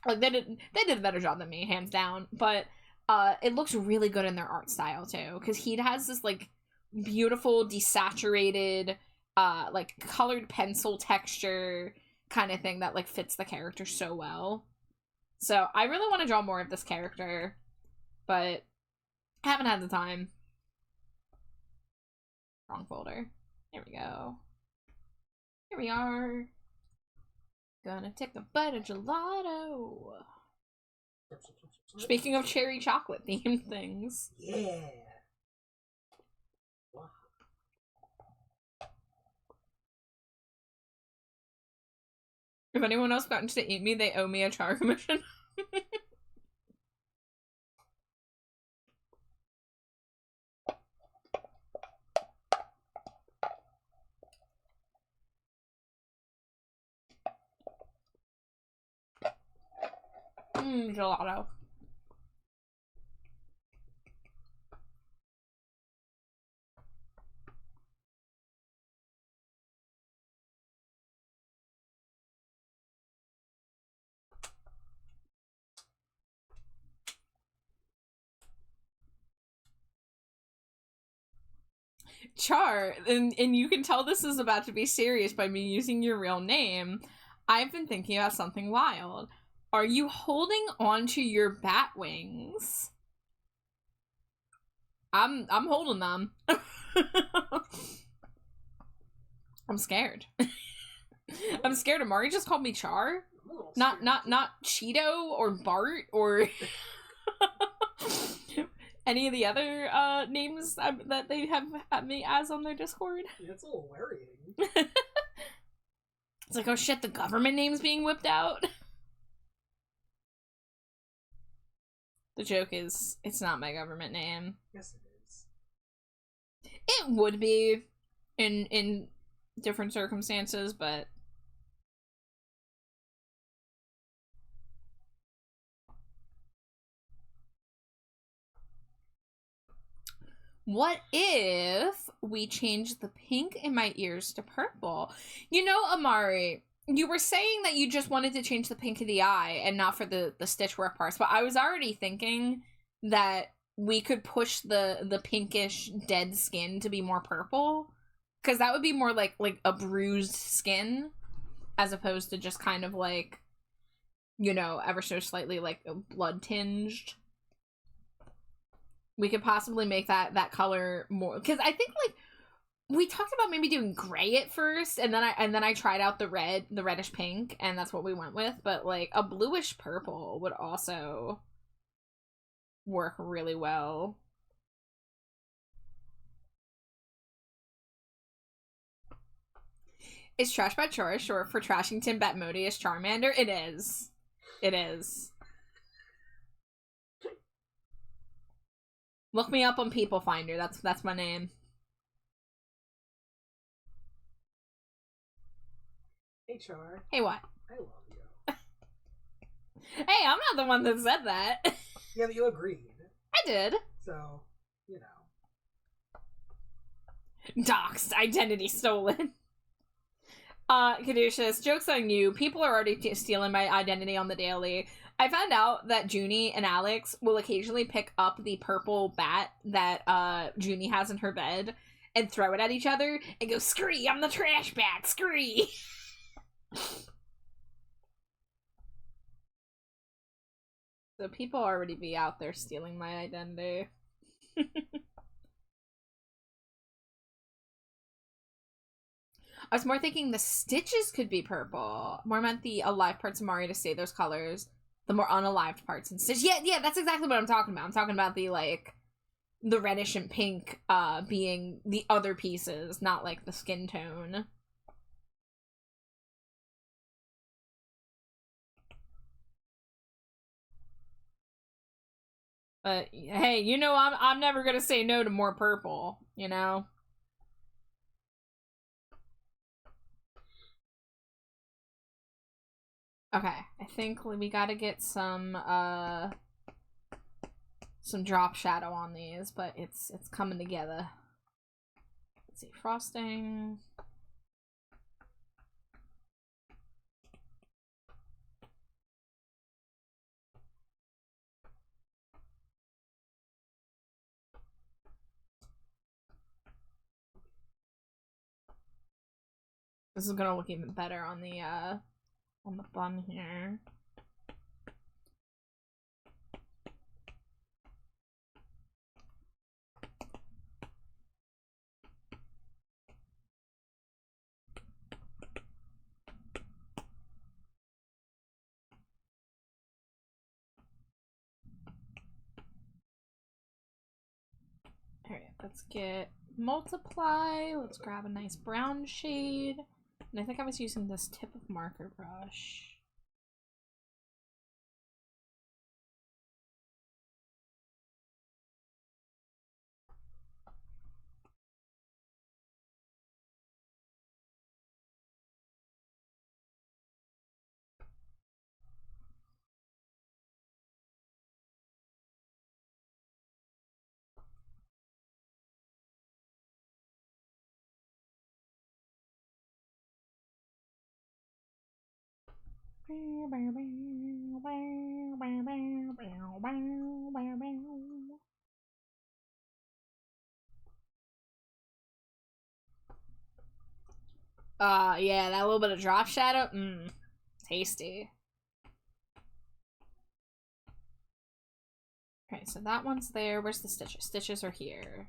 Speaker 2: like they did a better job than me, hands down, but it looks really good in their art style too, because he has this like beautiful desaturated like colored pencil texture kind of thing that like fits the character so well. So I really want to draw more of this character, but I haven't had the time. Wrong folder. There we go. Here we are. Gonna take a bite of gelato. Speaking of cherry chocolate themed things.
Speaker 4: Yeah. Wow.
Speaker 2: If anyone else got to eat me, they owe me a char commission. Gelato. Char, and you can tell this is about to be serious by me using your real name. I've been thinking about something wild. Are you holding onto your bat wings? I'm holding them. I'm scared. I'm scared. Amari just called me Char. Not Cheeto or Bart or any of the other names that they have me as on their Discord.
Speaker 4: Yeah, it's a little worrying.
Speaker 2: It's like, oh shit, the government name's being whipped out. The joke is, it's not my government name.
Speaker 4: Yes, it is.
Speaker 2: It would be in different circumstances, but what if we change the pink in my ears to purple? You know, Amari, you were saying that you just wanted to change the pink of the eye and not for the stitchwork parts, but I was already thinking that we could push the pinkish dead skin to be more purple, because that would be more like a bruised skin as opposed to just kind of like, you know, ever so slightly like blood tinged. We could possibly make that color more, because I think like we talked about maybe doing gray at first, and then I tried out the reddish pink, and that's what we went with. But like a bluish purple would also work really well. Is Trash Bad Char short for Trashington Batmodius Charmander? It is. It is. Look me up on People Finder. That's my name.
Speaker 4: Hey, Char.
Speaker 2: Hey, what?
Speaker 4: I love you.
Speaker 2: Hey, I'm not the one that said that.
Speaker 4: Yeah, but you agreed.
Speaker 2: I did.
Speaker 4: So, you know.
Speaker 2: Doxed. Identity stolen. Caduceus, joke's on you. People are already stealing my identity on the daily. I found out that Junie and Alex will occasionally pick up the purple bat that Junie has in her bed and throw it at each other and go, "Scree, I'm the trash bat, scree!" So people already be out there stealing my identity. I was more thinking the stitches could be purple. More meant the alive parts of Mario to stay those colors. The more unalived parts and stitch. Yeah, that's exactly what I'm talking about. I'm talking about the, like, the reddish and pink being the other pieces, not, like, the skin tone. But, hey, you know, I'm never gonna say no to more purple, you know? Okay, I think we gotta get some drop shadow on these, but it's coming together. Let's see, frosting. This is gonna look even better on the bun here. Alright, let's get multiply. Let's grab a nice brown shade. And I think I was using this tip of marker brush. Yeah, that little bit of drop shadow. Tasty. Okay, so that one's there. Where's the stitches? Stitches are here.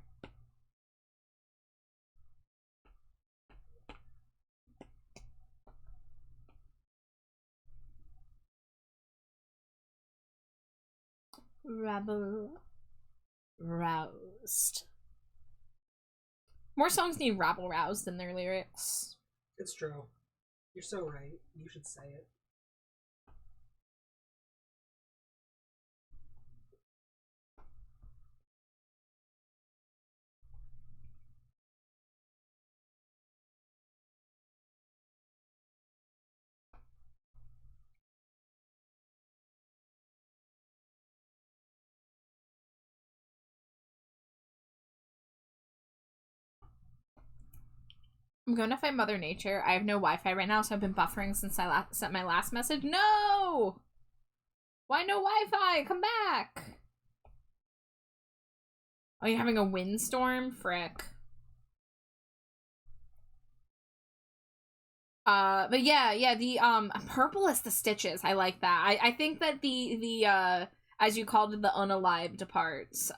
Speaker 2: Rabble roused. More songs need rabble roused in their lyrics.
Speaker 4: It's true. You're so right. You should say it.
Speaker 2: I'm going to fight Mother Nature. I have no Wi-Fi right now, so I've been buffering since I sent my last message. No! Why no Wi-Fi? Come back! Oh, you're having a windstorm? Frick. But yeah, the, purple is the stitches. I like that. I think that the, as you called it, the unalived parts,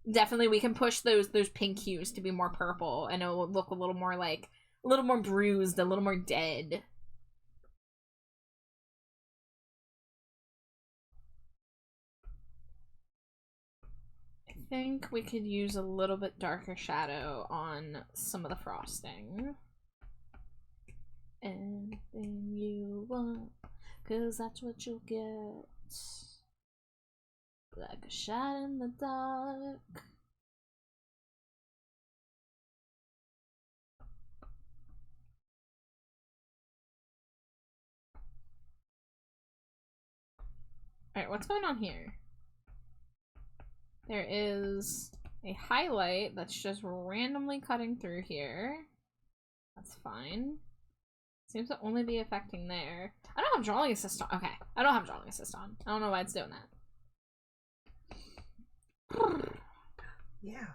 Speaker 2: definitely we can push those pink hues to be more purple, and it will look a little more like, a little more bruised, a little more dead. I think we could use a little bit darker shadow on some of the frosting. Anything you want, 'cause that's what you'll get. Like a shot in the dark. Alright, what's going on here? There is a highlight that's just randomly cutting through here. That's fine. Seems to only be affecting there. I don't have drawing assist on. Okay, I don't have drawing assist on. I don't know why it's doing that.
Speaker 4: Yeah.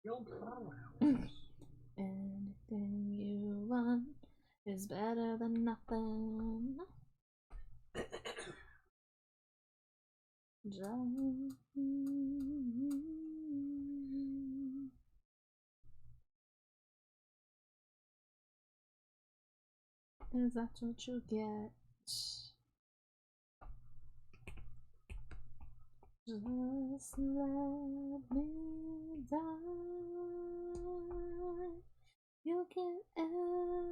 Speaker 4: You'll
Speaker 2: Anything you want is better than nothing. Is that what you get? Just let me die. You get everything.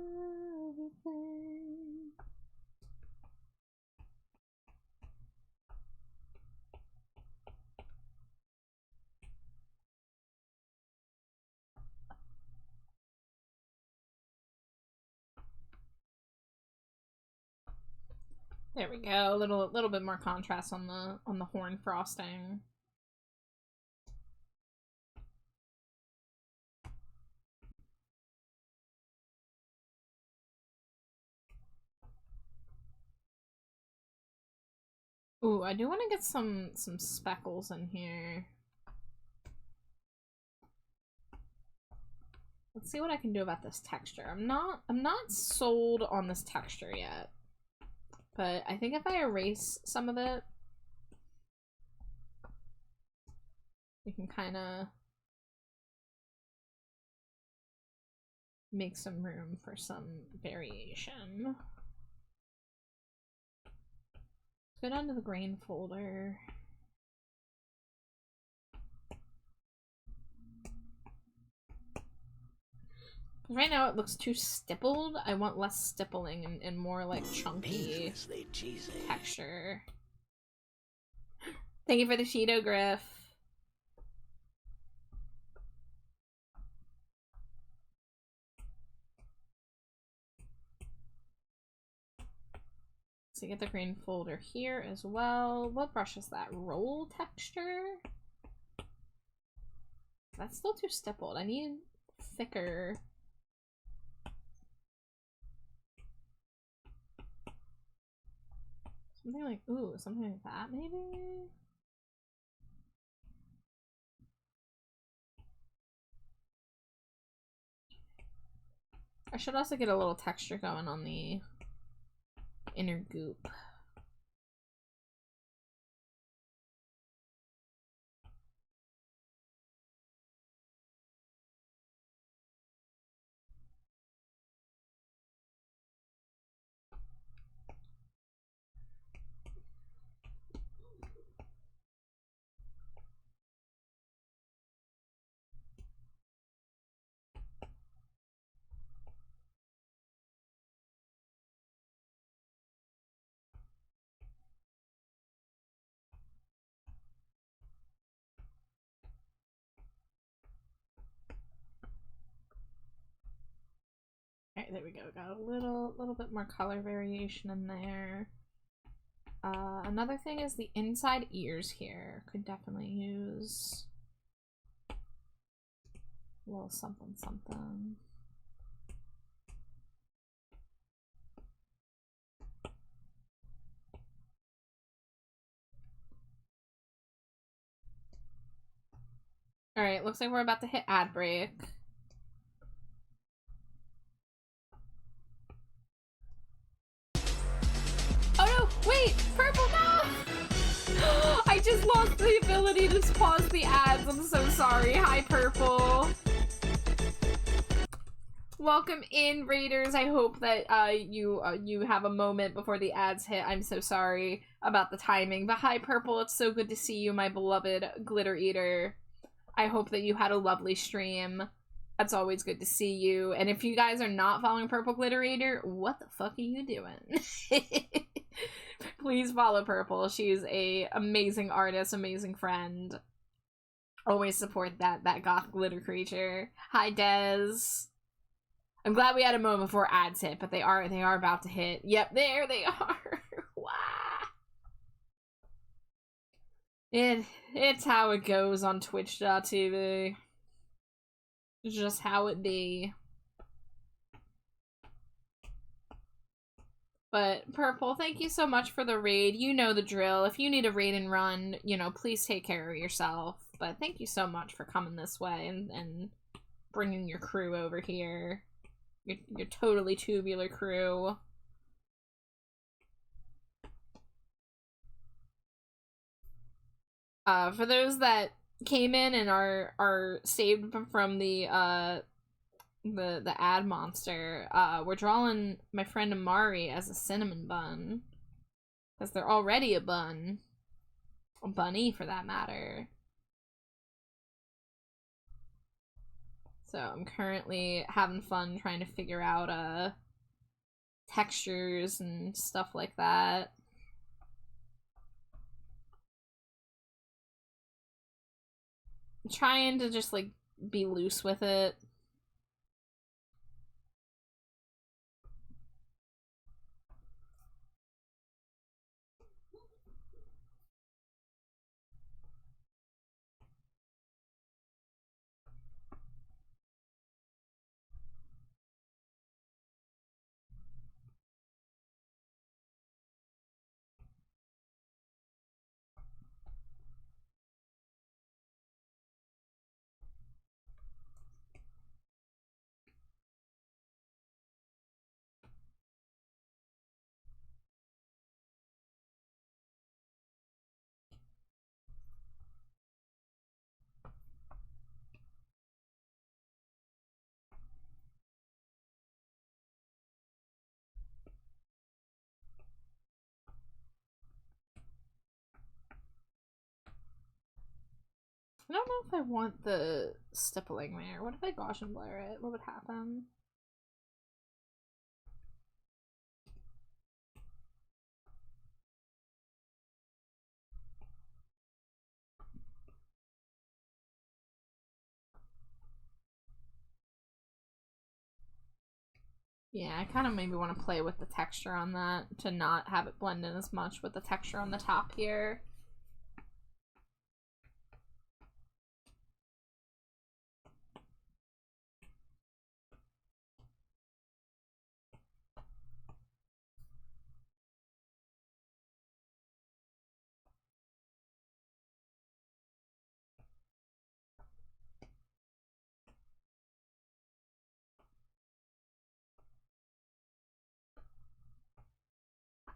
Speaker 2: There we go. A little bit more contrast on the horn frosting. Ooh, I do want to get some speckles in here. Let's see what I can do about this texture. I'm not sold on this texture yet. But I think if I erase some of it, we can kind of make some room for some variation. Let's go down to the grain folder. Right now it looks too stippled. I want less stippling and more like chunky texture. Thank you for the Cheeto Griff. So get the green folder here as well. What brush is that? Roll texture? That's still too stippled. I need thicker. Something like, ooh, something like that maybe? I should also get a little texture going on the inner goop. Alright, there we go. Got a little bit more color variation in there. Another thing is the inside ears here. Could definitely use a little something something. Alright, looks like we're about to hit ad break. Oh no! Wait! Purple, no! I just lost the ability to pause the ads. I'm so sorry. Hi, Purple. Welcome in, Raiders. I hope that you have a moment before the ads hit. I'm so sorry about the timing. But hi, Purple. It's so good to see you, my beloved Glitter Eater. I hope that you had a lovely stream. It's always good to see you. And if you guys are not following Purple Glitter Eater, what the fuck are you doing? Please follow Purple. She's a amazing artist, amazing friend. Always support that goth glitter creature. Hi, Dez. I'm glad we had a moment before ads hit, but they are about to hit. Yep, there they are. Wow. It's how it goes on Twitch.tv. It's just how it be. But Purple, thank you so much for the raid. You know the drill. If you need a raid and run, you know, please take care of yourself. But thank you so much for coming this way and bringing your crew over here. Your totally tubular crew. For those that came in and are saved from the ad monster, we're drawing my friend Amari as a cinnamon bun. Because they're already a bun. A bunny, for that matter. So I'm currently having fun trying to figure out textures and stuff like that. I'm trying to just like be loose with it. I don't know if I want the stippling there. What if I Gaussian blur it? What would happen? Yeah, I kind of maybe want to play with the texture on that to not have it blend in as much with the texture on the top here.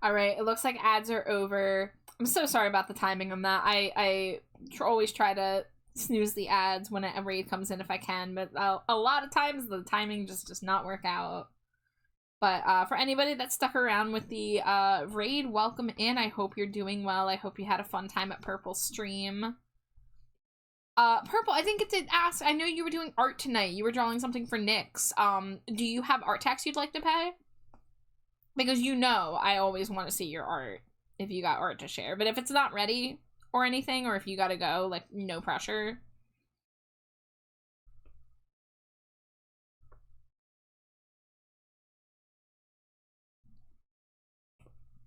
Speaker 2: Alright, it looks like ads are over. I'm so sorry about the timing on that. I always try to snooze the ads when a raid comes in if I can, but a lot of times the timing just does not work out. But for anybody that stuck around with the raid, welcome in. I hope you're doing well. I hope you had a fun time at Purple's stream. Purple, I think it did ask, I know you were doing art tonight. You were drawing something for Nyx. Do you have art tax you'd like to pay? Because you know I always want to see your art if you got art to share. But if it's not ready or anything, or if you gotta go, like, no pressure.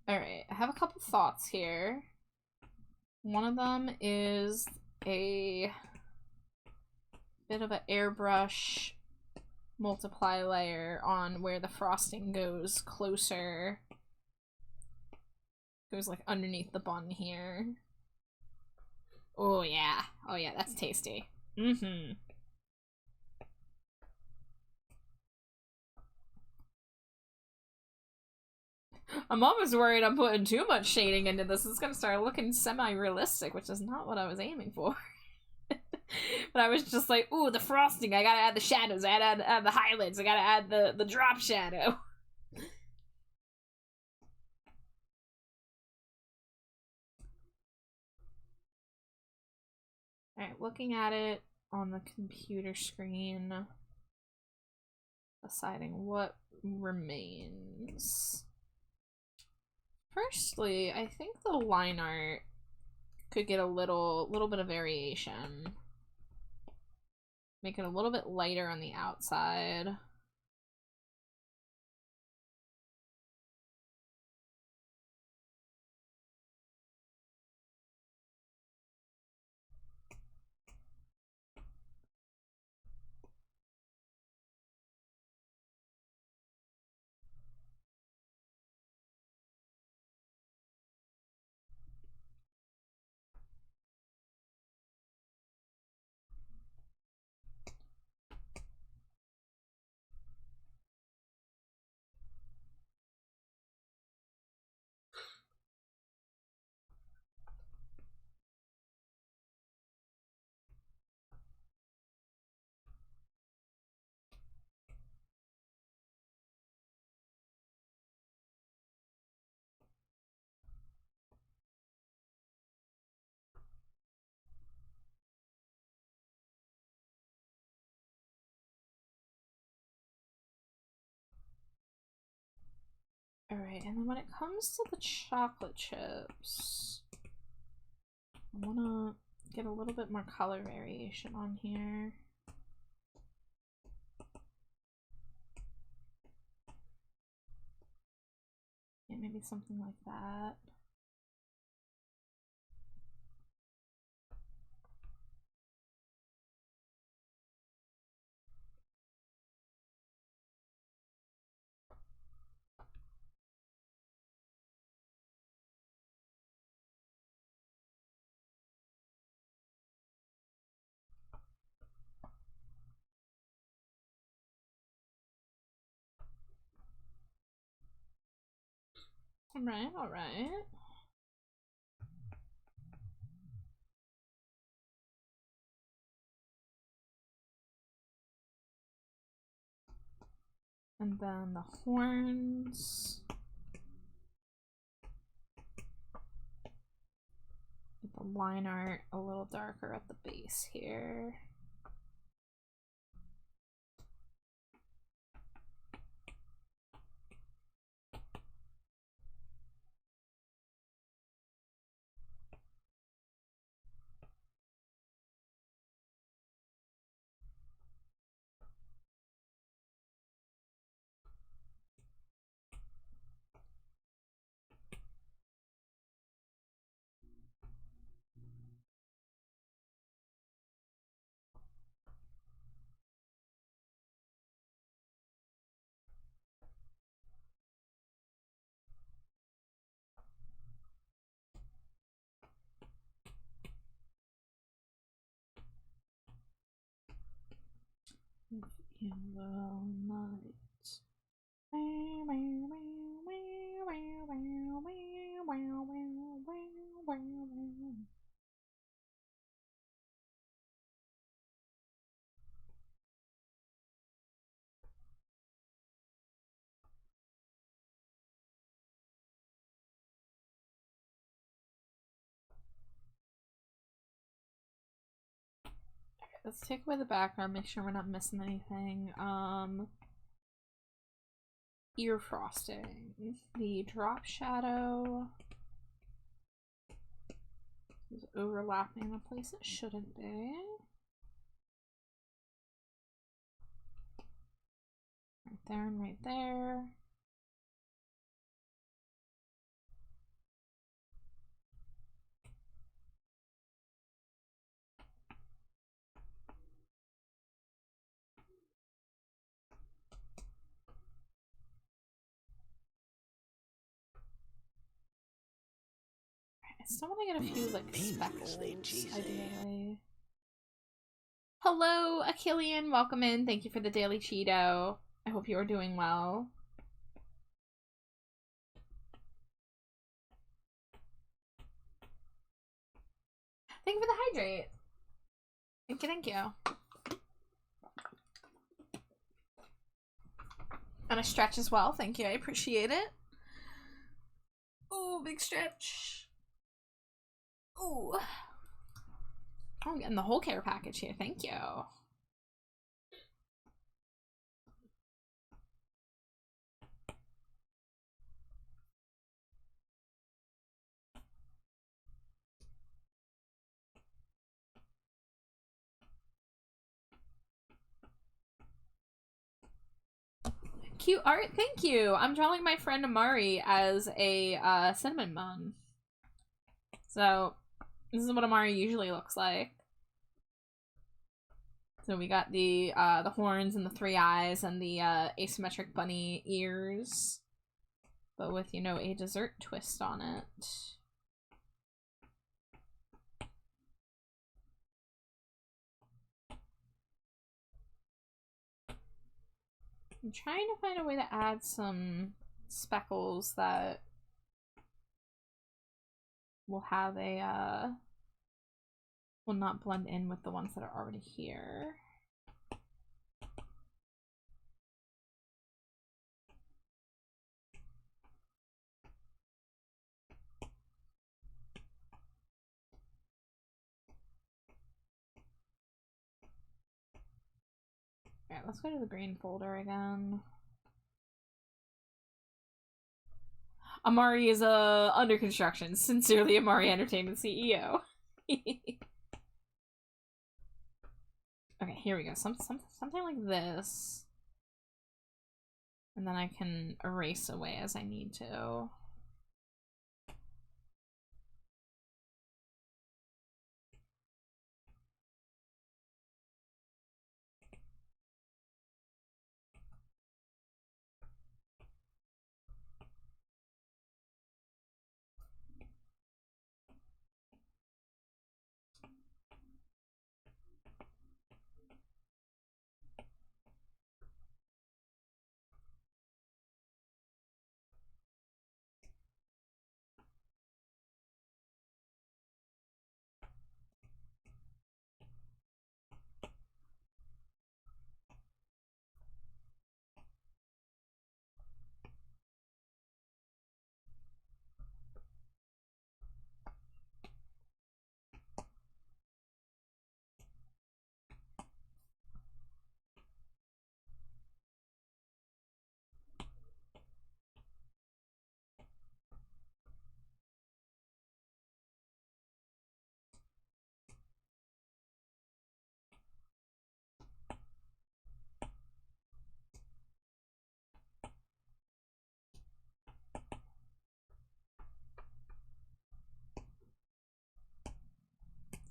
Speaker 2: Alright, I have a couple thoughts here. One of them is a bit of an airbrush multiply layer on where the frosting goes closer. Goes like underneath the bun here. Oh yeah. Oh yeah, that's tasty. Mm-hmm. I'm almost worried I'm putting too much shading into this. It's gonna start looking semi-realistic, which is not what I was aiming for. But I was just like, ooh, the frosting, I gotta add the shadows, I gotta add the highlights, I gotta add the drop shadow. Alright, looking at it on the computer screen, deciding what remains. Firstly, I think the line art could get a little bit of variation. Make it a little bit lighter on the outside. Alright, and then when it comes to the chocolate chips, I wanna get a little bit more color variation on here. Yeah, maybe something like that. Alright, alright. And then the horns. Get the line art a little darker at the base here. If you will not. let's take away the background, make sure we're not missing anything. Ear frosting. The drop shadow is overlapping in a place it shouldn't be. Right there and right there. I still want to get a few, like, speckles, ideally. Hello, Achillean. Welcome in. Thank you for the daily Cheeto. I hope you are doing well. Thank you for the hydrate. Thank you, thank you. And a stretch as well. Thank you. I appreciate it. Oh, big stretch. Ooh. I'm getting the whole care package here. Thank you. Cute art. Thank you. I'm drawing my friend Amari as a cinnamon bun. So this is what Amari usually looks like. So we got the horns and the 3 eyes and the asymmetric bunny ears, but with, you know, a dessert twist on it. I'm trying to find a way to add some speckles that will have a will not blend in with the ones that are already here. Alright, let's go to the green folder again. Amari is under construction. Sincerely, Amari Entertainment CEO. Okay, here we go. Something like this. And then I can erase away as I need to.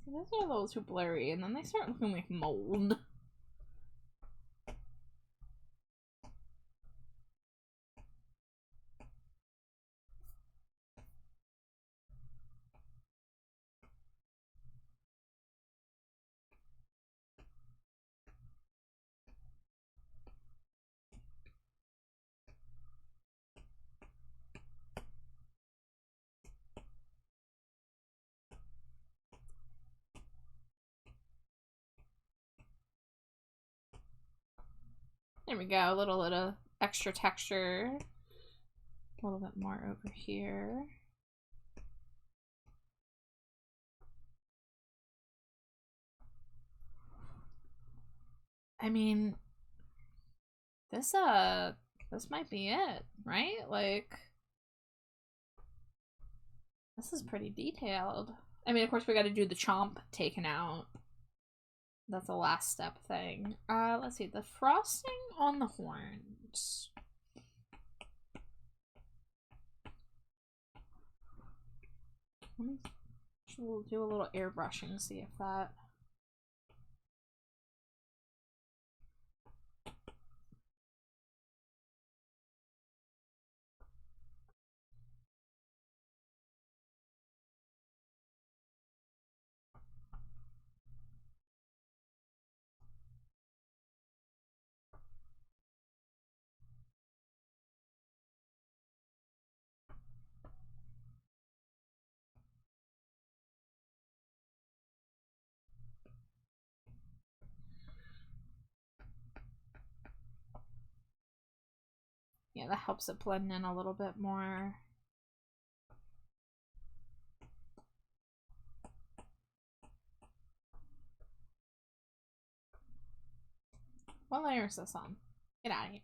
Speaker 2: Those are a little too blurry, and then they start looking like mold. There we go, a little extra texture. A little bit more over here. I mean, this might be it, right? Like, this is pretty detailed. I mean, of course, we got to do the chomp taken out. That's a last step thing. Let's see. The frosting on the horns. We'll do a little airbrushing, see if that... Yeah, that helps it blend in a little bit more. What layer is this on? Get out of here.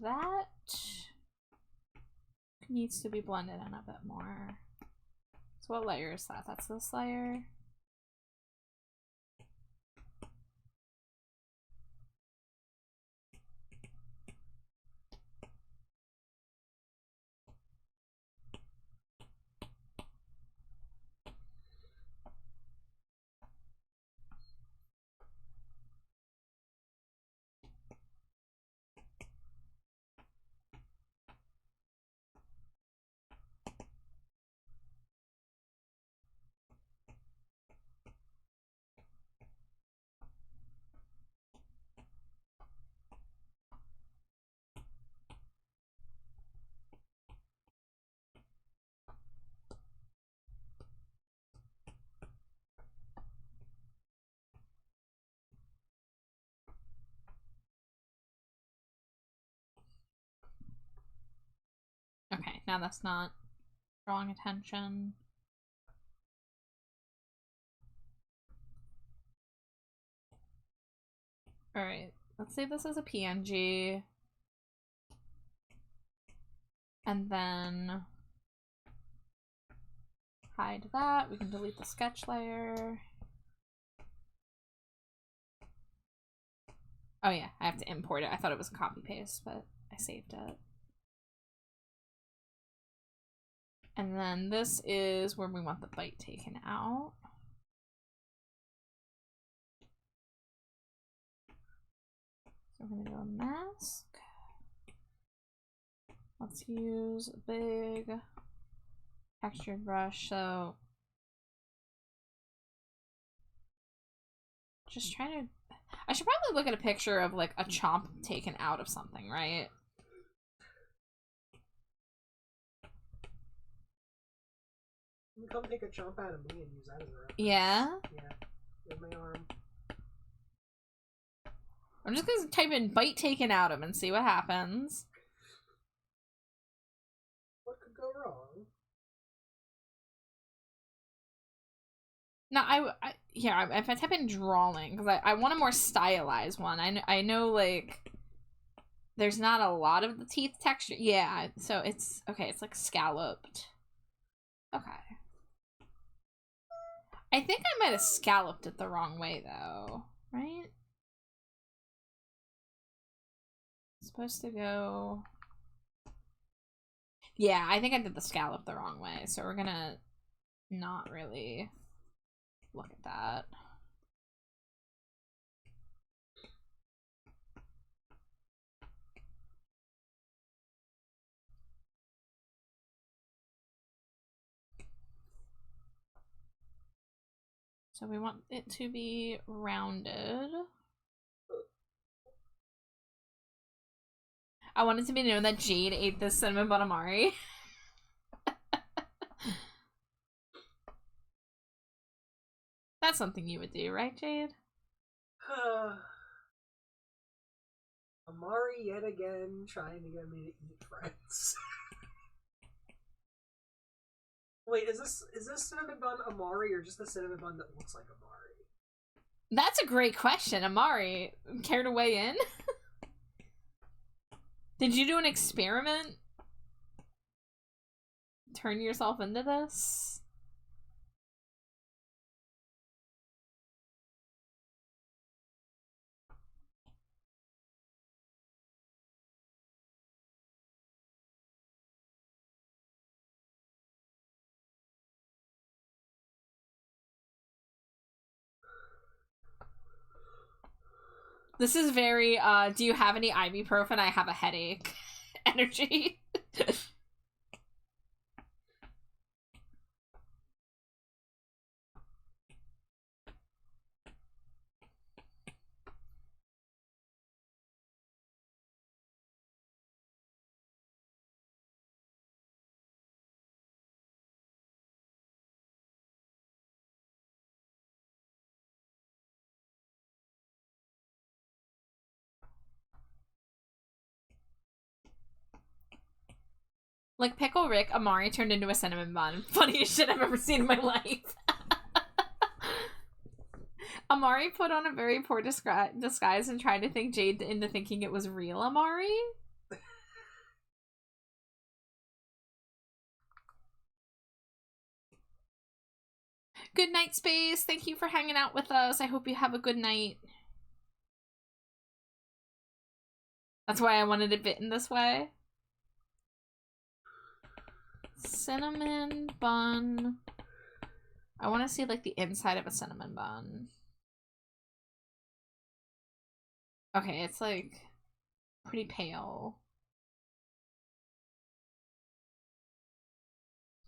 Speaker 2: That needs to be blended in a bit more. So what layer is that? That's this layer. Okay, now that's not drawing attention. Alright, let's save this as a PNG. And then hide that. We can delete the sketch layer. Oh yeah, I have to import it. I thought it was a copy paste, but I saved it. And then this is where we want the bite taken out. So we're gonna go mask. Let's use a big textured brush. So just trying to... I should probably look at a picture of like a chomp taken out of something, right?
Speaker 4: You can come take a chomp out of me and use that as a reference.
Speaker 2: Yeah?
Speaker 4: Yeah. In my arm.
Speaker 2: I'm just gonna type in bite taken out of and see what happens.
Speaker 4: What could go wrong?
Speaker 2: No, if I type in drawing, because I want a more stylized one. I know, like, there's not a lot of the teeth texture. Yeah, so it's, okay, it's like scalloped. Okay. I think I might have scalloped it the wrong way, though, right? It's supposed to go... Yeah, I think I did the scallop the wrong way, so we're gonna not really look at that. So we want it to be rounded. I wanted to be known that Jade ate this cinnamon bun amari. That's something you would do, right, Jade?
Speaker 4: Amari yet again trying to get me to eat friends. Wait, is this cinnamon bun Amari or just the cinnamon bun that looks like Amari?
Speaker 2: That's a great question, Amari. Care to weigh in? Did you do an experiment? Turn yourself into this? This is very, do you have any ibuprofen? I have a headache. Energy. Like Pickle Rick, Amari turned into a cinnamon bun. Funniest shit I've ever seen in my life. Amari put on a very poor disguise and tried to think Jade into thinking it was real Amari. Good night, Space. Thank you for hanging out with us. I hope you have a good night. That's why I wanted it bitten this way. Cinnamon bun. I want to see like the inside of a cinnamon bun. Okay, it's like pretty pale.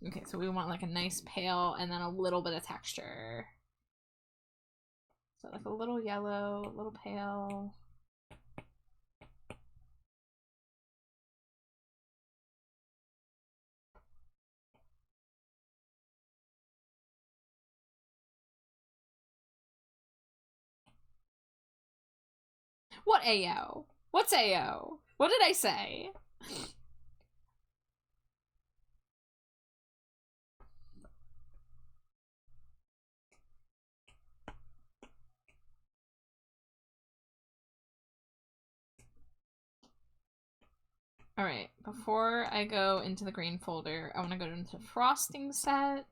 Speaker 2: Okay, so we want like a nice pale and then a little bit of texture. So like a little yellow, a little pale. What AO? What's AO? What did I say? Alright, before I go into the green folder, I want to go into frosting set.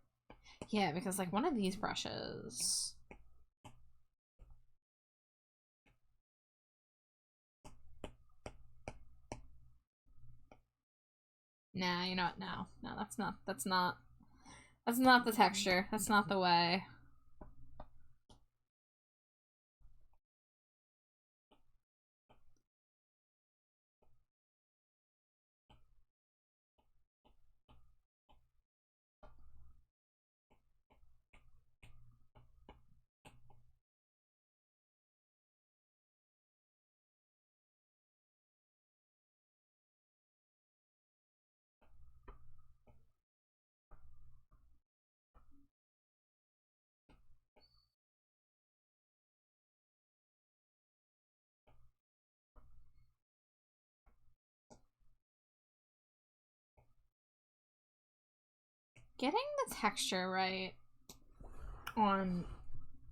Speaker 2: Yeah, because like one of these brushes. Nah, you know what? No, that's not the texture. That's not the way. Getting the texture right on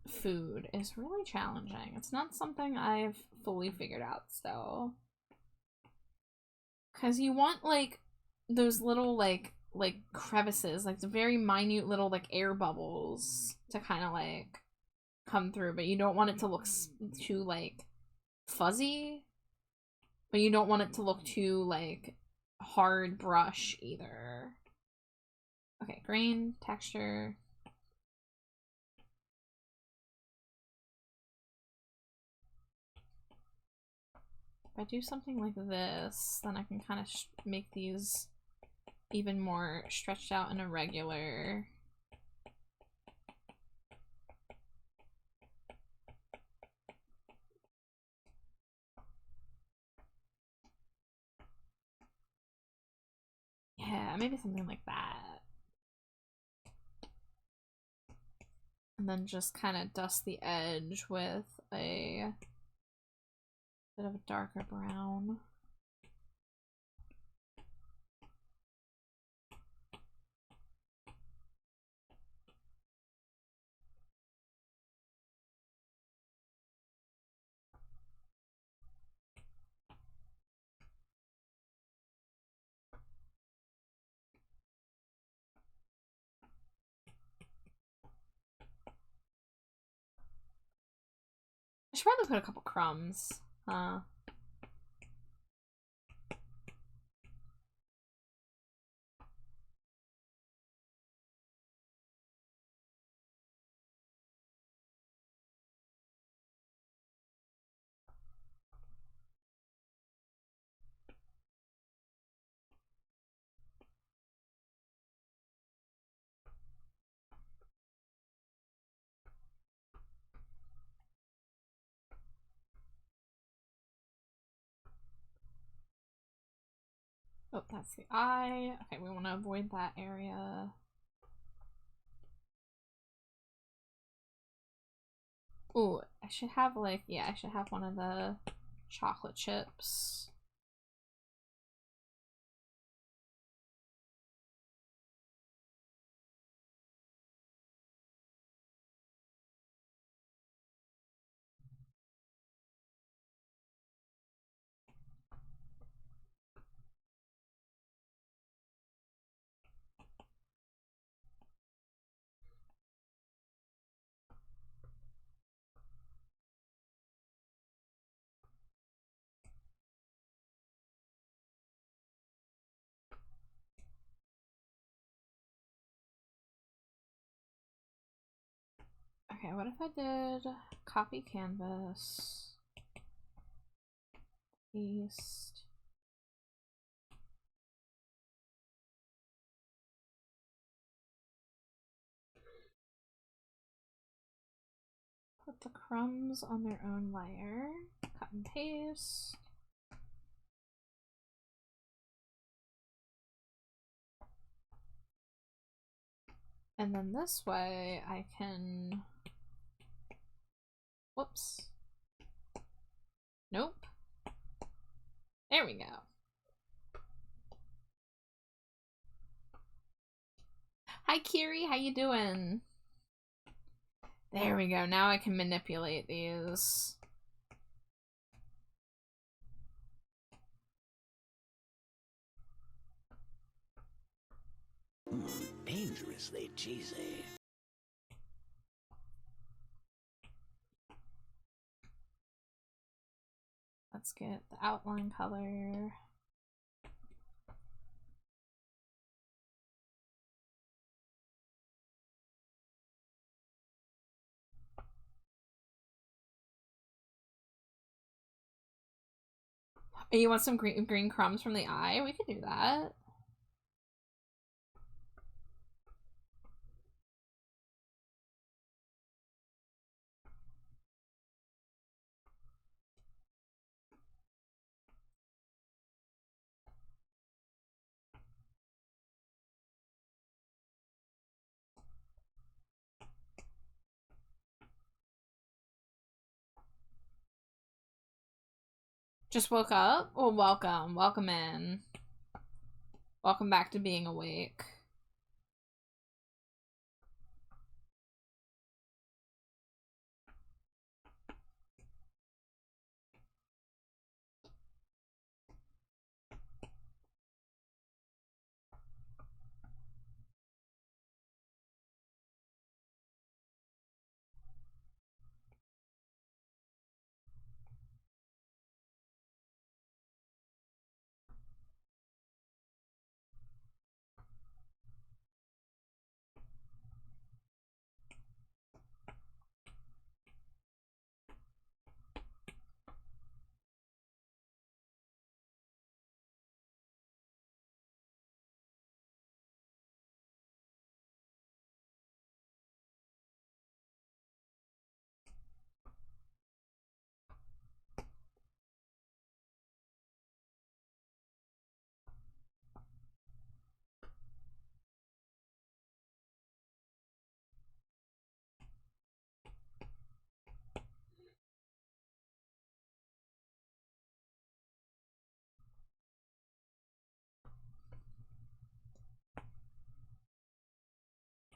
Speaker 2: food is really challenging. It's not something I've fully figured out still. Because you want like those little like crevices, like the very minute little like air bubbles to kind of like come through, but you don't want it to look too like fuzzy, but you don't want it to look too like hard brush either. Okay, grain, texture. If I do something like this, then I can kind of make these even more stretched out and irregular. Yeah, maybe something like that. And then just kind of dust the edge with a bit of a darker brown. I should probably put a couple crumbs. Oh, that's the eye. Okay, we want to avoid that area. Ooh, I should have like, yeah, I should have one of the chocolate chips. Okay, what if I did copy canvas, paste, put the crumbs on their own layer, cut and paste. And then this way I can, whoops. Nope. There we go. Hi Kiri, how you doing? There we go. Now I can manipulate these.
Speaker 1: Dangerously cheesy.
Speaker 2: Let's get the outline color. Oh, you want some green crumbs from the eye? We could do that. Just woke up? Well, welcome. Welcome in. Welcome back to being awake.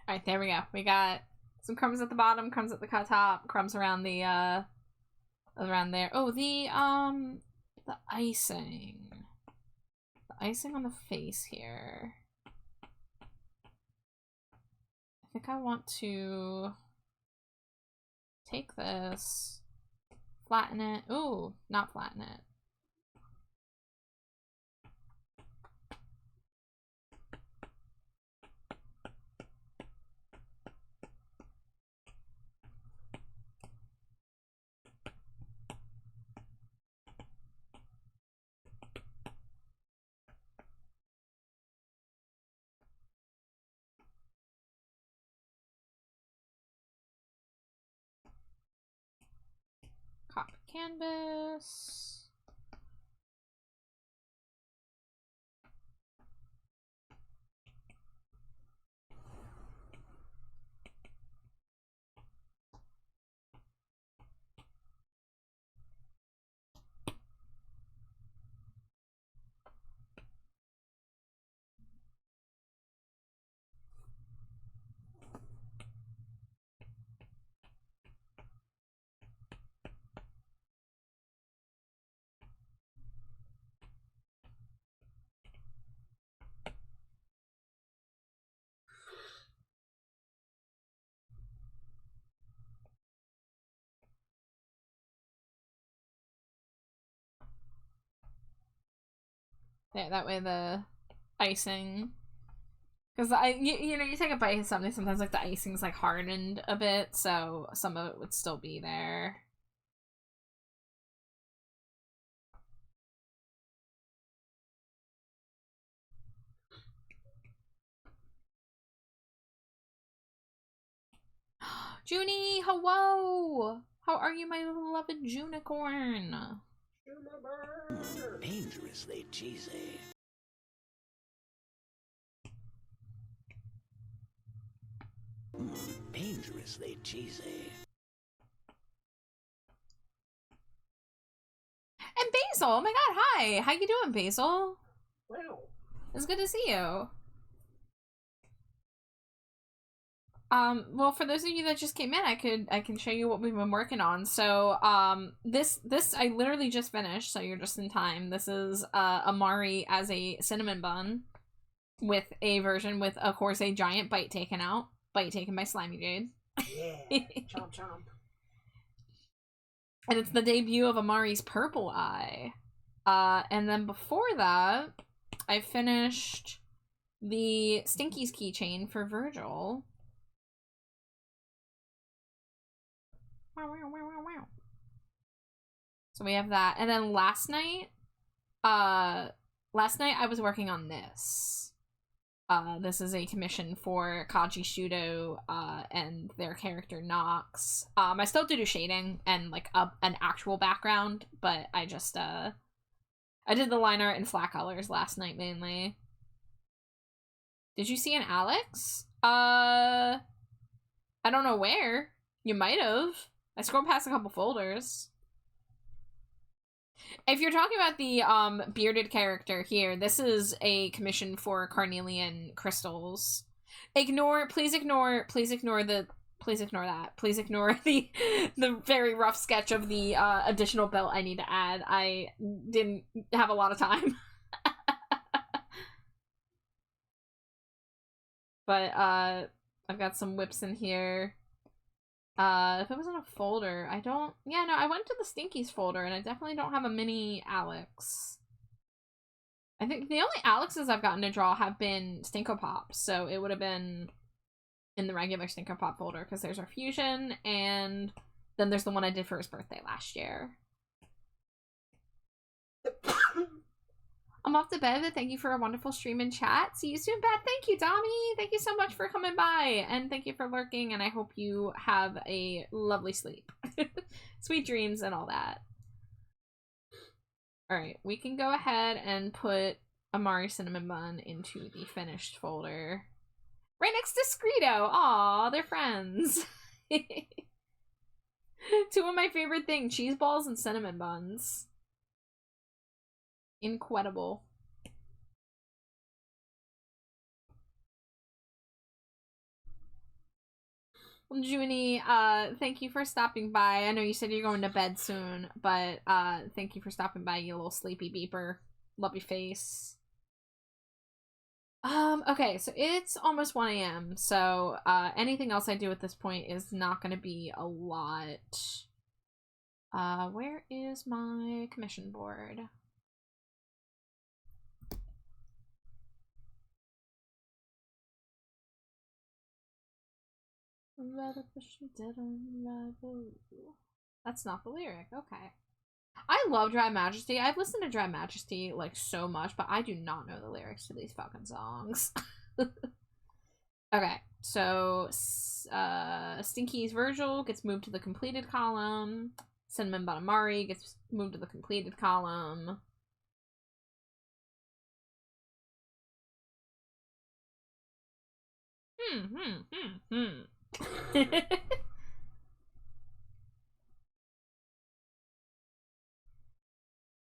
Speaker 2: Alright, there we go. We got some crumbs at the bottom, crumbs at the top, crumbs around the, around there. Oh, the icing. The icing on the face here. I think I want to take this Flatten it. Ooh, not flatten it. Copper canvas. Yeah, that way the icing, because you know, you take a bite of something, sometimes like the icing's like hardened a bit, so some of it would still be there. Junie, hello! How are you, my beloved Junicorn?
Speaker 1: Dangerously cheesy. Dangerously cheesy.
Speaker 2: And Basil, oh my god, hi! How you doing, Basil?
Speaker 4: Wow.
Speaker 2: It's good to see you. Well, for those of you that just came in, I can show you what we've been working on. So, this I literally just finished, so you're just in time. This is, Amari as a cinnamon bun with a version with, of course, a giant bite taken out. Bite taken by Slimy Jade.
Speaker 4: Yeah. Chomp chomp.
Speaker 2: And it's the debut of Amari's Purple Eye. And then before that, I finished the Stinky's keychain for Virgil. So we have that. And then last night I was working on this. This is a commission for Kaji Shudo and their character Nox. I still have to do shading and like an actual background, but I just I did the line art in flat colors last night mainly. Did you see an Alex? I don't know where. You might have. I scrolled past a couple folders. If you're talking about the bearded character here, this is a commission for carnelian crystals. Please ignore that. Please ignore the very rough sketch of the additional belt I need to add. I didn't have a lot of time. But I've got some whips in here. If it was in a folder, I went to the Stinkies folder, and I definitely don't have a mini Alex. I think the only Alexes I've gotten to draw have been Stinko Pops, so it would have been in the regular Stinko Pop folder, because there's our fusion, and then there's the one I did for his birthday last year. I'm off to bed, but thank you for a wonderful stream and chat. See you soon, Beth. Thank you, Dami. Thank you so much for coming by, and thank you for lurking, and I hope you have a lovely sleep. Sweet dreams and all that. Alright, we can go ahead and put Amari Cinnamon Bun into the finished folder. Right next to Screedo. Aw, they're friends. Two of my favorite things, cheese balls and cinnamon buns. Incredible. Well, Junie, thank you for stopping by. I know you said you're going to bed soon, but thank you for stopping by, you little sleepy beeper. Love your face. Okay, so it's almost 1 a.m., so anything else I do at this point is not gonna be a lot. Where is my commission board? That's not the lyric. Okay. I love Dry Majesty. I've listened to Dry Majesty like so much, but I do not know the lyrics to these fucking songs. Okay, so Stinky's Virgil gets moved to the completed column. Cinnamon Bun Amari gets moved to the completed column.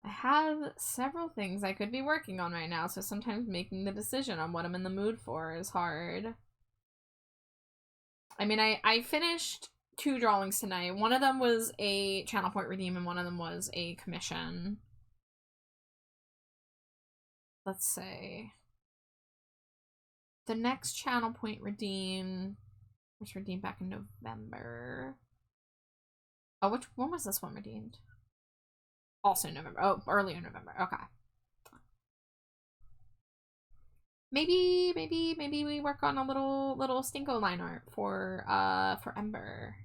Speaker 2: I have several things I could be working on right now, so sometimes making the decision on what I'm in the mood for is hard. I mean, I finished 2 drawings tonight. One of them was a channel point redeem and one of them was a commission. Let's say the next channel point redeem was redeemed back in November. Oh, when was this one redeemed? Also November. Oh, earlier November. Okay. Maybe we work on a little Stinko line art for Ember.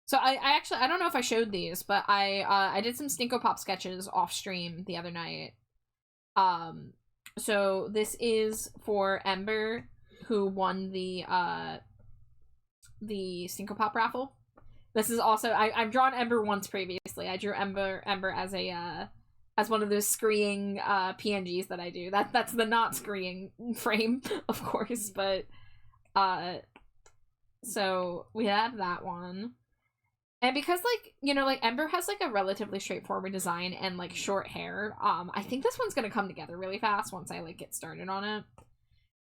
Speaker 2: So I actually, I don't know if I showed these, but I did some Stinko Pop sketches off stream the other night. So this is for Ember, who won the Stinko Pop raffle. This is also, I've drawn Ember once previously. I drew Ember as a as one of those screeing PNGs that I do. That's the not screeing frame, of course, but so we have that one. And because, like, you know, like, Ember has, like, a relatively straightforward design and, like, short hair, I think this one's gonna come together really fast once I, like, get started on it.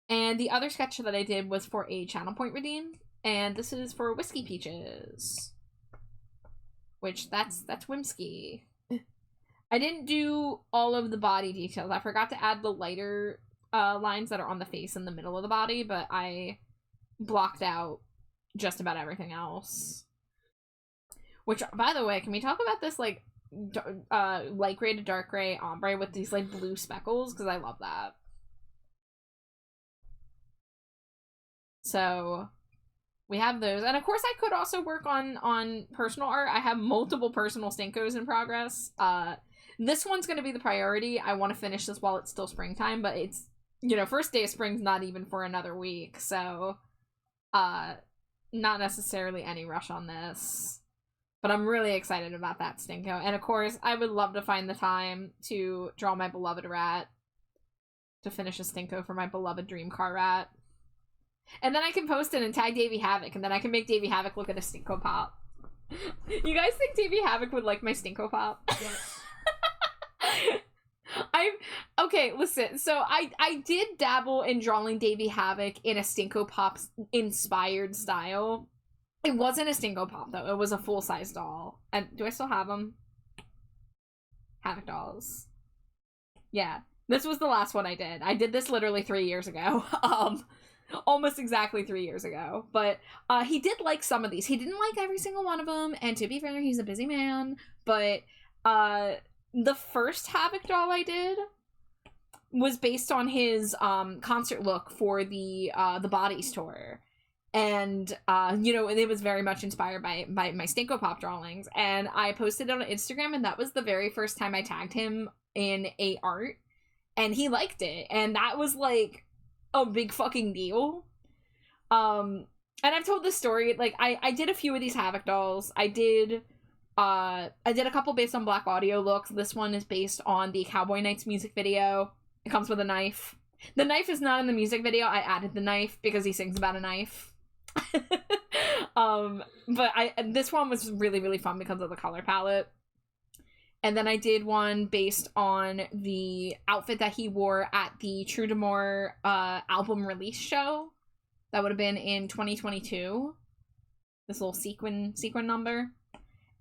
Speaker 2: And the other sketch that I did was for a channel point redeem, and this is for Whiskey Peaches. Which, that's Whimsky. I didn't do all of the body details. I forgot to add the lighter lines that are on the face in the middle of the body, but I blocked out just about everything else. Which, by the way, can we talk about this, like, light gray to dark gray ombre with these, like, blue speckles? Because I love that. So, we have those. And, of course, I could also work on personal art. I have multiple personal Stinkos in progress. This one's going to be the priority. I want to finish this while it's still springtime, but it's, you know, first day of spring's not even for another week. So, not necessarily any rush on this. But I'm really excited about that Stinko. And of course, I would love to find the time to draw my beloved rat. To finish a Stinko for my beloved dream car rat. And then I can post it and tag Davey Havoc. And then I can make Davey Havoc look at a Stinko Pop. You guys think Davey Havoc would like my Stinko Pop?
Speaker 4: Yes.
Speaker 2: Okay, listen. So I did dabble in drawing Davey Havoc in a Stinko Pop inspired style. It wasn't a Stinko Pop, though. It was a full-size doll. And do I still have them? Havoc dolls. Yeah. This was the last one I did. I did this literally 3 years ago. Almost exactly 3 years ago. But he did like some of these. He didn't like every single one of them. And to be fair, he's a busy man. But the first Havoc doll I did was based on his concert look for the Bodies tour. And, you know, it was very much inspired by my Stinko Pop drawings. And I posted it on Instagram, and that was the very first time I tagged him in a art. And he liked it. And that was, like, a big fucking deal. And I've told this story, like, I did a few of these Havoc dolls. I did a couple based on Black Audio looks. This one is based on the Cowboy Nights music video. It comes with a knife. The knife is not in the music video. I added the knife because he sings about a knife. But this one was really, really fun because of the color palette. And then I did one based on the outfit that he wore at the True to More album release show. That would have been in 2022. This little sequin number.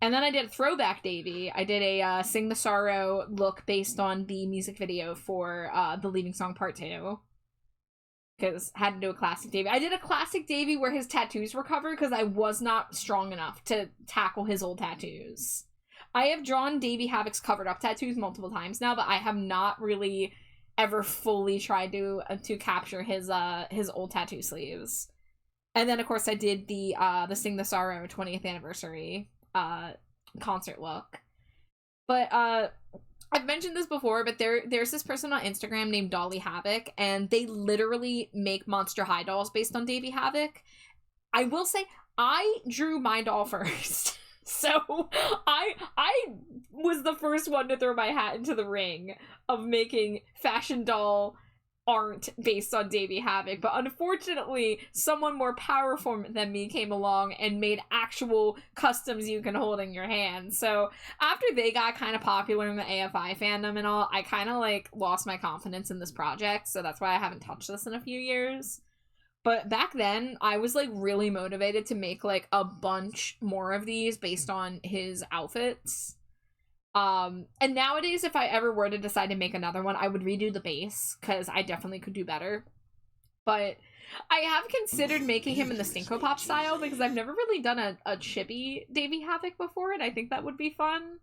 Speaker 2: And then I did a throwback Davey. I did a Sing the Sorrow look based on the music video for the Leaving Song Part 2. because had to do a classic Davy. I did a classic Davy where his tattoos were covered because I was not strong enough to tackle his old tattoos. I have drawn Davy Havoc's covered up tattoos multiple times now, but I have not really ever fully tried to capture his old tattoo sleeves. And then of course I did the Sing the Sorrow 20th anniversary concert look. But I've mentioned this before, but there's this person on Instagram named Dolly Havoc, and they literally make Monster High dolls based on Davy Havoc. I will say, I drew my doll first. So, I was the first one to throw my hat into the ring of making fashion doll art based on Davy Havoc, but unfortunately someone more powerful than me came along and made actual customs you can hold in your hand. So after they got kind of popular in the AFI fandom and all, I kind of like lost my confidence in this project, so that's why I haven't touched this in a few years. But back then I was like really motivated to make like a bunch more of these based on his outfits. And nowadays, if I ever were to decide to make another one, I would redo the base, because I definitely could do better. But I have considered making him in the Stinko Pop style, because I've never really done a chibi Davy Havoc before, and I think that would be fun.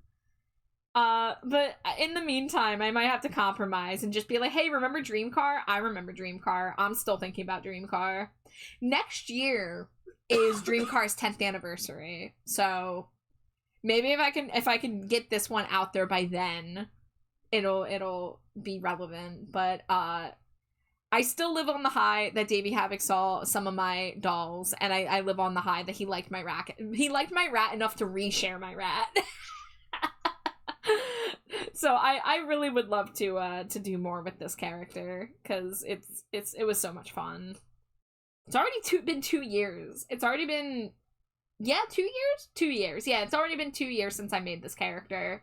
Speaker 2: But in the meantime, I might have to compromise and just be like, hey, remember Dream Car? I remember Dream Car. I'm still thinking about Dream Car. Next year is Dream Car's 10th anniversary, so maybe if I can get this one out there by then, it'll be relevant. But I still live on the high that Davy Havoc saw some of my dolls, and I live on the high that he liked my rat. He liked my rat enough to reshare my rat. So I really would love to do more with this character, because it was so much fun. It's already been 2 years. It's already been 2 years? 2 years. Yeah, it's already been 2 years since I made this character.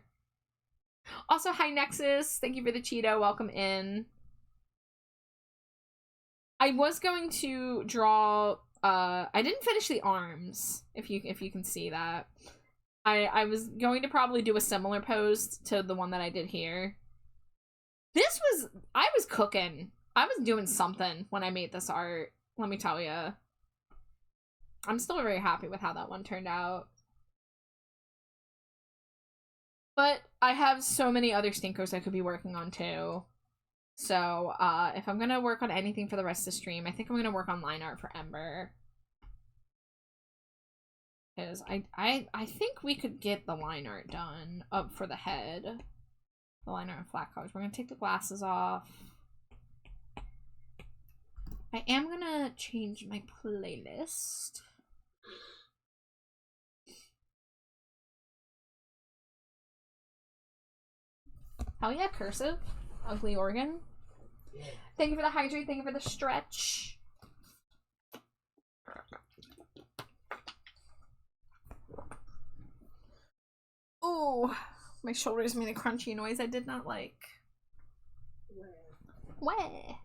Speaker 2: Also, hi Nexus. Thank you for the Cheeto. Welcome in. I was going to draw I didn't finish the arms, if you can see that. I was going to probably do a similar pose to the one that I did here. I was cooking. I was doing something when I made this art, let me tell you. I'm still very happy with how that one turned out. But I have so many other stinkers I could be working on too. So, if I'm gonna work on anything for the rest of the stream, I think I'm gonna work on line art for Ember. Because I think we could get the line art done up for the head. The line art and flat colors. We're gonna take the glasses off. I am gonna change my playlist. Hell yeah, cursive. Ugly organ. Yeah. Thank you for the hydrate, thank you for the stretch. Ooh, my shoulders made a crunchy noise I did not like. Where?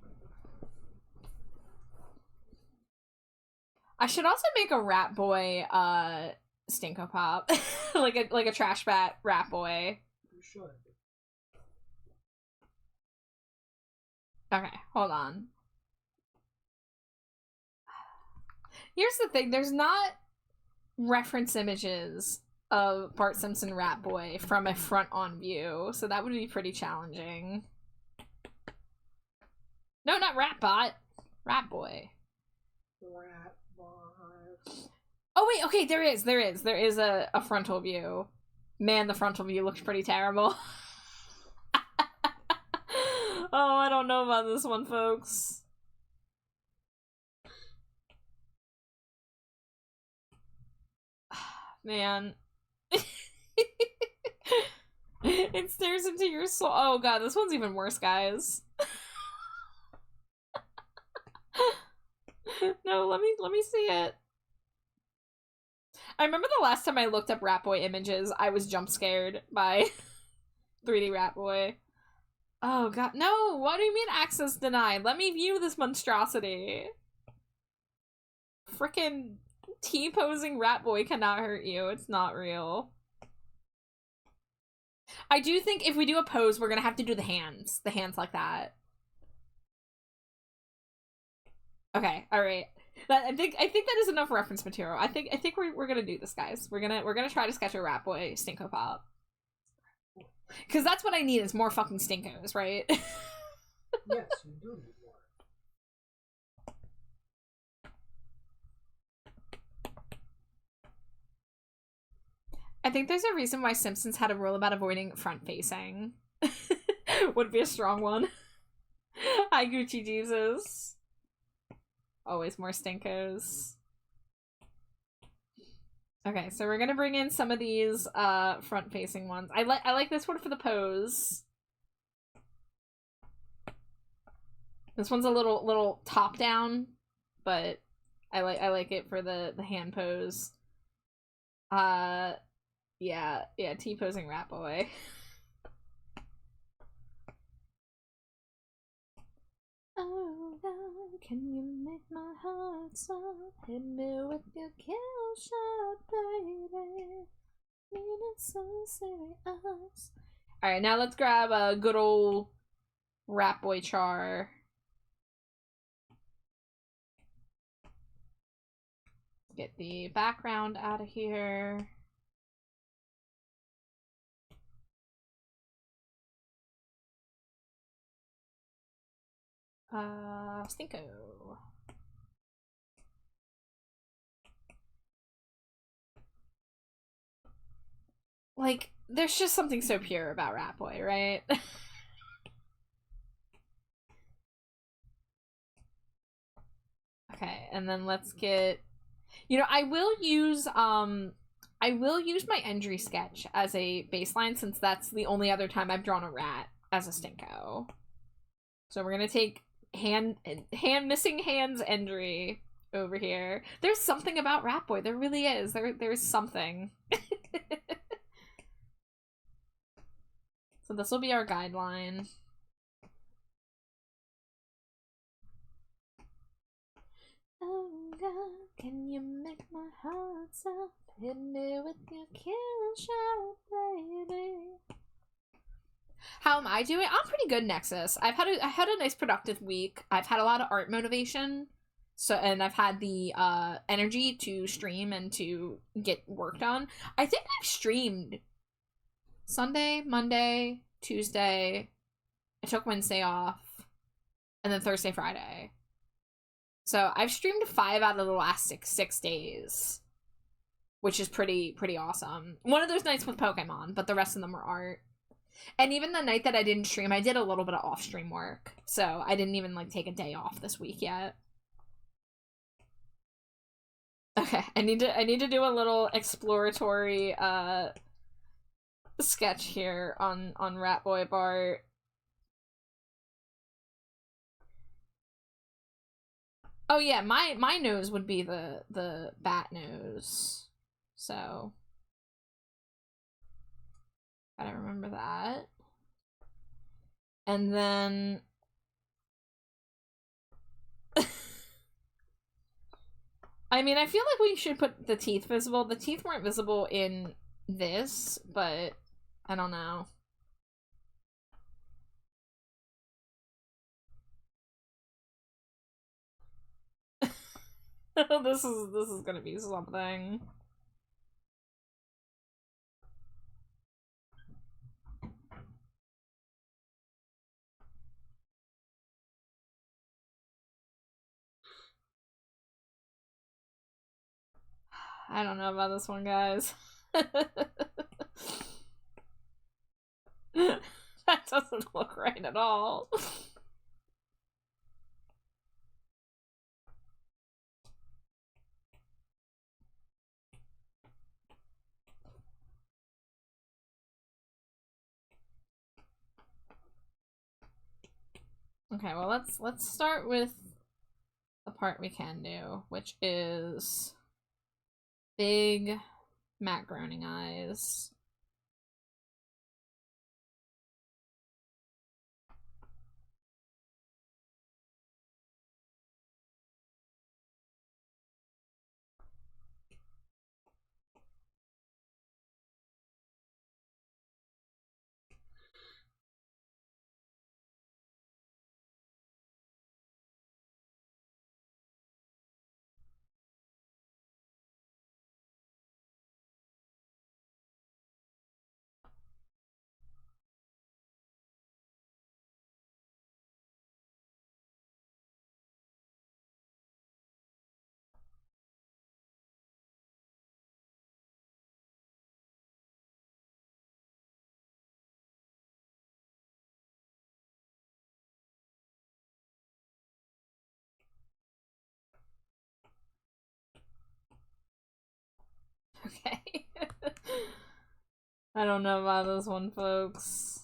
Speaker 2: I should also make a rat boy Stinko Pop. like a trash bat rat boy.
Speaker 4: You should.
Speaker 2: Okay, hold on. Here's the thing, there's not reference images of Bart Simpson Rat Boy from a front-on view, so that would be pretty challenging. No, not Ratbot. Rat Boy.
Speaker 4: Ratbot.
Speaker 2: Oh wait, okay, there is a frontal view. Man, the frontal view looks pretty terrible. Oh, I don't know about this one, folks. Man. It stares into your soul. Oh god, this one's even worse, guys. No, let me see it. I remember the last time I looked up Rat Boy images, I was jump scared by 3D Rat Boy. Oh god, no! What do you mean access denied? Let me view this monstrosity. Frickin' T-posing Rat Boy cannot hurt you. It's not real. I do think if we do a pose, we're gonna have to do the hands. The hands like that. Okay, all right. I think that is enough reference material. I think we're gonna do this, guys. We're gonna try to sketch a Rat Boy Stinko Pop. Because that's what I need is more fucking Stinkos, right?
Speaker 4: Yes, you do need more.
Speaker 2: I think there's a reason why Simpsons had a rule about avoiding front facing. Would be a strong one. Hi, Gucci Jesus. Always more Stinkos. Okay, so we're gonna bring in some of these front facing ones. I like this one for the pose. This one's a little top down, but I like it for the hand pose. Yeah, T-posing Rat Boy. Oh God, can you make my heart stop? Hit me with your kill shot, baby. Mean it so serious. Alright, now let's grab a good old Rat Boy char. Get the background out of here. Stinko. Like, there's just something so pure about Rat Boy, right? Okay, and then let's get... You know, I will use my Endry sketch as a baseline since that's the only other time I've drawn a rat as a Stinko. So we're gonna take missing hands Endry over here. There's something about Rat Boy. There really is. There's something. So this will be our guideline. Oh God, can you make my heart stop? Hit me with your kill shot, baby. How am I doing? I'm pretty good, Nexus. I had a nice productive week. I've had a lot of art motivation. And I've had the energy to stream and to get work done. I think I've streamed Sunday, Monday, Tuesday. I took Wednesday off. And then Thursday, Friday. So I've streamed 5 out of the last six days. Which is pretty awesome. One of those nights with Pokemon, but the rest of them were art. And even the night that I didn't stream, I did a little bit of off-stream work. So I didn't even, like, take a day off this week yet. Okay, I need to do a little exploratory, sketch here on Rat Boy Bart. Oh yeah, my nose would be the bat nose. So gotta remember that. And then I mean, I feel like we should put the teeth visible. The teeth weren't visible in this, but I don't know. This is gonna be something. I don't know about this one, guys. That doesn't look right at all. Okay, well let's start with the part we can do, which is big Matt Groening eyes. I don't know about this one, folks.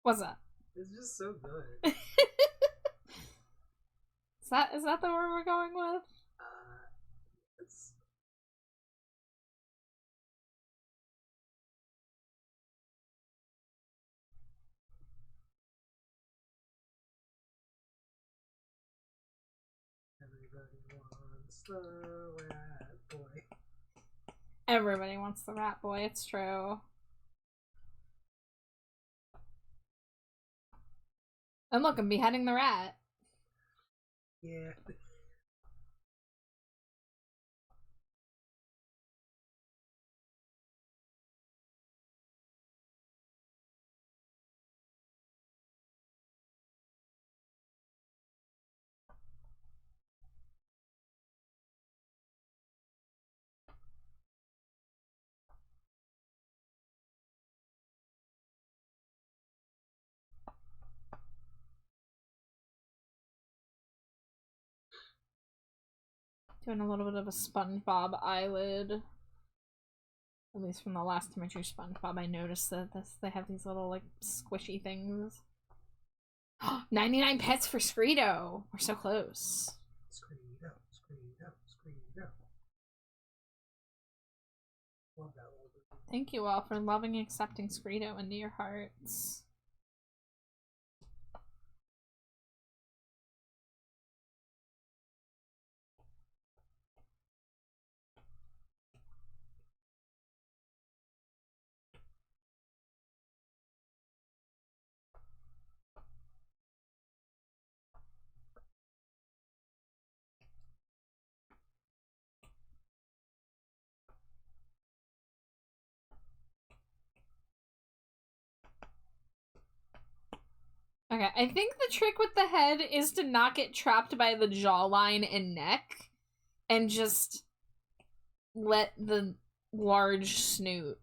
Speaker 2: What's that?
Speaker 4: It's just so good.
Speaker 2: Is that the word we're going with?
Speaker 4: It's... Everybody wants the rat boy.
Speaker 2: Everybody wants the rat boy, it's true. And look, I'm beheading the rat.
Speaker 4: Yeah.
Speaker 2: Doing a little bit of a SpongeBob eyelid. At least from the last time I drew SpongeBob, I noticed that they have these little, like, squishy things. 99 pets for Screedo! We're so close.
Speaker 4: Screedo, Screedo, Screedo. Love that little bit.
Speaker 2: Thank you all for loving and accepting Screedo into your hearts. Okay, I think the trick with the head is to not get trapped by the jawline and neck, and just let the large snoot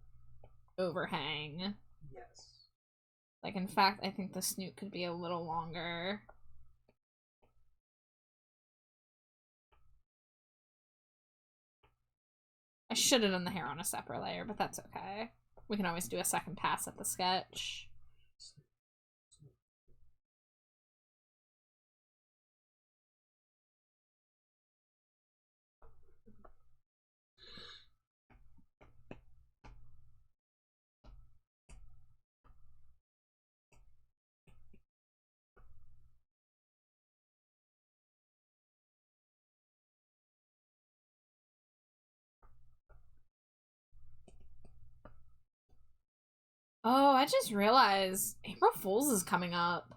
Speaker 2: overhang.
Speaker 4: Yes.
Speaker 2: Like, in fact, I think the snoot could be a little longer. I should have done the hair on a separate layer, but that's okay. We can always do a second pass at the sketch. Oh, I just realized April Fool's is coming up.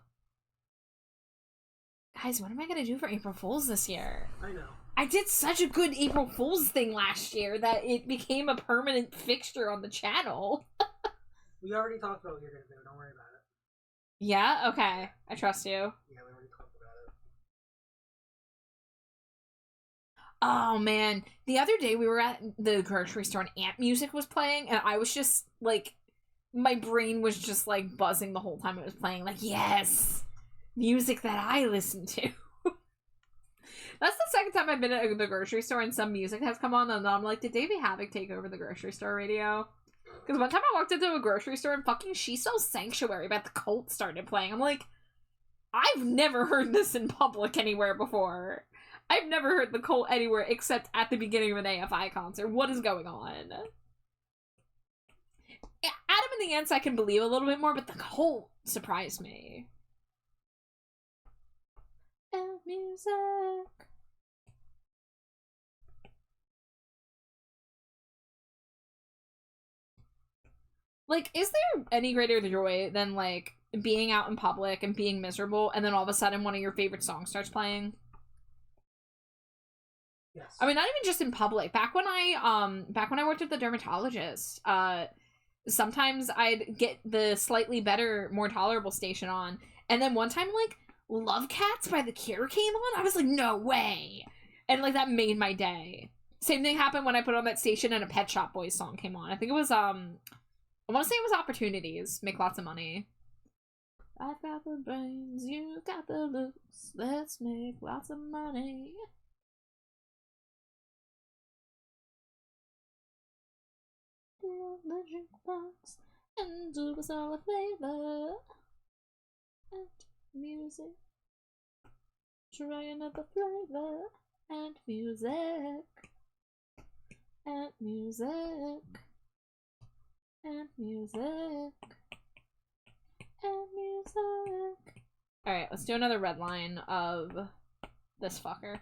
Speaker 2: Guys, what am I gonna do for April Fool's this year?
Speaker 4: I know.
Speaker 2: I did such a good April Fool's thing last year that it became a permanent fixture on the channel.
Speaker 4: We already talked about what you're gonna do. Don't worry about it.
Speaker 2: Yeah? Okay. I trust you.
Speaker 4: Yeah, we already talked about it.
Speaker 2: Oh, man. The other day we were at the grocery store and Ant music was playing, and I was just, like, my brain was just, like, buzzing the whole time it was playing. Like, yes! Music that I listen to. That's the second time I've been at the grocery store and some music has come on, and I'm like, did Davey Havoc take over the grocery store radio? Because one time I walked into a grocery store and fucking She Sells Sanctuary by the Cult started playing. I'm like, I've never heard this in public anywhere before. I've never heard the Cult anywhere except at the beginning of an AFI concert. What is going on? Adam and the Ants I can believe a little bit more, but the Cult surprised me. And music. Like, is there any greater joy than, like, being out in public and being miserable, and then all of a sudden one of your favorite songs starts playing?
Speaker 4: Yes.
Speaker 2: I mean, not even just in public. Back when I worked at the dermatologist, sometimes I'd get the slightly better, more tolerable station on, and then one time, like, Love Cats by The Cure came on. I was like, no way, and like that made my day. Same thing happened when I put on that station and a Pet Shop Boys song came on. I think it was I want to say it was Opportunities. Make lots of money. I've got the brains, you've got the looks. Let's make lots of money. The jukebox and do us all a favor. And music. Try another flavor. And music. And music. And music. And music. Alright, let's do another red line of this fucker.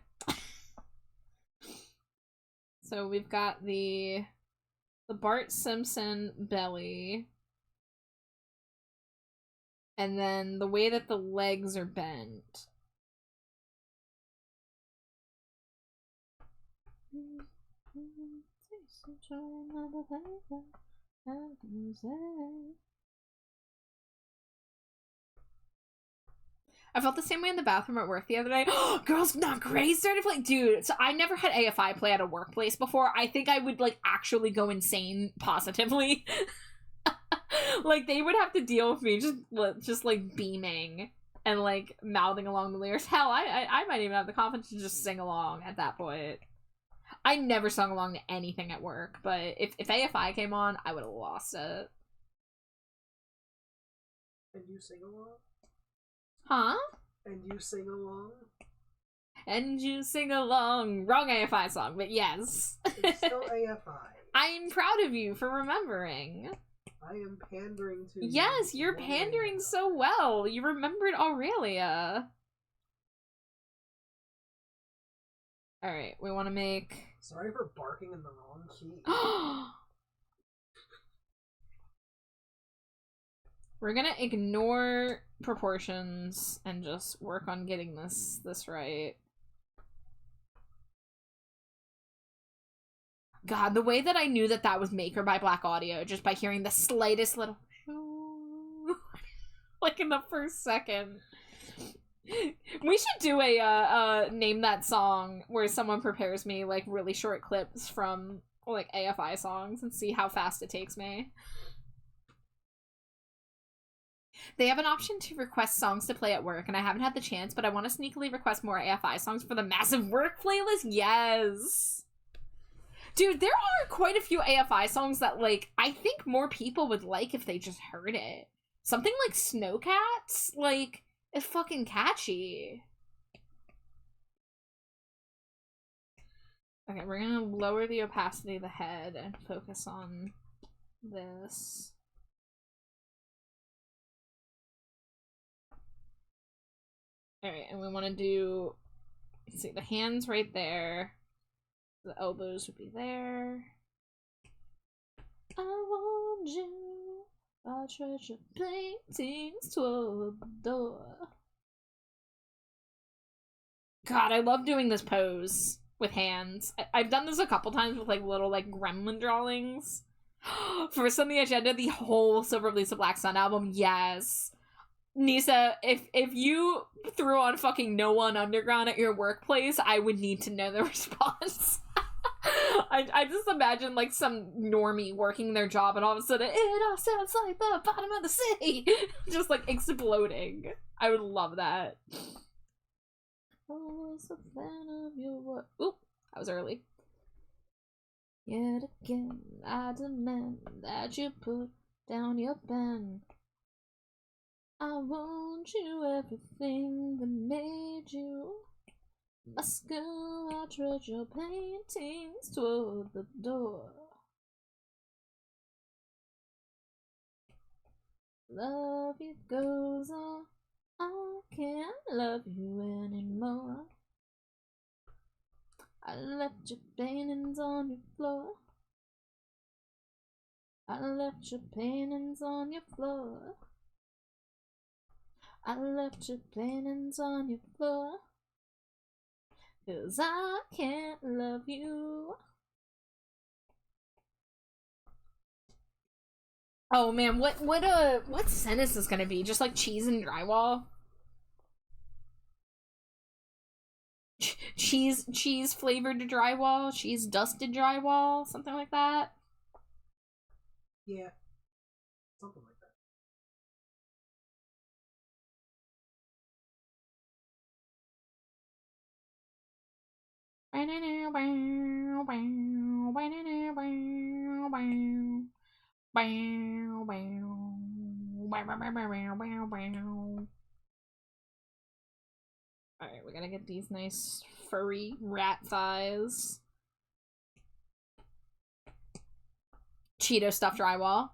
Speaker 2: So we've got the Bart Simpson belly. And then the way that the legs are bent. I felt the same way in the bathroom at work the other day. Girls Not Crazy started playing. Dude, so I never had AFI play at a workplace before. I think I would, like, actually go insane positively. Like, they would have to deal with me just like, beaming and, like, mouthing along the lyrics. Hell, I might even have the confidence to just sing along at that point. I never sung along to anything at work, but if AFI came on, I would have lost it.
Speaker 4: And you sing along?
Speaker 2: Huh?
Speaker 4: And you sing along?
Speaker 2: And you sing along. Wrong AFI song, but yes.
Speaker 4: It's still AFI.
Speaker 2: I'm proud of you for remembering.
Speaker 4: I am pandering to you.
Speaker 2: Yes, you're pandering so well. You remembered Aurelia. Alright, we want to make...
Speaker 4: Sorry for barking in the wrong key.
Speaker 2: We're gonna ignore proportions and just work on getting this right. God, the way that I knew that that was Maker by Black Audio just by hearing the slightest little like in the first second. We should do a name that song where someone prepares me like really short clips from like AFI songs and see how fast it takes me. They have an option to request songs to play at work, and I haven't had the chance, but I want to sneakily request more AFI songs for the massive work playlist. Yes! Dude, there are quite a few AFI songs that, like, I think more people would like if they just heard it. Something like Snowcats, like, it's fucking catchy. Okay, we're gonna lower the opacity of the head and focus on this. Alright, and we want to do, let's see, the hands right there. The elbows would be there. I want you, I treasure paintings toward the door. God, I love doing this pose with hands. I've done this a couple times with like little like gremlin drawings. First on the agenda, the whole Silver Lisa Black Sun album, yes. Nisa, if you threw on fucking No One Underground at your workplace, I would need to know the response. I just imagine like some normie working their job and all of a sudden, it all sounds like the bottom of the sea. Just like exploding. I would love that. I was a fan of your work. Oop, that was early. Yet again, I demand that you put down your pen. I want you, everything that made you. Must go, I trudge your paintings toward the door. Love you goes on, I can't love you anymore. I left your paintings on your floor. I left your paintings on your floor. I left your paintings on your floor. 'Cause I can't love you. Oh man, what scent is this gonna be? Just like cheese and drywall? Cheese flavored drywall, cheese dusted drywall, something like that.
Speaker 4: Yeah, something like that.
Speaker 2: Alright, we gotta get these nice furry rat thighs. Cheeto stuffed drywall.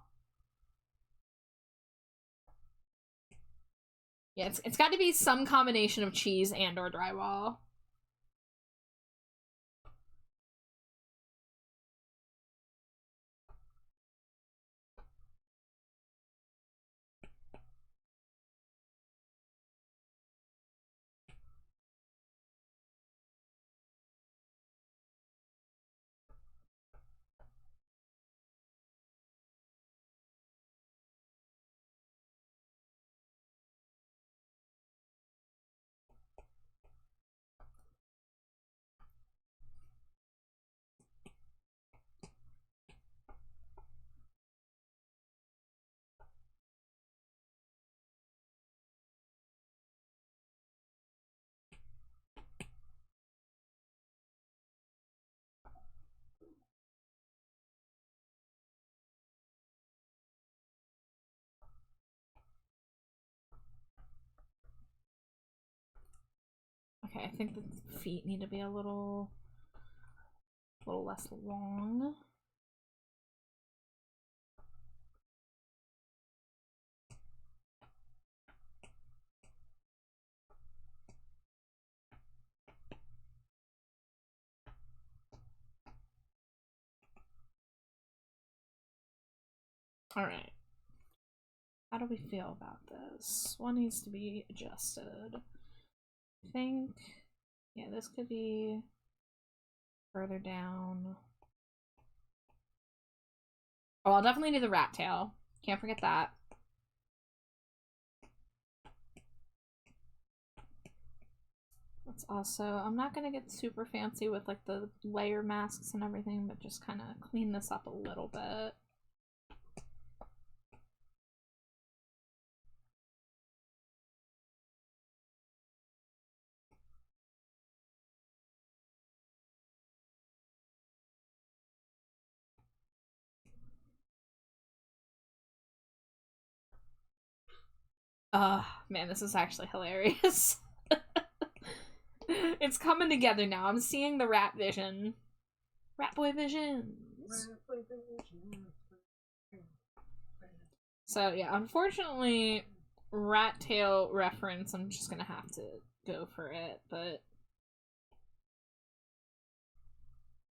Speaker 2: Yeah, it's got to be some combination of cheese and or drywall. Okay, I think the feet need to be a little less long. Alright. How do we feel about this? One needs to be adjusted. I think, yeah, this could be further down. Oh, I'll definitely do the rat tail. Can't forget that. Let's also, I'm not gonna get super fancy with like the layer masks and everything, but just kind of clean this up a little bit. Man, this is actually hilarious. It's coming together now. I'm seeing the rat vision. Rat boy visions. So yeah, unfortunately, rat tail reference, I'm just gonna have to go for it, but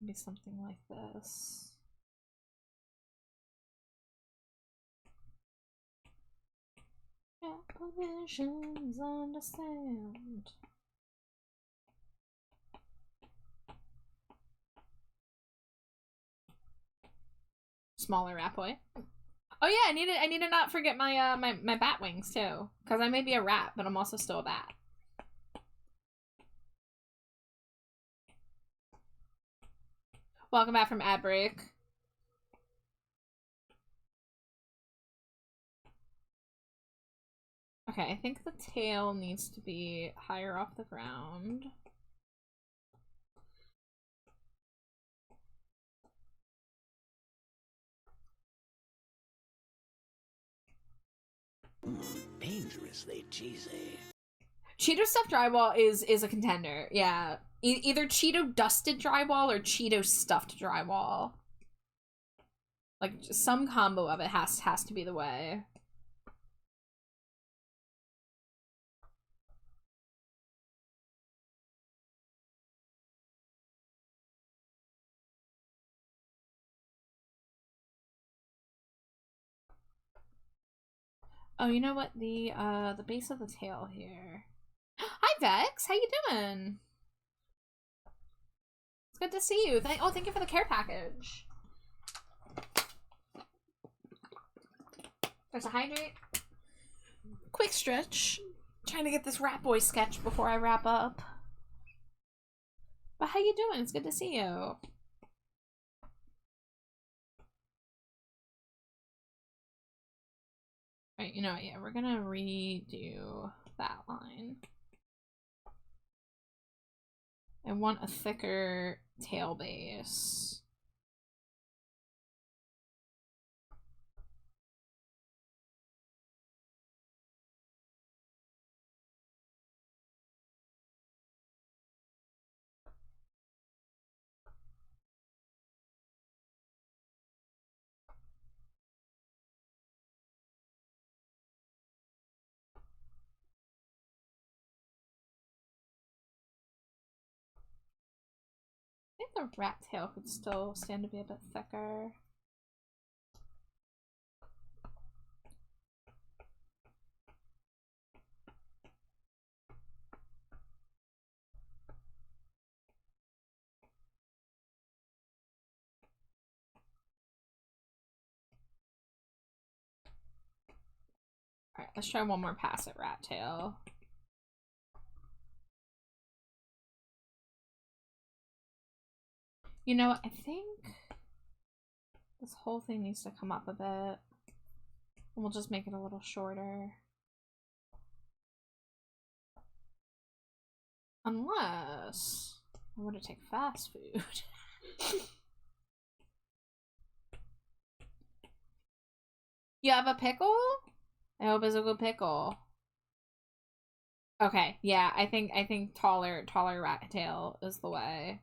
Speaker 2: maybe something like this. Rat visions understand. Smaller rat boy. Oh yeah, I need to not forget my my bat wings too, because I may be a rat, but I'm also still a bat. Welcome back from ad break. Okay, I think the tail needs to be higher off the ground.
Speaker 1: Dangerously cheesy.
Speaker 2: Cheeto stuffed drywall is a contender. Yeah, either Cheeto dusted drywall or Cheeto stuffed drywall. Like some combo of it has to be the way. Oh, you know what? The base of the tail here. Hi Vex, how you doing? It's good to see you. Thank you for the care package. There's a hydrate. Quick stretch. Trying to get this Rat Boy sketch before I wrap up. But how you doing? It's good to see you. Right, you know what? Yeah, we're gonna redo that line. I want a thicker tail base. I think the rat tail could still stand to be a bit thicker. Alright, let's try one more pass at rat tail. You know what? I think this whole thing needs to come up a bit. And we'll just make it a little shorter. Unless I want to take fast food. You have a pickle? I hope it's a good pickle. Okay, yeah, I think taller rat tail is the way.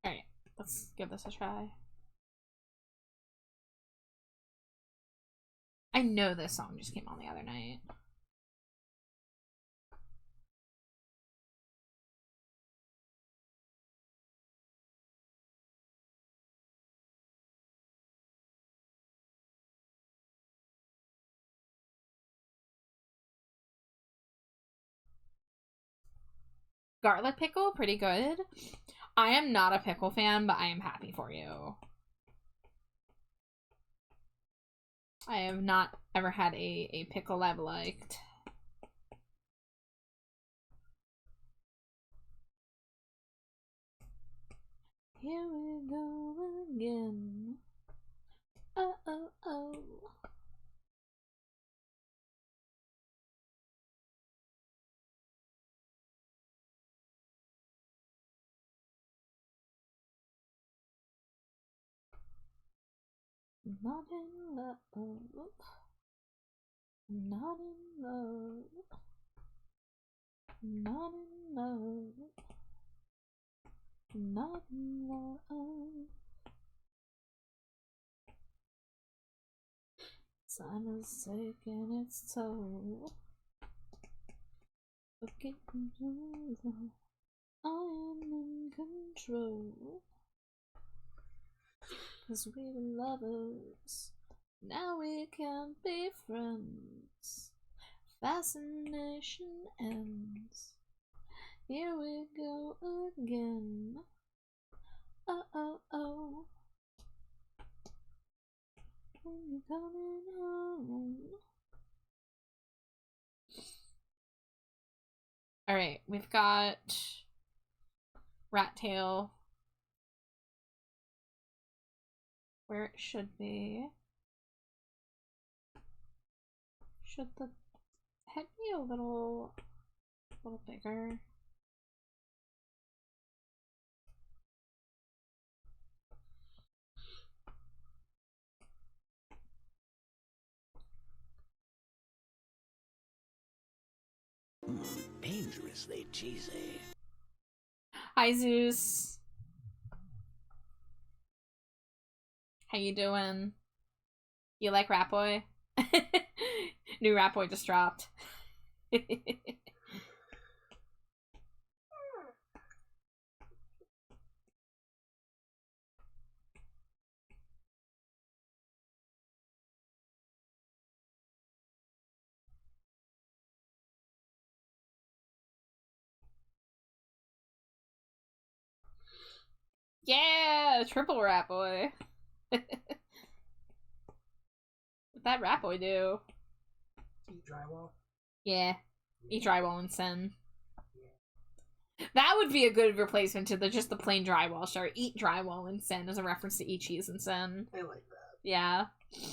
Speaker 2: Alright, let's give this a try. I know this song just came on the other night. Garlic pickle, pretty good. I am not a pickle fan, but I am happy for you. I have not ever had a pickle I've liked. Here we go again. Oh, oh, oh. Not in love. Not in love. Not in love. Not in love. Time has taken its toll. Forget control. I am in control. 'Cause we were lovers. Now we can't be friends. Fascination ends. Here we go again. Oh, oh, oh. When you coming home? Alright, we've got rat tail where it should be. Should the head be a little bigger?
Speaker 1: Dangerously cheesy.
Speaker 2: Hi Zeus. How you doing? You like Rat Boy? New Rat Boy just dropped. Yeah, triple rat boy. What'd that rat boy do?
Speaker 4: Eat drywall.
Speaker 2: Yeah, eat drywall and sin. That would be a good replacement to just the plain drywall shirt. Eat drywall and sin as a reference to eat cheese and sin.
Speaker 4: I like that.
Speaker 2: Yeah.
Speaker 4: Yeah.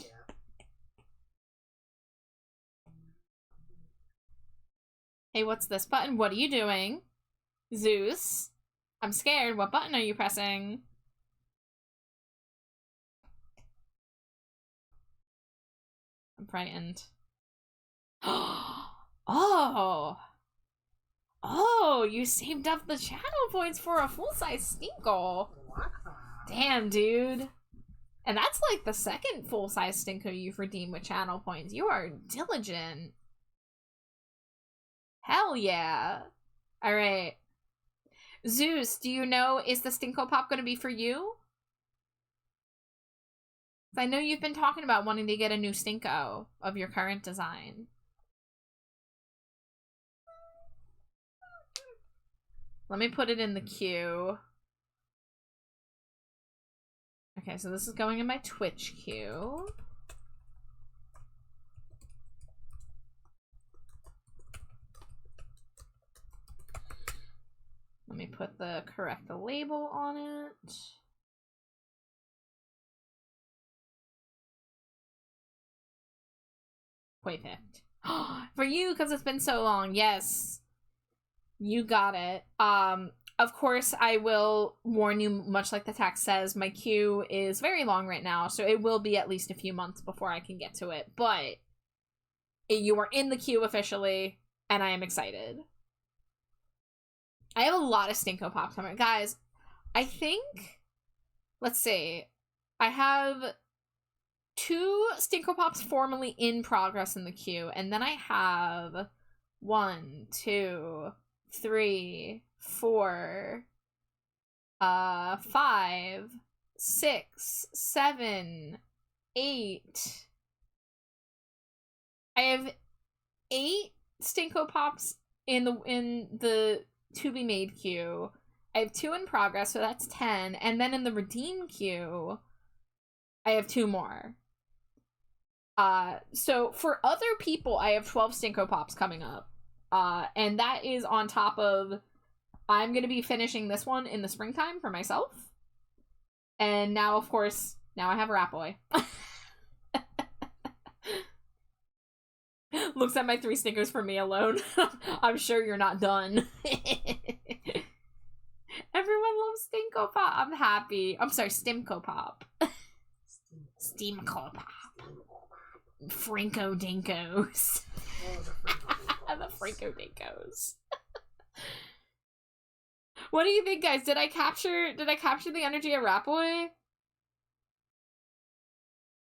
Speaker 2: Hey, what's this button? What are you doing? Zeus? I'm scared. What button are you pressing? I'm frightened. Oh! Oh, you saved up the channel points for a full-size Stinkle.
Speaker 4: Wow.
Speaker 2: Damn, dude. And that's like the second full-size Stinko you've redeemed with channel points. You are diligent. Hell yeah. Alright. Zeus, do you know, is the Stinko Pop going to be for you? I know you've been talking about wanting to get a new Stinko of your current design. Let me put it in the queue. Okay, so this is going in my Twitch queue. Let me put the correct label on it. Perfect. For you, because it's been so long. Yes. You got it. Of course, I will warn you, much like the text says, my queue is very long right now, so it will be at least a few months before I can get to it. But you are in the queue officially, and I am excited. I have a lot of Stinko Pops coming. Guys, I think, let's see, I have 2 Stinko Pops formally in progress in the queue, and then I have 1, 2, 3, 4, 5, 6, 7, 8. I have 8 Stinko Pops in the to be made queue. I have 2 in progress, so that's 10. And then in the redeem queue, I have 2 more. So for other people, I have 12 Stinko Pops coming up. And that is on top of, I'm going to be finishing this one in the springtime for myself. And now, of course, now I have Rat Boy. Looks at my 3 Stinkers for me alone. I'm sure you're not done. Everyone loves Stinko Pop. I'm happy. I'm sorry, Stimko Pop. Steamco Pop. Franco Dinkos. The Franco Dinkos. What do you think, guys? Did I capture the energy of Rat Boy?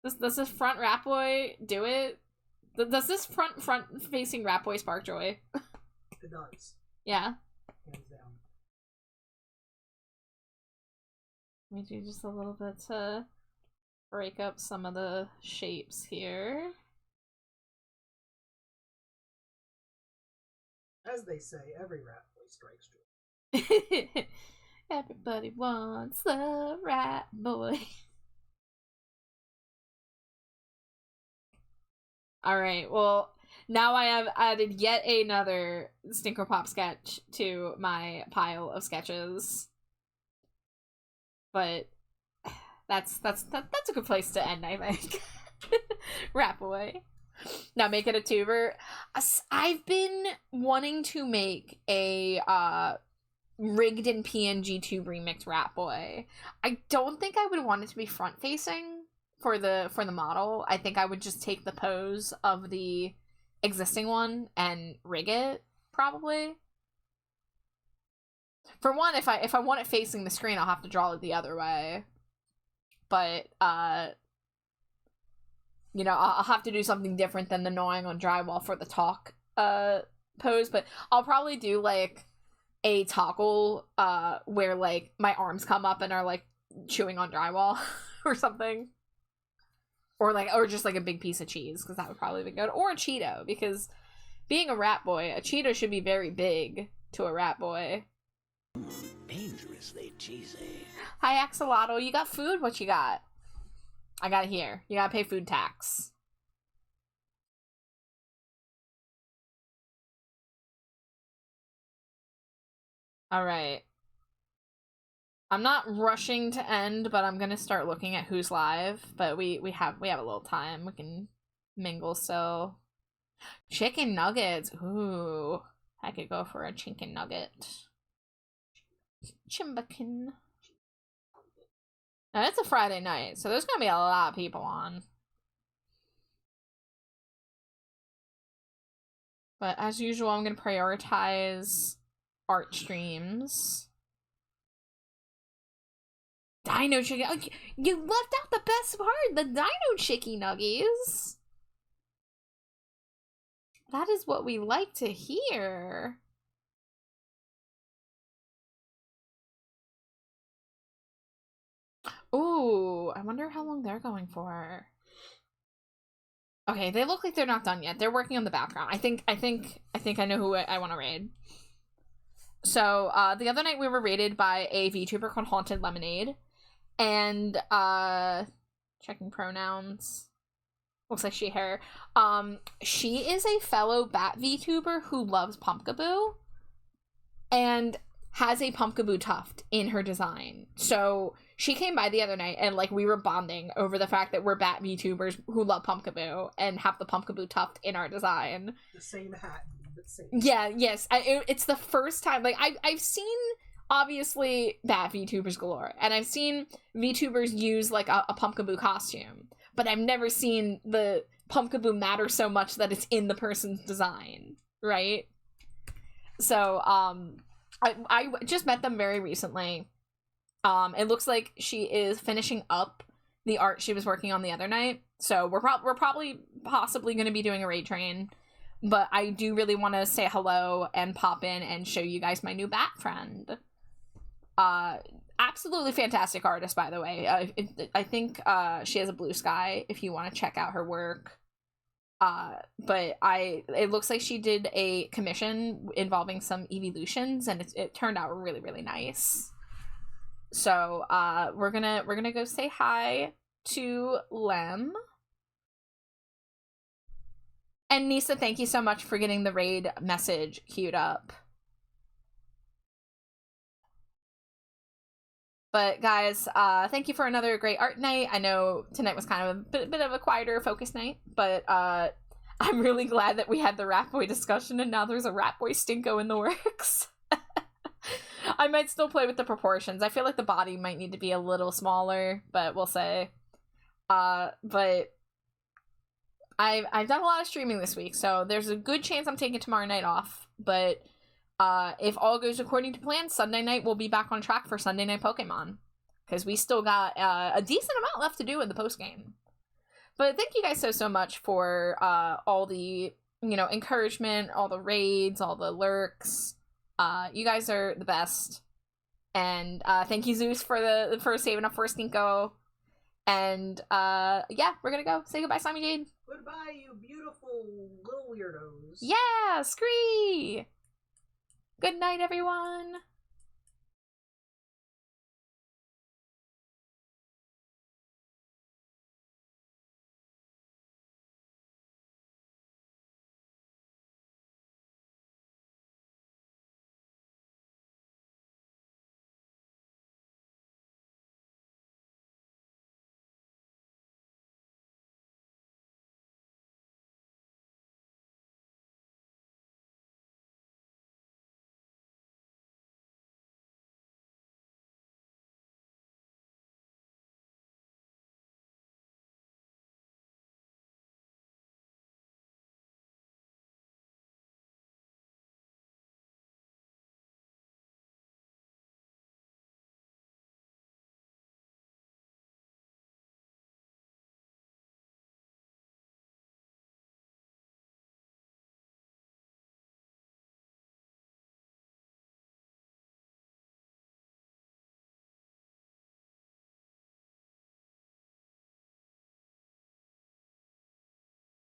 Speaker 2: Does this front Rat Boy do it? Does this front facing Rat Boy spark joy?
Speaker 4: It does.
Speaker 2: Yeah.
Speaker 4: Hands down.
Speaker 2: Let me do just a little bit to break up some of the shapes here.
Speaker 4: As they say, every Rat Boy strikes true.
Speaker 2: Everybody wants the Rat Boy. Alright, well, now I have added yet another Stinko Pop sketch to my pile of sketches. But that's a good place to end, I think. Rat Boy. Now make it a tuber. I've been wanting to make a rigged in PNG tube remix Rat Boy. I don't think I would want it to be front facing for the model. I think I would just take the pose of the existing one and rig it, probably. For one, if I want it facing the screen, I'll have to draw it the other way. But you know, I'll have to do something different than the gnawing on drywall for the talk pose, but I'll probably do like a toggle where like my arms come up and are like chewing on drywall or something. Or just like a big piece of cheese, because that would probably be good. Or a Cheeto, because being a Rat Boy, a Cheeto should be very big to a Rat Boy.
Speaker 1: Dangerously cheesy.
Speaker 2: Hi, Axolotl. You got food? What you got? I got it here. You gotta pay food tax. Alright. I'm not rushing to end, but I'm gonna start looking at who's live. But we have a little time. We can mingle, so chicken nuggets. Ooh. I could go for a chicken nugget. Chimbakin. Now, it's a Friday night, so there's gonna be a lot of people on. But as usual, I'm gonna prioritize art streams. Dino chicken. Oh, you left out the best part, the dino chicky nuggies. That is what we like to hear. Ooh, I wonder how long they're going for. Okay, they look like they're not done yet. They're working on the background. I think I know who I want to raid. So, the other night we were raided by a VTuber called Haunted Lemonade. And, checking pronouns. Looks like she, her. She is a fellow Bat VTuber who loves Pumpkaboo. And has a Pumpkaboo tuft in her design. So, she came by the other night and, like, we were bonding over the fact that we're Bat VTubers who love Pumpkaboo and have the Pumpkaboo tuft in our design.
Speaker 4: The same hat, but same.
Speaker 2: Yeah, yes. It's the first time, like, I've seen, obviously, Bat VTubers galore, and I've seen VTubers use, like, a Pumpkaboo costume, but I've never seen the Pumpkaboo matter so much that it's in the person's design, right? So, I just met them very recently. It looks like she is finishing up the art she was working on the other night. So we're probably possibly going to be doing a raid train, but I do really want to say hello and pop in and show you guys my new bat friend. Absolutely fantastic artist, by the way. I think she has a Blue Sky if you want to check out her work. But it looks like she did a commission involving some evolutions, and it turned out really, really nice. So, we're gonna go say hi to Lem. And Nisa, thank you so much for getting the raid message queued up. But guys, thank you for another great art night. I know tonight was kind of a bit of a quieter focus night, but I'm really glad that we had the Rat Boy discussion and now there's a Rat Boy Stinko in the works. I might still play with the proportions. I feel like the body might need to be a little smaller, but we'll say. But I've done a lot of streaming this week, so there's a good chance I'm taking tomorrow night off. But if all goes according to plan, Sunday night we'll be back on track for Sunday Night Pokemon. Because we still got a decent amount left to do in the post-game. But thank you guys so much for all the, encouragement, all the raids, all the lurks. You guys are the best. And thank you, Zeus, for saving up for a Stinko. And yeah, we're gonna go. Say goodbye, Slimy Jade.
Speaker 4: Goodbye, you beautiful little weirdos.
Speaker 2: Yeah, Scree! Good night, everyone.